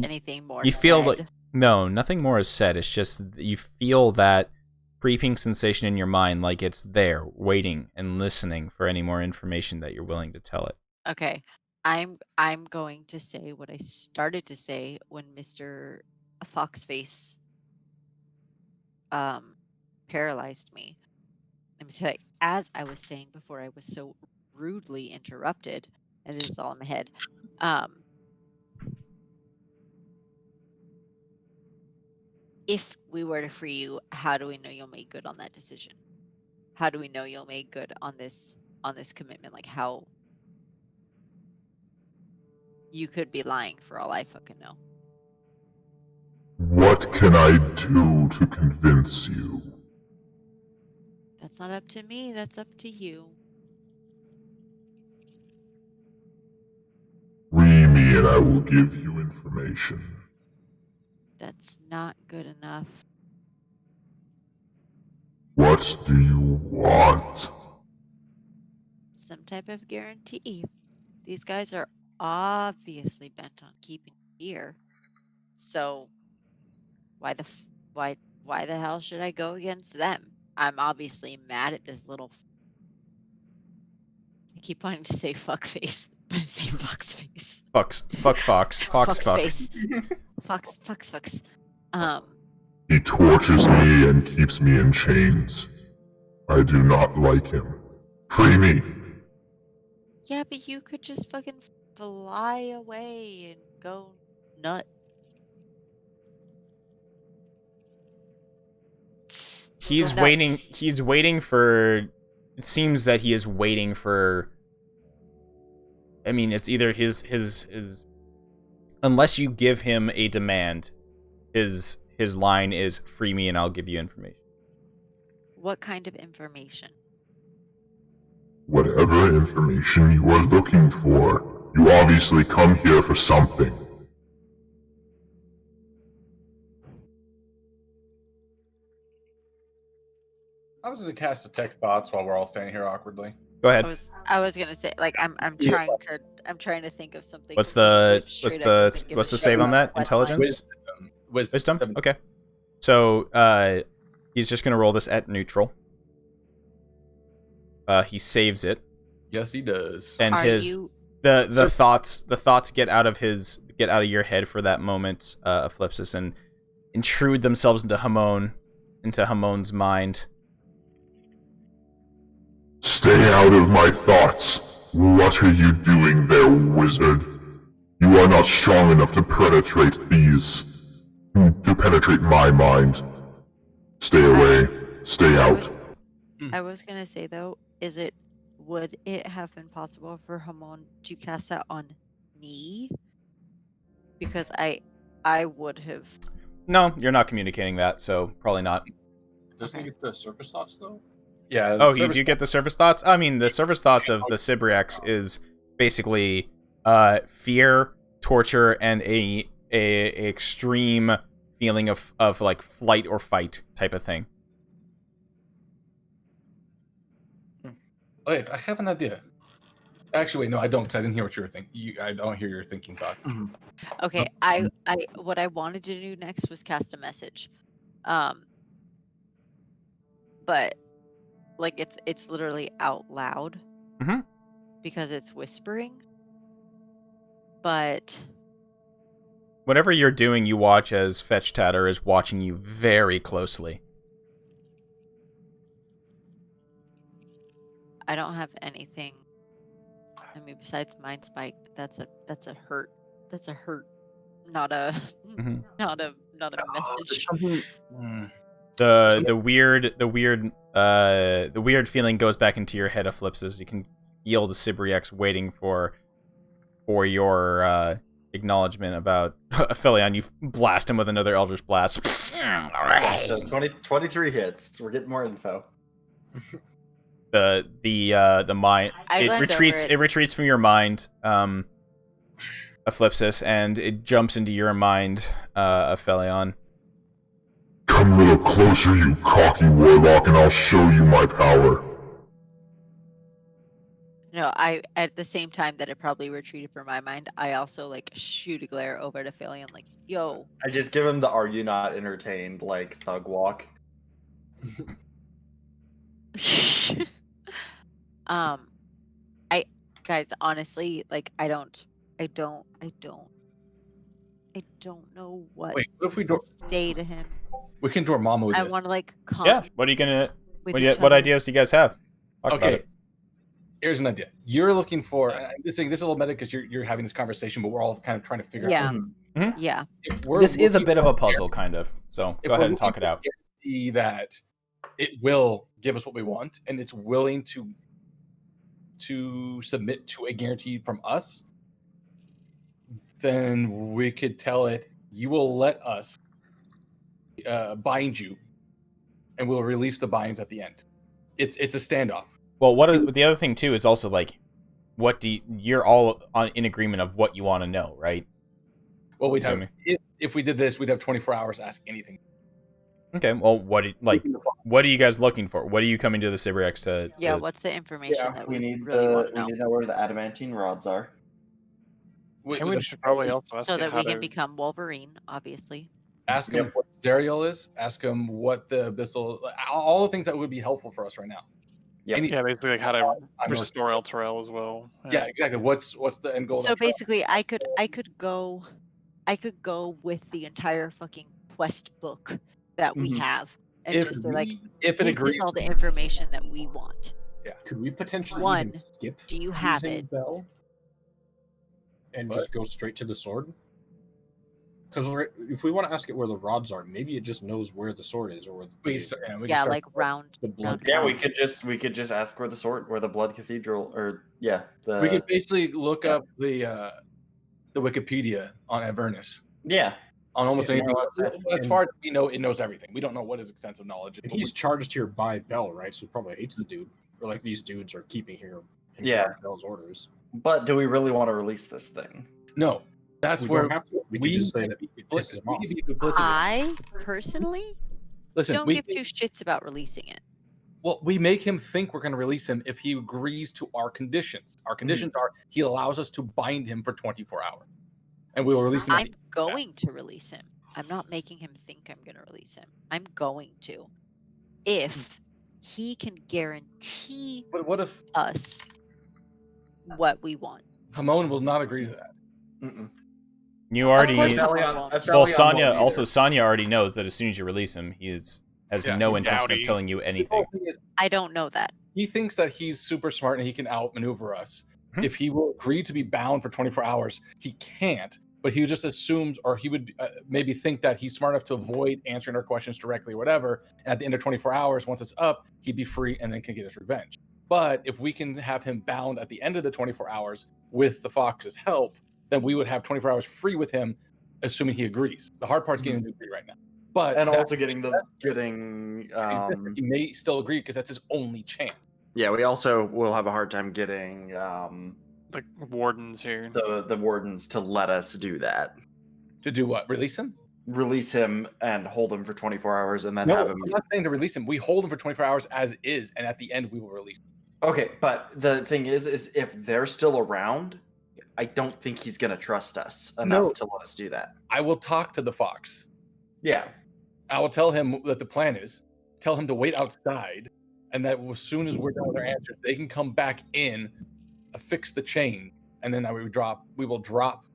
anything more you feel said? like no, nothing more is said. It's just you feel that creeping sensation in your mind, like it's there waiting and listening for any more information that you're willing to tell it. Okay. I'm going to say what I started to say when Mr. Foxface paralyzed me. Let me say, as I was saying before I was so rudely interrupted, and this is all in my head. If we were to free you, how do we know you'll make good on that decision? How do we know you'll make good on this commitment? Like how you could be lying for all I fucking know. What can I do to convince you? That's not up to me, that's up to you. Free me and I will give you information. That's not good enough. What do you want? Some type of guarantee. These guys are obviously bent on keeping here. So why the hell should I go against them? I'm obviously mad at this little. I keep wanting to say fuck face, but I say fox face. Fuck Fox. Fox fuck. face. Fox. He tortures me and keeps me in chains. I do not like him. Free me! Yeah, but you could just fucking fly away and go nut. He's Go waiting. nuts. He's waiting for. It seems that he is waiting for. I mean, it's either his. Unless you give him a demand, his line is "free me and I'll give you information." What kind of information? Whatever information you are looking for, you obviously come here for something. I was going to cast Detect Thoughts while we're all standing here awkwardly. Go ahead. I was gonna say like I'm trying to think of something. What's that the save on that? Intelligence? Wisdom? Seven. Okay. So he's just gonna roll this at neutral. He saves it. Yes, he does. And the thoughts get out of your head for that moment, Eclipsis, and intrude themselves into Hamon's mind. Stay out of my thoughts. What are you doing there, wizard? You are not strong enough to penetrate my mind. Stay away. Stay out. I was gonna say though, would it have been possible for Hamon to cast that on me? Because I would have. No, you're not communicating that, so probably not. Doesn't he get the surface thoughts though? Yeah. Oh, you do get the surface thoughts? I mean, the surface thoughts of the Sibriex is basically fear, torture, and a extreme feeling of like flight or fight type of thing. Wait, I have an idea. Actually, wait, no, I don't, because I didn't hear what you were thinking. I don't hear your thinking thought. Okay, what I wanted to do next was cast a message, but like it's literally out loud, because it's whispering. But whatever you're doing, you watch as Fetch Tatter is watching you very closely. I don't have anything. I mean, besides Mind Spike, but that's a hurt. That's a hurt, not a not a message. The weird feeling goes back into your head, Eclipses. You can feel the Sibriex waiting for your acknowledgement about Aphelion. You blast him with another Eldritch Blast. So 23 hits. We're getting more info. The mind it retreats from your mind, Eclipsis, and it jumps into your mind, Aphelion. Come a little closer, you cocky warlock, and I'll show you my power. No, I at the same time that it probably retreated from my mind, I also like shoot a glare over to Aphelion, like, yo. I just give him the "Are you not entertained?" like thug walk. Guys, honestly, like I don't know what if we to say to him. We can Dormammu this. I want to like come. Yeah, what are you gonna? What ideas do you guys have? Talk about it. Here's an idea. You're looking for this is a little meta because you're having this conversation, but we're all kind of trying to figure out. Yeah. This is a bit of a puzzle, kind of. So go ahead and talk it out. That it will give us what we want, and it's willing to submit to a guarantee from us. Then we could tell it, you will let us bind you, and we'll release the binds at the end. It's a standoff. Well, the other thing too is also like, you're all in agreement of what you want to know, right? Well, we'd have, if we did this, we'd have 24 hours to ask anything. Okay. Well, what are you guys looking for? What are you coming to the Sibriex to? Yeah. What's the information that we need really want to know? We need to know where the adamantine rods are. And we should probably also ask so it that how we can to- become Wolverine, obviously. Ask him what Zerial is. Ask him what the abyssal, all the things that would be helpful for us right now. Yep. Yeah, basically like how to I'm restore El Terrell as well. Yeah, exactly. What's the end goal? So basically, I could go with the entire fucking quest book that we Mhm. have and If just say like, if it this agrees, is all the information that we want. Could we potentially One, even skip do you have using it? Bell and What? just go straight to the sword? Because if we want to ask it where the rods are, maybe it just knows where the sword is, or where we the, can Yeah, start- like round. the blood. Yeah, we roundabout. could just ask where the Blood Cathedral, or yeah, the we could basically look yeah. up the Wikipedia on Avernus yeah. on almost Yeah, anything. more or less, As far as we know, it knows everything. We don't know what his extensive knowledge is. And he's charged here by Bell, right? So he probably hates the dude, or like these dudes are keeping him Yeah. by Bell's orders. But do we really want to release this thing? No, that's We where don't have to. We can just say that it pisses him we off. can be duplicitous. I personally Listen, don't give two shits about releasing it. well, we make him think we're going to release him if he agrees to our conditions. Our conditions are he allows us to bind him for 24 hours, and we will release him. I'm going to release him. I'm not making him think I'm going to release him. I'm going to, if he can guarantee But what if us what we want. Hamon will not agree to that? Mm-mm. You already. course Well, Hamon won't. Sonya also Sonya already knows that as soon as you release him, he has Yeah, no he's intention dowdy. of telling you The anything. whole thing is, I don't know that. he thinks that he's super smart and he can outmaneuver us. Mhm. If he will agree to be bound for 24 hours, he can't. But he just assumes, or he would maybe think that he's smart enough to avoid answering our questions directly or whatever. And at the end of 24 hours, once it's up, he'd be free and then can get his revenge. But if we can have him bound at the end of the 24 hours with the Fox's help, then we would have 24 hours free with him, assuming he agrees. The hard part's getting him to agree right now. But And that- also getting he may still agree because that's his only chance. yeah, we also will have a hard time getting The wardens here. the wardens to let us do that. To do what? Release him? Release him and hold him for 24 hours and then No, have him. I'm not saying to release him. We hold him for 24 hours as is, and at the end we will release him. Okay, but the thing is if they're still around, I don't think he's gonna trust us enough to let us do that. I will talk to the Fox. Yeah. I will tell him what the plan is. Tell him to wait outside, and that as soon as we're done with our answers, they can come back in, affix the chain, and then we will drop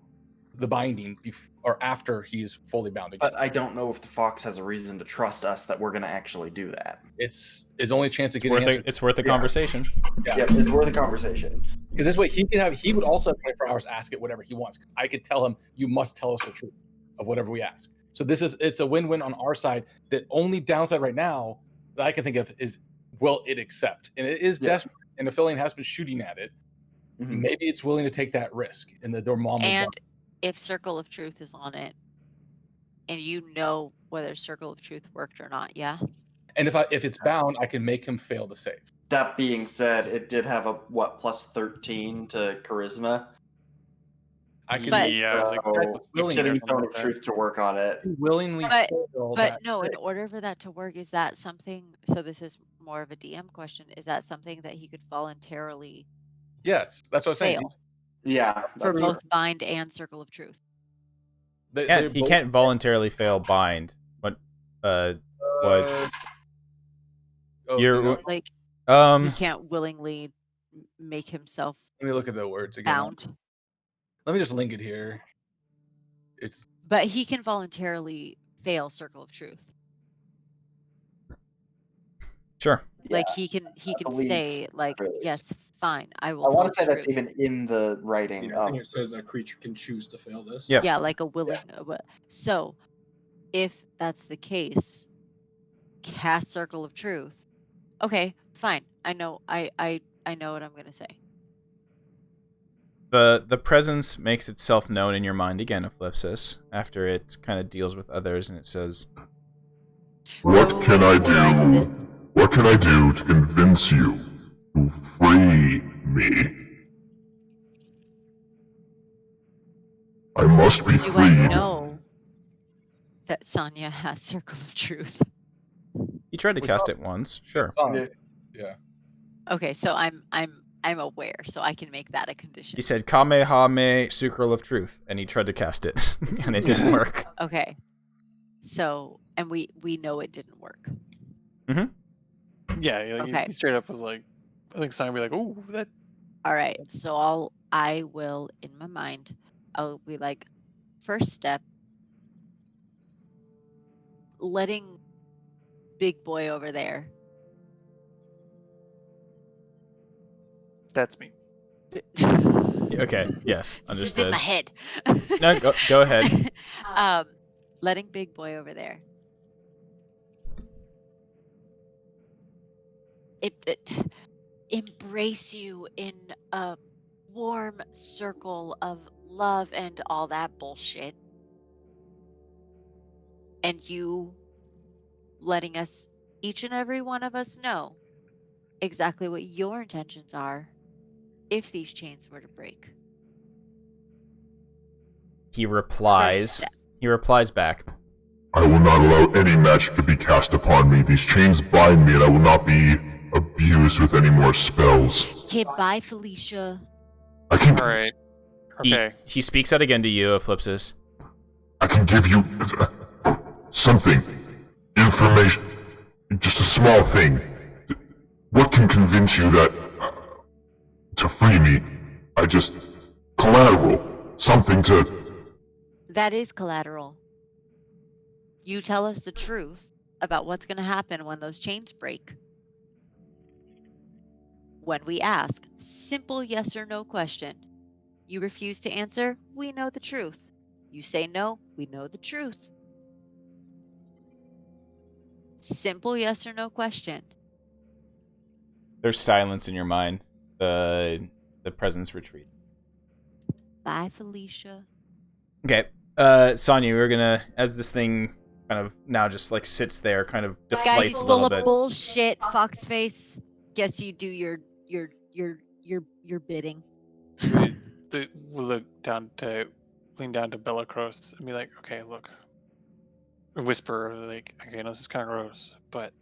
the binding or after he's fully bound again. But I don't know if the Fox has a reason to trust us that we're gonna actually do that. It's his only chance of getting answers. It's worth a Yeah. conversation. Yeah, it's worth a conversation. Because this way he would also have 24 hours to ask it whatever he wants. I could tell him, you must tell us the truth of whatever we ask. So it's a win-win on our side. The only downside right now that I can think of is, will it accept? And it is desperate, and Aphelion has been shooting at it. Mhm. Maybe it's willing to take that risk in the Dormammu. And if Circle of Truth is on it, and you know whether Circle of Truth worked or not, yeah? And if it's bound, I can make him fail to save. That being said, it did have a plus 13 to charisma. I can But- Yeah, it's like So, willing getting or Zone something of like that. Truth to work on it. willingly But- fail But that no, in save. order for that to work, is that something? So this is more of a DM question. Is that something that he could voluntarily Yes, that's what I'm saying. fail Yeah. for that's both Bind and Circle of Truth? He can't voluntarily fail bind. But what? You're- Like Um, he can't willingly make himself let me look at the words again. bound, Let me just link it here. It's but he can voluntarily fail Circle of Truth. sure. Like he can believe say like, really is. yes, fine, I will. I tell want to say the that's truth. even in the writing Yeah, I of think it says a creature can choose to fail this. Yeah. Yeah, like a willing. So, if that's the case, cast Circle of Truth. Okay, fine. I know. I know what I'm gonna say. The presence makes itself known in your mind again, Eclipsis, after it kind of deals with others, and it says, What Oh, can I when I do do? this- What can I do to convince you to free me? I must be Do I freed. know that Sonya has Circle of Truth? he tried to We cast saw- it once. Sure. fine. Okay, so I'm aware, so I can make that a condition. He said Kamehame Sucral of Truth, and he tried to cast it, and it didn't work. Okay. So, and we know it didn't work. Yeah, like, Okay. he straight up was like, I think Simon would be like, "Oh, that." All right. So I will, in my mind, I'll be like, first step, letting big boy over there. That's me. Okay. Yes. This is in Understood. my head. No, go ahead. Letting big boy over there. It embrace you in a warm circle of love and all that bullshit. And you letting us, each and every one of us, know exactly what your intentions are if these chains were to break. He replies. step. He replies back. I will not allow any magic to be cast upon me. These chains bind me, and I will not be abused with any more spells. Okay, bye, Felicia. I can All right. Okay. He speaks out again to you, Eclipsis. I can give you something. Information. Just a small thing. What can convince you that to free me, I just collateral. Something to That is collateral. You tell us the truth about what's going to happen when those chains break. When we ask, simple yes or no question. You refuse to answer, we know the truth. You say no, we know the truth. Simple yes or no question. There's silence in your mind. The presence retreats. Bye, Felicia. Okay. Sonya, we're gonna, as this thing kind of now just like sits there, kind of Guys, deflates he's a full little of bit. bullshit, foxface. Guess you do your bidding. We'll lean down to Bellicross and be like, "Okay, look." Whisper, like, "Okay, no, this is kind of gross, but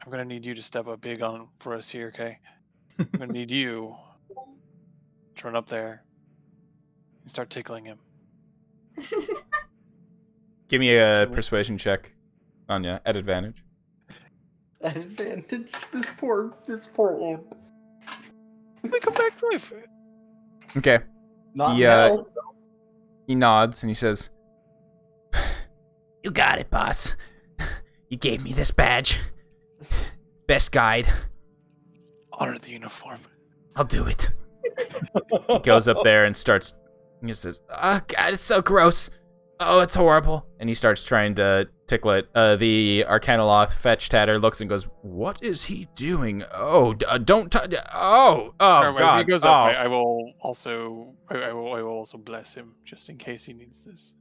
I'm gonna need you to step up big on for us here, okay? I'm gonna need you to run up there and start tickling him." Give me a persuasion check, Sonya, at advantage. Advantage. This poor imp. They come back to life. Okay. Not Yeah. hell. He nods and he says, You got it, boss. You gave me this badge. Best guide. Honor the uniform. I'll do it. he goes up there and starts, he says, Oh, God, it's so gross. Oh, it's horrible. and he starts trying to tickle it. The Arcanoloth fetch tatter looks and goes, what is he doing? Oh, don't touch. Oh, As God. he goes oh. up, I will also bless him just in case he needs this.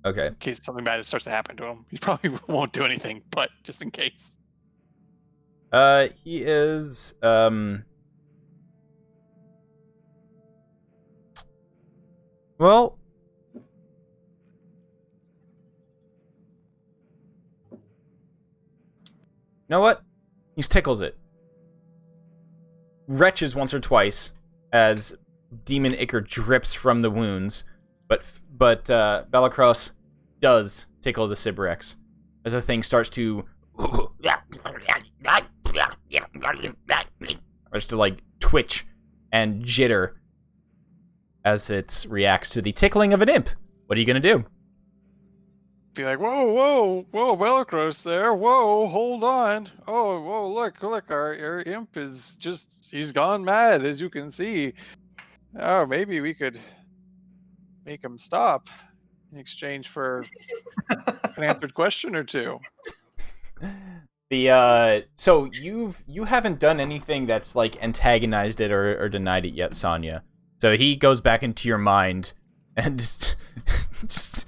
Okay. In case something bad starts to happen to him, he probably won't do anything, but just in case. He is, well, you know what? He tickles it. Retches once or twice as demon ichor drips from the wounds, but Bellicross does tickle the Sibriex as the thing starts to like twitch and jitter as it reacts to the tickling of an imp. What are you gonna do? Be like, whoa, Bellicross there. Whoa, hold on. Oh, whoa, look, our imp is he's gone mad, as you can see. Oh, maybe we could make him stop in exchange for an answered question or two. So you haven't done anything that's like antagonized it or denied it yet, Sonya. So he goes back into your mind and just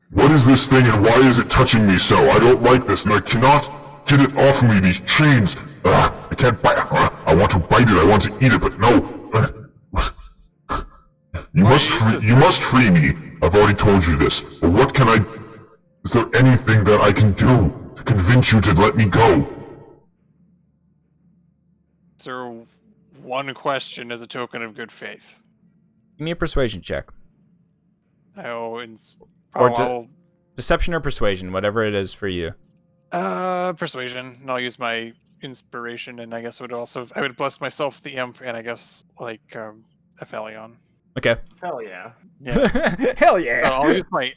What is this thing and why is it touching me so? I don't like this and I cannot get it off me, these chains. I can't bite. I want to bite it, I want to eat it, but no. You must free me. I've already told you this. But what can I... Is there anything that I can do to convince you to let me go? So, one question as a token of good faith. give me a persuasion check. Oh, and Or I'll deception or persuasion, whatever it is for you. persuasion, and I'll use my inspiration, and I guess I would bless myself the imp, and I guess like Aphelion. Okay. Hell yeah. Yeah. Hell So yeah.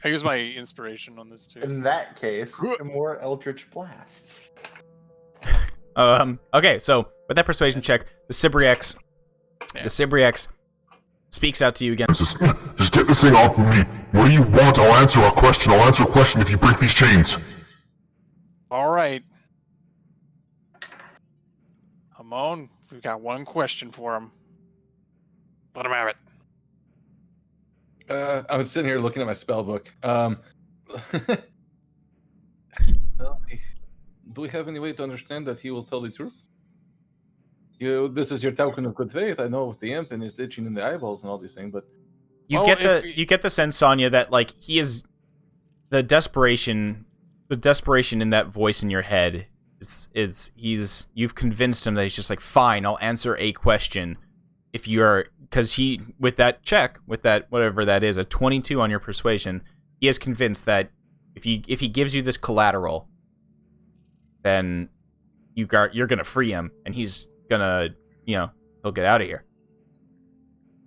I use my inspiration on this too. In that case, more Eldritch Blasts. Okay, so with that persuasion check, the Sibriex speaks out to you again. Just get this thing off of me. What do you want? I'll answer a question. I'll answer a question if you break these chains. All right. Hamon, we've got one question for him. Let him have it. I was sitting here looking at my spell book. Do we have any way to understand that he will tell the truth? This is your token of good faith. I know with the imp and it's itching in the eyeballs and all these things, but You get the sense, Sonya, that like he is the desperation in that voice in your head. You've convinced him that he's just like, fine, I'll answer a question if you're, because he with that check, with that whatever that is, a 22 on your persuasion, he is convinced that if he gives you this collateral, then you're gonna free him and he's gonna, he'll get out of here.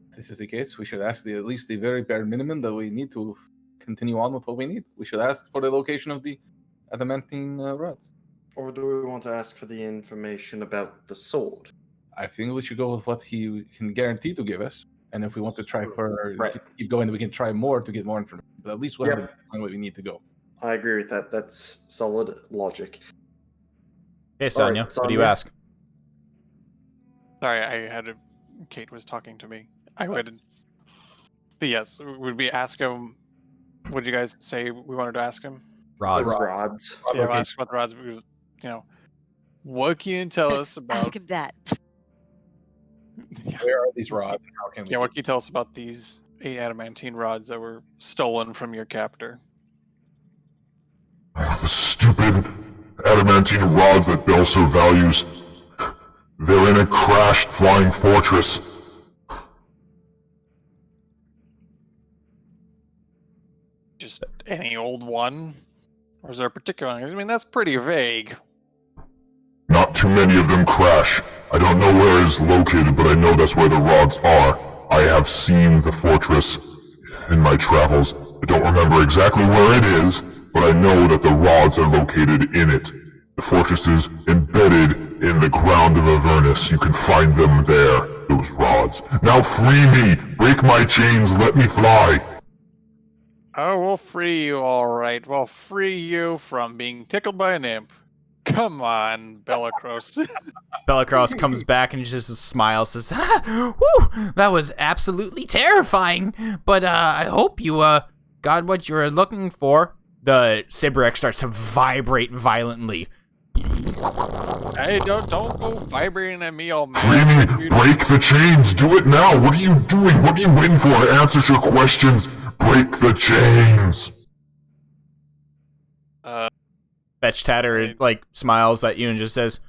if this is the case, we should ask at least the very bare minimum that we need to continue on with what we need. We should ask for the location of the adamantine rods. Or do we want to ask for the information about the sword? I think we should go with what he can guarantee to give us. And if we want to try keep going, we can try more to get more information. But at least we'll have the way we need to go. I agree with that. That's solid logic. Hey, Sonya, Alright, what do you Sonya. ask? Sorry, Kate was talking to me. I would. But yes, would we ask him? Would you guys say we wanted to ask him? Rods. Rods. Yeah, we'll ask about the rods. Because, what can you tell us about? Ask him that. Where are these rods and how can we? Yeah, what can you tell us about these 8 adamantine rods that were stolen from your captor? The stupid adamantine rods that Bell so values. They're in a crashed flying fortress. Just any old one? Or is there a particular one? I mean, that's pretty vague. Not too many of them crash. I don't know where it is located, but I know that's where the rods are. I have seen the fortress in my travels. I don't remember exactly where it is, but I know that the rods are located in it. The fortress is embedded in the ground of Avernus. You can find them there, those rods. Now free me! Break my chains, let me fly! Oh, we'll free you, all right. We'll free you from being tickled by an imp. Come on, Bellicros. Bellicross comes back and just smiles, says, "Woo! That was absolutely terrifying. But I hope you got what you were looking for." The Sibriex starts to vibrate violently. Hey, don't go vibrating at me all Free me! Break the chains! Do it now! What are you doing? What are you waiting for? Answer your questions! Break the chains! Fetch Tatter smiles at you and just says,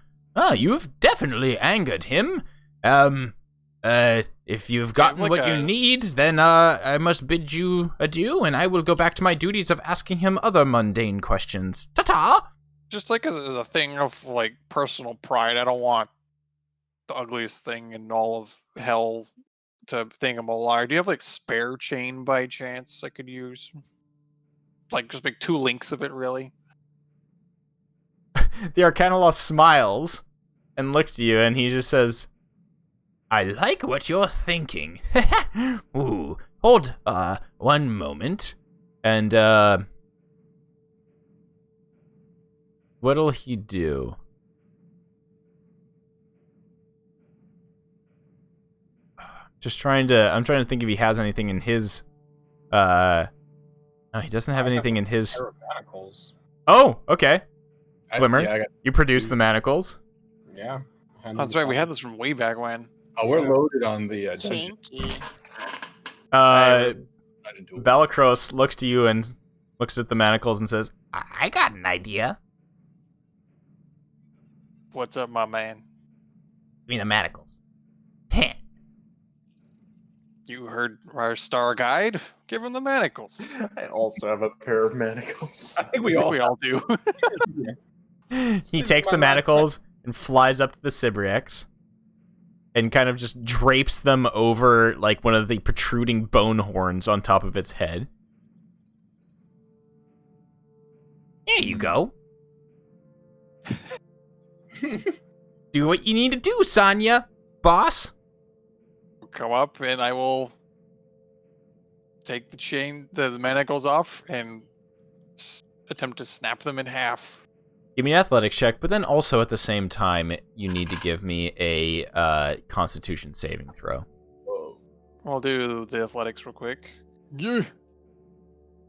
you have definitely angered him. If you've gotten what you need, then I must bid you adieu, and I will go back to my duties of asking him other mundane questions. Ta-ta! Just as a thing of personal pride, I don't want the ugliest thing in all of hell to think I'm a liar. Do you have spare chain by chance I could use? Just make 2 links of it, really? The Arcanaloth smiles and looks to you, and he just says, I like what you're thinking. Ooh, hold, one moment. And, what'll he do? I'm trying to think if he has anything in his, no, he doesn't have anything in his. Manacles. Oh, okay. Glimmer, I got you produce the manacles. Yeah. Oh, that's right, we had this from way back when. Oh, we're loaded on the dungeon. Janky. Dungeon tool. Bellicros looks to you and looks at the manacles and says, I got an idea. What's up, my man? I mean, the manacles. Heh. You heard our star guide. Give him the manacles. I also have a pair of manacles. I think we all do. He takes the manacles and flies up to the Sibriex and kind of just drapes them over like one of the protruding bone horns on top of its head. There you go. Do what you need to do, Sonya, boss. Come up and I will take the manacles off and attempt to snap them in half. Give me an athletics check, but then also at the same time, you need to give me a Constitution saving throw. I'll do the athletics real quick. Yeah.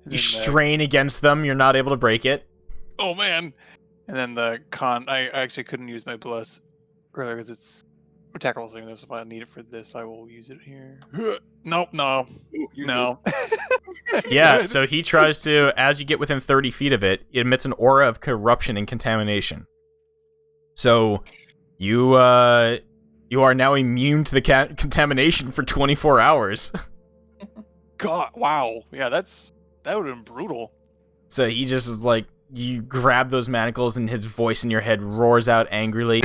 You strain against them, you're not able to break it. Oh man! And then the con. I actually couldn't use my bless earlier because it's attack roll saving. If I need it for this, I will use it here. Nope, no. Yeah, so he tries to, as you get within 30 feet of it, it emits an aura of corruption and contamination. So you are now immune to the contamination for 24 hours. God, wow. Yeah, that would have been brutal. So he just is like, you grab those manacles and his voice in your head roars out angrily.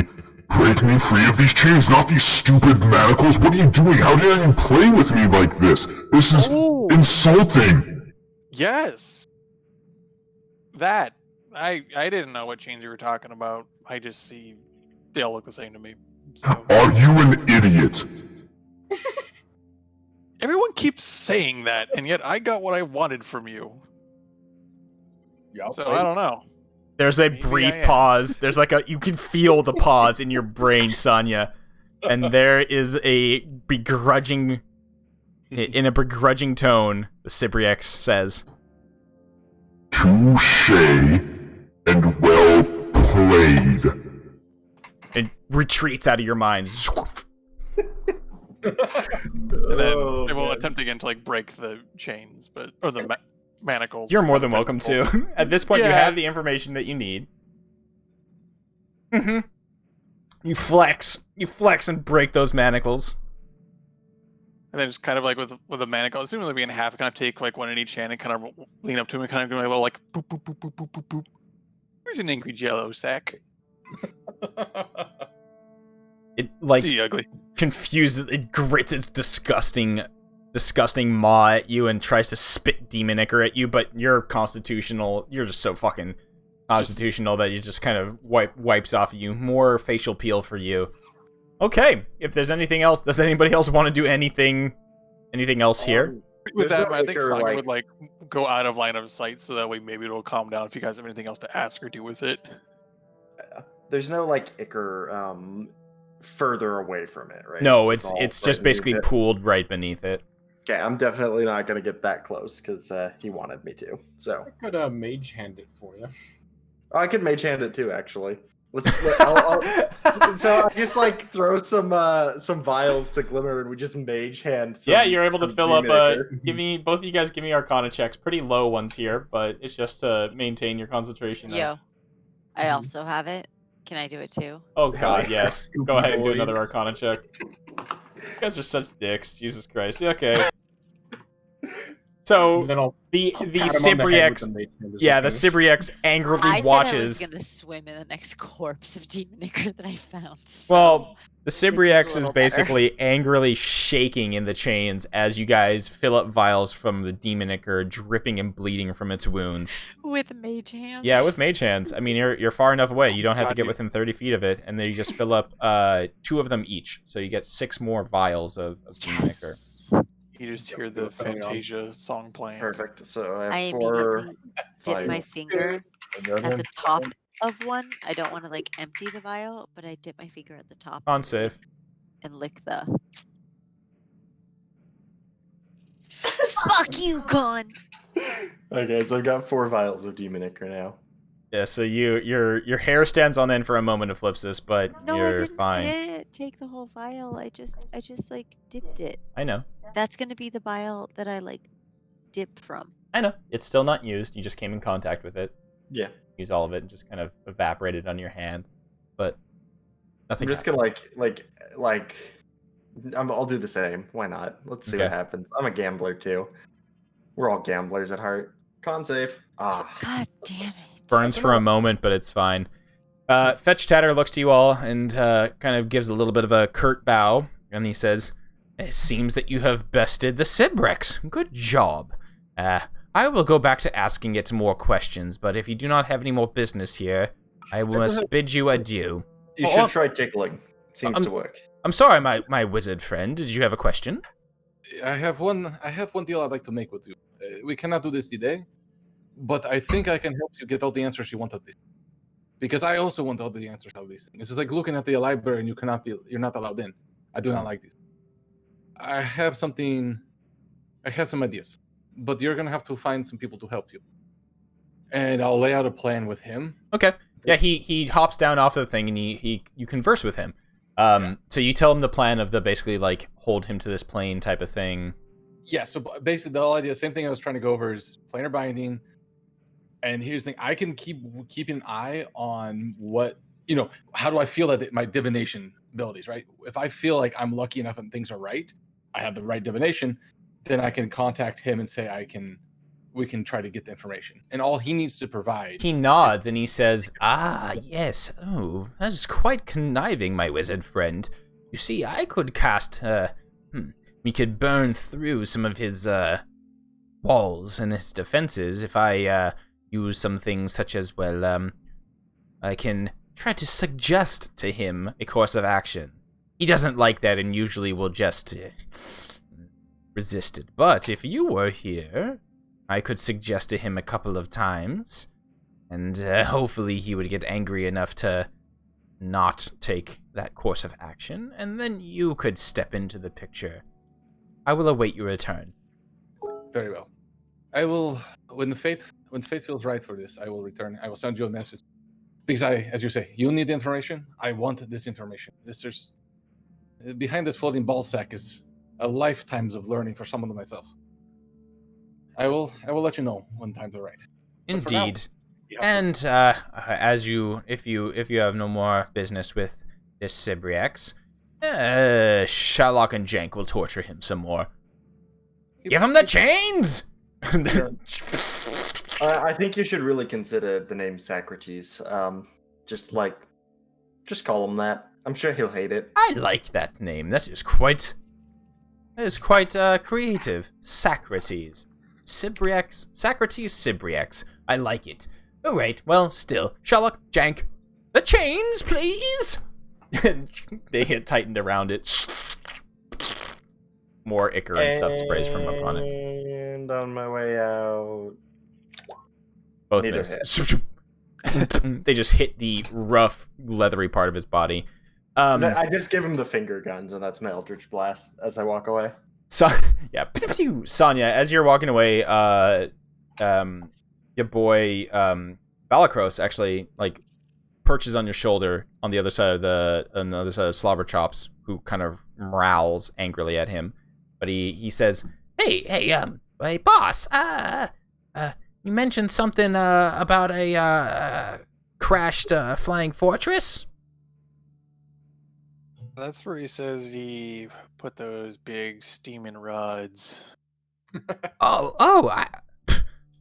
Break me free of these chains, not these stupid manacles. What are you doing? How dare you play with me like this? This is insulting. Yes. That. I didn't know what chains you were talking about. I just see they all look the same to me. So. Are you an idiot? Everyone keeps saying that, and yet I got what I wanted from you. Yeah, so I don't know. There's a brief pause. There's like you can feel the pause in your brain, Sonya. And there is a begrudging, in a begrudging tone, the Sibriex says, Touche and well played. It retreats out of your mind. And then I will attempt again to like break the chains, or the manacles. You're more than welcome to. At this point, you have the information that you need. Mm-hmm. You flex and break those manacles. And then just kind of like with the manacle, assuming like being half, kind of take like one in each hand and kind of lean up to him and kind of do a little like boop boop boop boop boop boop boop. Where's an angry Jello sack? It like ugly. Confuses. It grits its disgusting maw at you and tries to spit demon ichor at you, but you're constitutional. You're just so fucking constitutional that you just kind of wipes off of you. More facial peel for you. Okay, if there's anything else, does anybody else want to do anything else here? With that, I think Saga would like go out of line of sight so that way maybe it'll calm down if you guys have anything else to ask or do with it. There's no like ichor further away from it, right? No, it's just basically pooled right beneath it. Okay, I'm definitely not gonna get that close because he wanted me to. So I could mage hand it for you. Oh, I could mage hand it too, actually. So I just like throw some vials to Glimmer, and we just mage hand. Yeah, you're able to fill up. Both of you guys give me Arcana checks. Pretty low ones here, but it's just to maintain your concentration. Yo, I also have it. Can I do it too? Oh god, yes. Go ahead and do another Arcana check. You guys are such dicks. Jesus Christ. Okay. So the Sibriex, the Sibriex angrily watches. I was gonna swim in the next corpse of demon ichor that I found. So well, the Sibriex is basically angrily shaking in the chains as you guys fill up vials from the demon ichor, dripping and bleeding from its wounds. With mage hands. Yeah, with mage hands. I mean, you're far enough away. You don't have to get within 30 feet of it, and then you just fill up 2 of them each, so you get 6 more vials of demon ichor. You just hear the Fantasia song playing. Perfect. So I have immediately dip my finger at the top of one. I don't want to like empty the vial, but I dip my finger at the top. On save. And lick the. Fuck you, Con. Okay, so I've got 4 vials of demon ichor now. Yeah, so your hair stands on end for a moment of Flipsis, but you're fine. I didn't take the whole vial. I just like dipped it. I know. That's gonna be the vial that I like dip from. I know. It's still not used. You just came in contact with it. Yeah. Use all of it and just kind of evaporated on your hand. But nothing. I'm just gonna like I'll do the same. Why not? Let's see Okay. what happens. I'm a gambler too. We're all gamblers at heart. Con save. Ah. God damn it. Burns for a moment, but it's fine. Fetch Tatter looks to you all and kind of gives a little bit of a curt bow, and he says, "It seems that you have bested the Sibriex. Good job. I will go back to asking it more questions, but if you do not have any more business here, I must bid you adieu." You should try tickling. Seems to work. I'm sorry, my wizard friend. Did you have a question? I have one deal I'd like to make with you. We cannot do this today, but I think I can help you get all the answers you want of this. Because I also want all the answers of these things. It's like looking at the library and you're not allowed in. I do not like this. I have some ideas, but you're gonna have to find some people to help you. And I'll lay out a plan with him. Okay. Yeah, he hops down off the thing and you converse with him. So you tell him the plan of the basically like hold him to this plane type of thing. Yeah, so basically the whole idea, same thing I was trying to go over is planar binding. And here's the thing, I can keep an eye on what, how do I feel that my divination abilities, right? If I feel like I'm lucky enough and things are right, I have the right divination, then I can contact him and say we can try to get the information. And all he needs to provide. He nods and he says, "Ah, yes. Oh, that is quite conniving, my wizard friend. You see, I could cast, we could burn through some of his, walls and his defenses if I, use some things such as, well, I can try to suggest to him a course of action. He doesn't like that and usually will just resist it. But if you were here, I could suggest to him a couple of times, and hopefully he would get angry enough to not take that course of action, and then you could step into the picture. I will await your return." Very well. I will, when fate feels right for this, I will return. I will send you a message. Because as you say, you need the information. I want this information. Behind this floating ball sack is a lifetimes of learning for someone like myself. I will let you know when times are right. Indeed. Now, and if you have no more business with this Sibriex, Sherlock and Jank will torture him some more. Give him the chains! I think you should really consider the name Socrates. Just call him that. I'm sure he'll hate it. I like that name. That is quite creative. Socrates. Sibriex. I like it. All right. Well, still, Sherlock, Jank, the chains, please. They get tightened around it. More ichor and stuff sprays from up on it. And on my way out, Both neither miss. They just hit the rough, leathery part of his body. I just give him the finger guns, and that's my Eldritch Blast as I walk away. So, yeah, Sonya, as you're walking away, your boy Balakros actually like perches on your shoulder on the other side of Slobber Chops, who kind of growls angrily at him. But he says, "Hey, boss, you mentioned something about a crashed flying fortress." That's where he says he put those big steaming rods. Oh,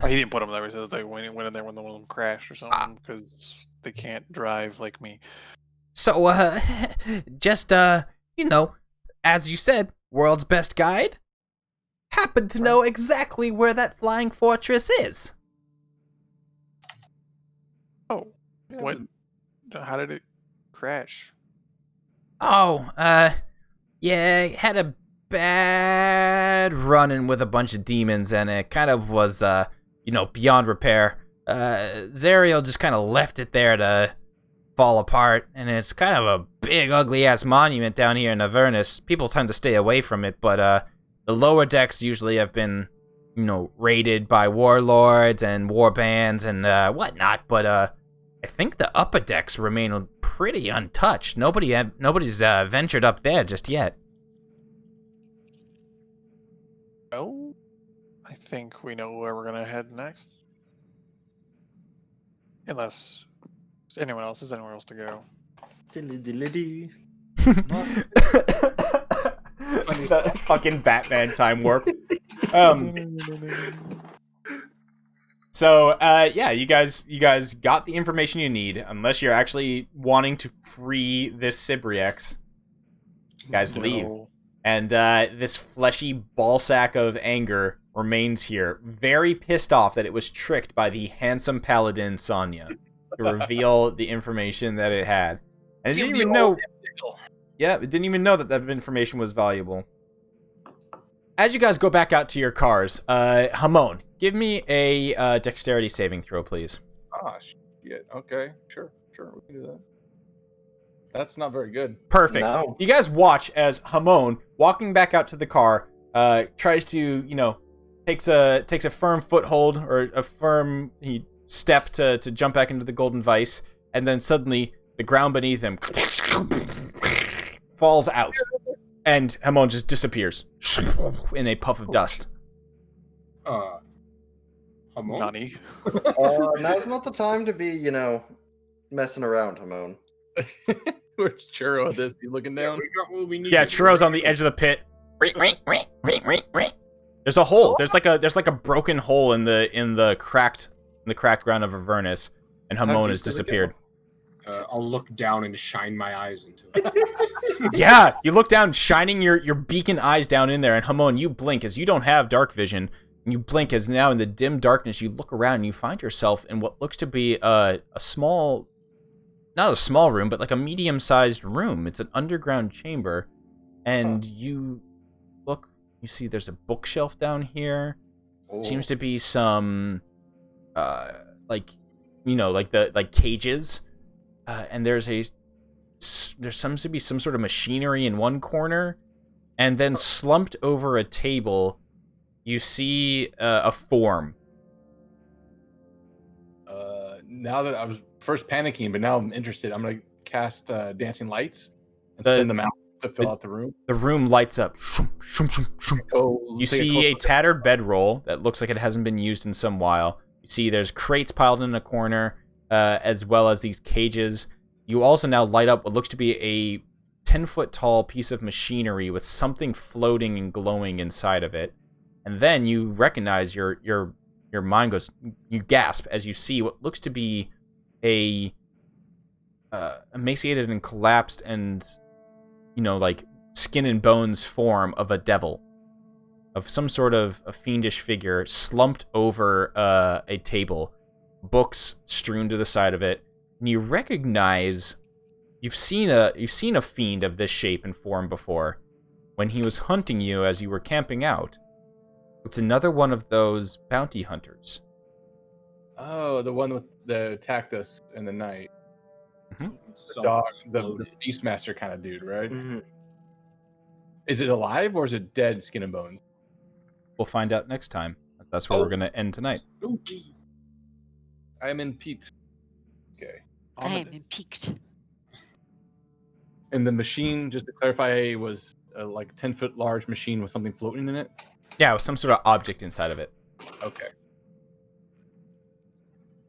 He didn't put them there. He says like when he went in there when one of them crashed or something because they can't drive like me. So, just, as you said, world's best guide, happen to know exactly where that flying fortress is. Oh, what? How did it crash? Oh, yeah, had a bad run-in with a bunch of demons, and it kind of was, beyond repair. Zariel just kind of left it there to fall apart, and it's kind of a big, ugly-ass monument down here in Avernus. People tend to stay away from it, but, the lower decks usually have been, raided by warlords and war bands and, whatnot, but, I think the upper decks remain pretty untouched. Nobody's ventured up there just yet. Oh, I think we know where we're gonna head next. Unless anyone else has anywhere else to go. Dilly dilly dee. The fucking Batman time warp. So, yeah, you guys got the information you need, unless you're actually wanting to free this Sibriex. You guys leave. And this fleshy ballsack of anger remains here, very pissed off that it was tricked by the handsome paladin Sonya to reveal the information that it had. And it didn't even know... Yeah, it didn't even know that that information was valuable. As you guys go back out to your cars, Hamon, give me a dexterity saving throw, please. Ah, shit. Okay, sure, we can do that. That's not very good. Perfect. No. You guys watch as Hamon, walking back out to the car, tries to, takes a firm foothold or a firm step to jump back into the golden vice, and then suddenly the ground beneath him falls out, and Hamon just disappears in a puff of dust. Hamon? Nani? Now's not the time to be, messing around, Hamon. Where's Churro at this? You looking down? We got what we need. Yeah, Churro's on the edge of the pit. There's a hole. There's like a broken hole in the cracked ground of Avernus, and Hamon has disappeared. I'll look down and shine my eyes into it. Yeah, you look down, shining your beacon eyes down in there, and Hamon, you blink as you don't have dark vision. And you blink as now in the dim darkness you look around and you find yourself in what looks to be a small, not a small room, but like a medium-sized room. It's an underground chamber, and you look, you see there's a bookshelf down here. Seems to be some, like cages, and there seems to be some sort of machinery in one corner, and then slumped over a table, you see a form. Now that I was first panicking, but now I'm interested, I'm going to cast Dancing Lights and send them out to fill out the room. The room lights up. You see a tattered bedroll that looks like it hasn't been used in some while. You see there's crates piled in a corner, as well as these cages. You also now light up what looks to be a 10-foot tall piece of machinery with something floating and glowing inside of it. And then you recognize your mind goes, you gasp as you see what looks to be a emaciated and collapsed and, like skin and bones form of a devil, of some sort of a fiendish figure slumped over a table, books strewn to the side of it. And you recognize you've seen a fiend of this shape and form before when he was hunting you as you were camping out. It's another one of those bounty hunters. Oh, the one that attacked us in the night. Mm-hmm. The dog, the Beastmaster kind of dude, right? Mm-hmm. Is it alive or is it dead, skin and bones? We'll find out next time. That's where we're going to end tonight. Spooky. I am in Pete. Okay. I am in peaked. And the machine, just to clarify, was like 10-foot large machine with something floating in it? Yeah, with some sort of object inside of it. Okay.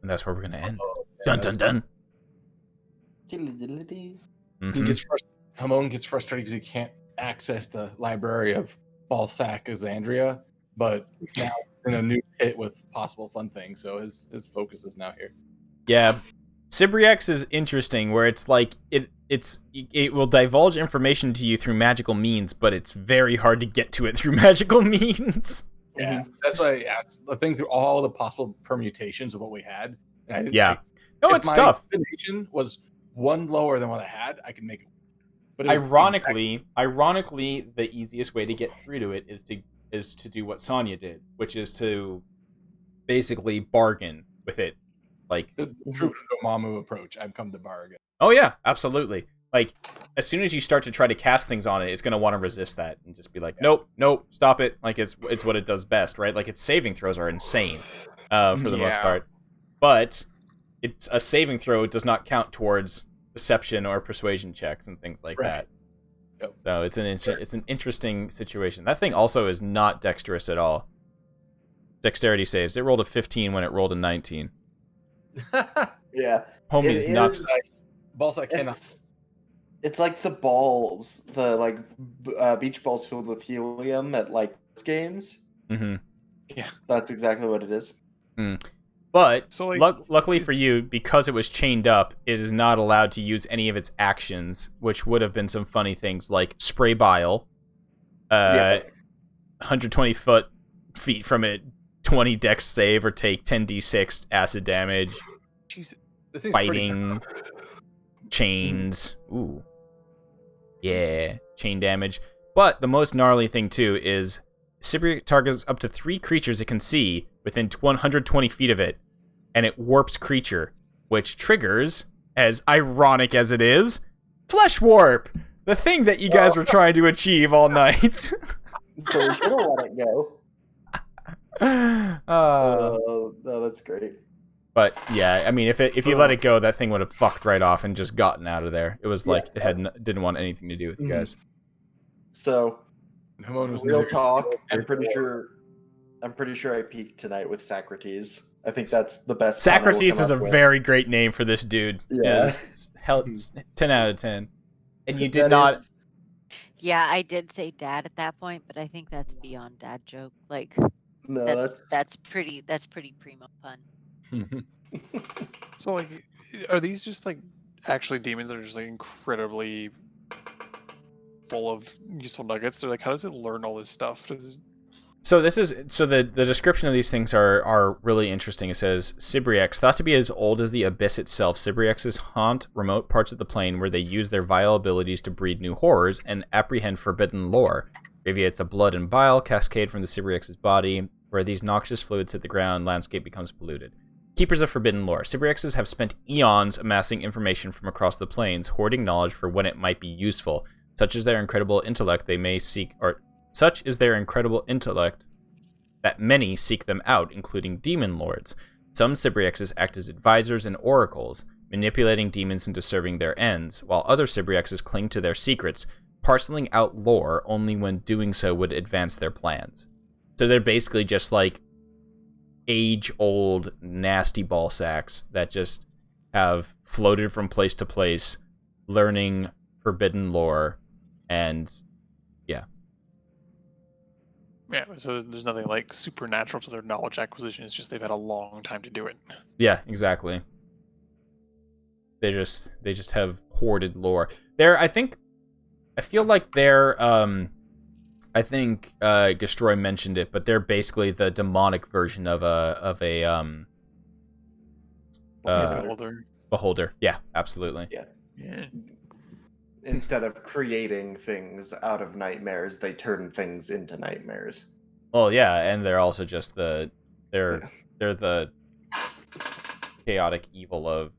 And that's where we're going to end. Yeah, dun, dun, dun. Hamon gets frustrated because he can't access the library of Balsac Xandria, but now in a new pit with possible fun things, so his focus is now here. Yeah. Sibriex is interesting, where it's like it will divulge information to you through magical means, but it's very hard to get to it through magical means. Yeah, that's why. Yeah, it's the thing through all the possible permutations of what we had. And I didn't, yeah, it's my tough. Combination was one lower than what I had, I could make it. But ironically, the easiest way to get through to it is to do what Sonya did, which is to basically bargain with it. Like the true Mamu approach, I've come to bargain. Oh yeah, absolutely. Like as soon as you start to try to cast things on it, it's gonna want to resist that and just be like, nope, stop it. Like it's what it does best, right? Like its saving throws are insane for the most part, but it's a saving throw. It does not count towards deception or persuasion checks and things like that. Yep. So it's an interesting situation. That thing also is not dexterous at all. Dexterity saves. It rolled a 15 when it rolled a 19. Yeah. Homie is not. Balsac cannot. It's like the balls, the beach balls filled with helium at like games. Mm-hmm. Yeah. That's exactly what it is. But So, like, luckily for is- you, because it was chained up, it is not allowed to use any of its actions, which would have been some funny things like spray bile, Yeah. 120 feet from it, 20 dex save or take 10d6 acid damage, Jesus. This thing's pretty fighting, chains. Ooh. Yeah, chain damage. But the most gnarly thing, too, is Sibriex targets up to 3 creatures it can see within 120 feet of it, and it warps creature, which triggers, as ironic as it is, Flesh Warp! The thing that you guys were trying to achieve all night. So we should have let it go. No, that's great. But yeah, I mean, if you let it go, that thing would have fucked right off and just gotten out of there. It was like it didn't want anything to do with you guys. So, Hamon was real never- talk. I'm pretty sure I peaked tonight with Socrates. I think that's the best. pun I will Socrates come is a up with. very great name for this dude. Yeah. It's 10 out of 10. And you did That not. is- Yeah, I did say dad at that point, but I think that's beyond dad joke. Like No, that's pretty primo pun. So, like, are these just like actually demons that are just like incredibly full of useful nuggets? They're like, how does it learn all this stuff? So the description of these things are really interesting. It says Sibriex, thought to be as old as the abyss itself, Sibriexes haunt remote parts of the plane where they use their vile abilities to breed new horrors and apprehend forbidden lore. Radiates of blood and bile cascade from the Sibriex's body. Where these noxious fluids hit the ground, landscape becomes polluted. Keepers of forbidden lore. Sibriexes have spent eons amassing information from across the planes, hoarding knowledge for when it might be useful. Such is their incredible intellect that many seek them out, including demon lords. Some Sibriexes act as advisors and oracles, manipulating demons into serving their ends, while other Sibriexes cling to their secrets, parceling out lore only when doing so would advance their plans. So they're basically just like age-old nasty ball sacks that just have floated from place to place, learning forbidden lore, and yeah. Yeah, so there's nothing like supernatural to their knowledge acquisition. It's just they've had a long time to do it. Yeah, exactly. They just have hoarded lore. I feel like they're I think Gastroy mentioned it, but they're basically the demonic version of a beholder. Yeah, absolutely. Yeah. Instead of creating things out of nightmares, they turn things into nightmares. Well, yeah, and they're also just they're the chaotic evil of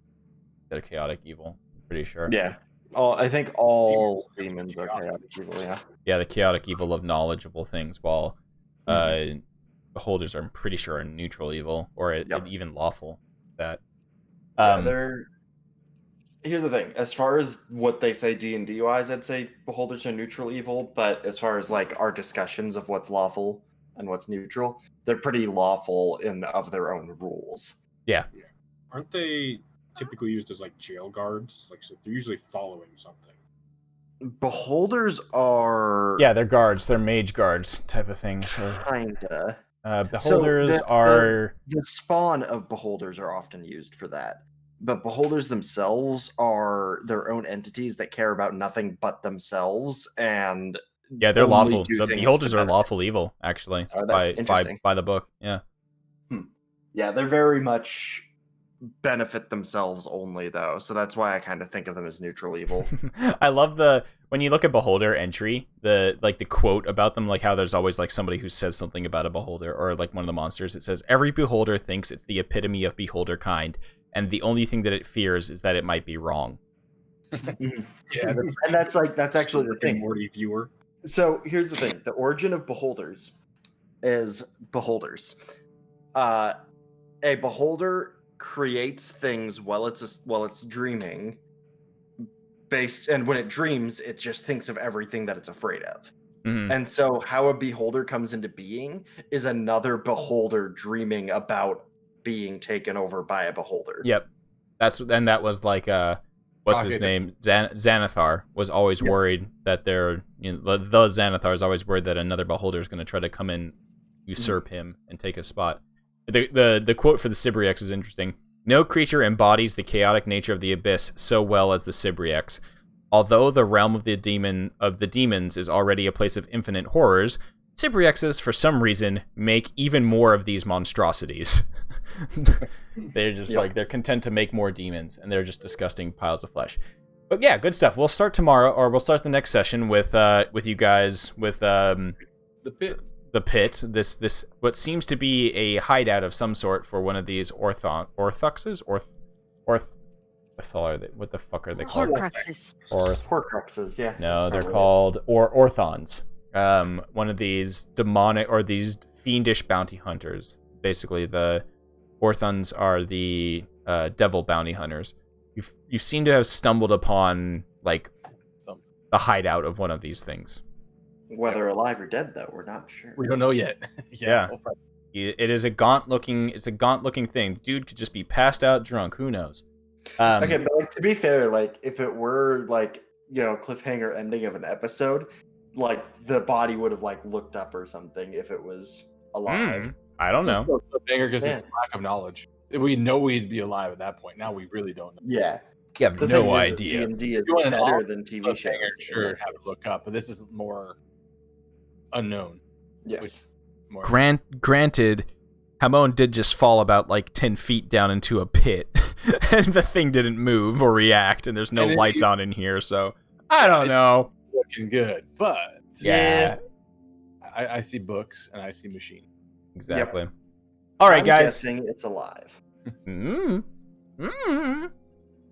the chaotic evil. I'm pretty sure. Yeah. I think all demons are chaotic evil, yeah. Yeah, the chaotic evil of knowledgeable things, while beholders are, I'm pretty sure, are neutral evil, or even lawful. That. Here's the thing. As far as what they say D&D wise, I'd say beholders are neutral evil, but as far as like our discussions of what's lawful and what's neutral, they're pretty lawful of their own rules. Yeah. Aren't they typically used as like jail guards? Like, so they're usually following something. Beholders are... Yeah, they're guards. They're mage guards type of things. Kinda. Beholders are... The spawn of beholders are often used for that. But beholders themselves are their own entities that care about nothing but themselves, and yeah, they're only lawful. do The things beholders to are benefit. lawful evil, actually, Oh, that's interesting. by the book. Yeah. Yeah, they're very much benefit themselves only, though. So that's why I kind of think of them as neutral evil. I love when you look at beholder entry, the quote about them, like how there's always like somebody who says something about a beholder or like one of the monsters. It says every beholder thinks it's the epitome of beholder kind, and the only thing that it fears is that it might be wrong. Yeah, and that's actually the thing. Morty viewer. So here's the thing: the origin of beholders is beholders. A beholder creates things while it's dreaming. And when it dreams, it just thinks of everything that it's afraid of. Mm-hmm. And so, how a beholder comes into being is another beholder dreaming about being taken over by a beholder. Yep. That was like what's his name? Xanathar was always worried that the Xanathar is always worried that another beholder is going to try to come in, usurp him, and take his spot. The quote for the Sibriex is interesting. No creature embodies the chaotic nature of the abyss so well as the Sibriex. Although the realm of the demons is already a place of infinite horrors, Sibriexes, for some reason, make even more of these monstrosities. They're just they're content to make more demons, and they're just disgusting piles of flesh. But yeah, good stuff. We'll start tomorrow, or we'll start the next session with you guys with the pit. The pit. This what seems to be a hideout of some sort for one of these orthoxes. What the fuck are they called? Horcruxes. Horcruxes, yeah. No, they're called orthons. One of these demonic or these fiendish bounty hunters. Basically, the orthons are the devil bounty hunters. You seem to have stumbled upon like the hideout of one of these things. Whether alive or dead, though, we're not sure. We don't know yet. Yeah. It is a gaunt looking thing. The dude could just be passed out drunk. Who knows? Okay, but like, to be fair, like if it were like, you know, cliffhanger ending of an episode, like the body would have like looked up or something if it was alive. I don't know. Still cliffhanger because it's lack of knowledge. We know we'd be alive at that point. Now we really don't know. Yeah. You have no idea. D&D is better than TV shows. Sure, have to look up, but this is more unknown. Yes. Granted, Hamon did just fall about like 10 feet down into a pit, and the thing didn't move or react, and there's no lights on in here, so I don't know. Looking good, but yeah. I see books and I see machine. Exactly. Yep. All right, I'm guys. guessing it's alive.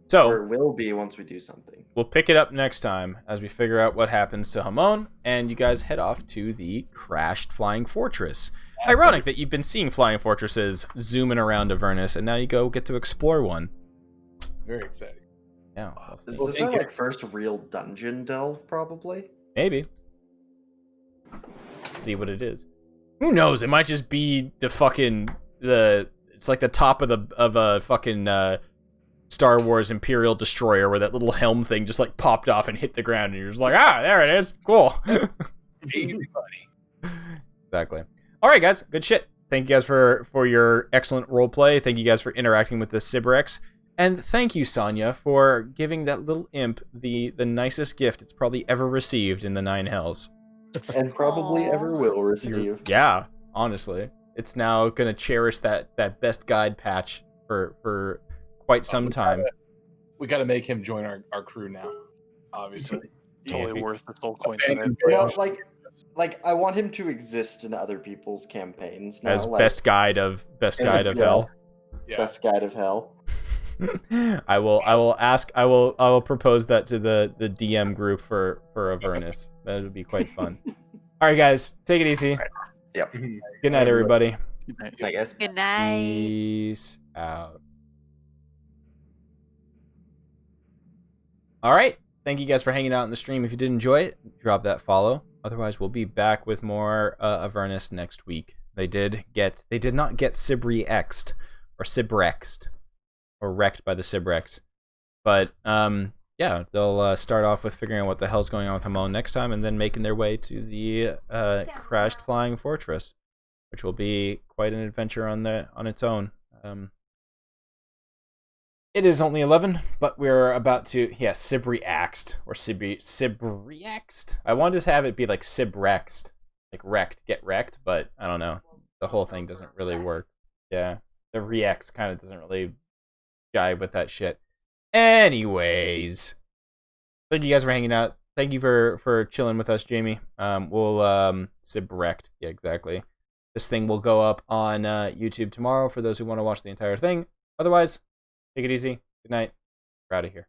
So, or it will be once we do something. We'll pick it up next time as we figure out what happens to Hamon, and you guys head off to the crashed flying fortress. Ironic that you've been seeing flying fortresses zooming around Avernus, and now you get to explore one. Very exciting. Yeah. Is this our like first real dungeon delve? Probably. Maybe. Let's see what it is. Who knows? It might just be the fucking It's like the top of a fucking Star Wars Imperial destroyer where that little helm thing just like popped off and hit the ground, and you're just like, there it is. Cool. Exactly. All right, guys. Good shit. Thank you guys for your excellent role play. Thank you guys for interacting with the Sibriex. And thank you, Sonya, for giving that little imp the nicest gift it's probably ever received in the Nine Hells. And probably ever will receive. Yeah, honestly. It's now going to cherish that best guide patch for quite some time. We got to make him join our crew now, obviously. Totally worth the soul coins. Well, like I want him to exist in other people's campaigns now, as best guide of hell. Yeah. Best guide of hell. I will propose that to the DM group for Avernus. That would be quite fun. All right, guys, take it easy. Yep. Good night, everybody. Good night. I guess. Good night. Peace out. All right. Thank you guys for hanging out in the stream. If you did enjoy it, drop that follow. Otherwise, we'll be back with more Avernus next week. They did not get Sibriex-d or Sibriex-d or wrecked by the Sibriex. But yeah, they'll start off with figuring out what the hell's going on with Hamon next time, and then making their way to the crashed flying fortress, which will be quite an adventure on its own. It is only 11, but we're about to Sibriex-d or Sibriex-d. I wanted to have it be like Sibriex-d, like wrecked, get wrecked, but I don't know. The whole thing doesn't really work. Yeah, the Rex kind of doesn't really jive with that shit. Anyways, thank you guys for hanging out. Thank you for chilling with us, Jamie. We'll Sibriex-d. Yeah, exactly. This thing will go up on YouTube tomorrow for those who want to watch the entire thing. Otherwise, take it easy. Good night. We're out of here.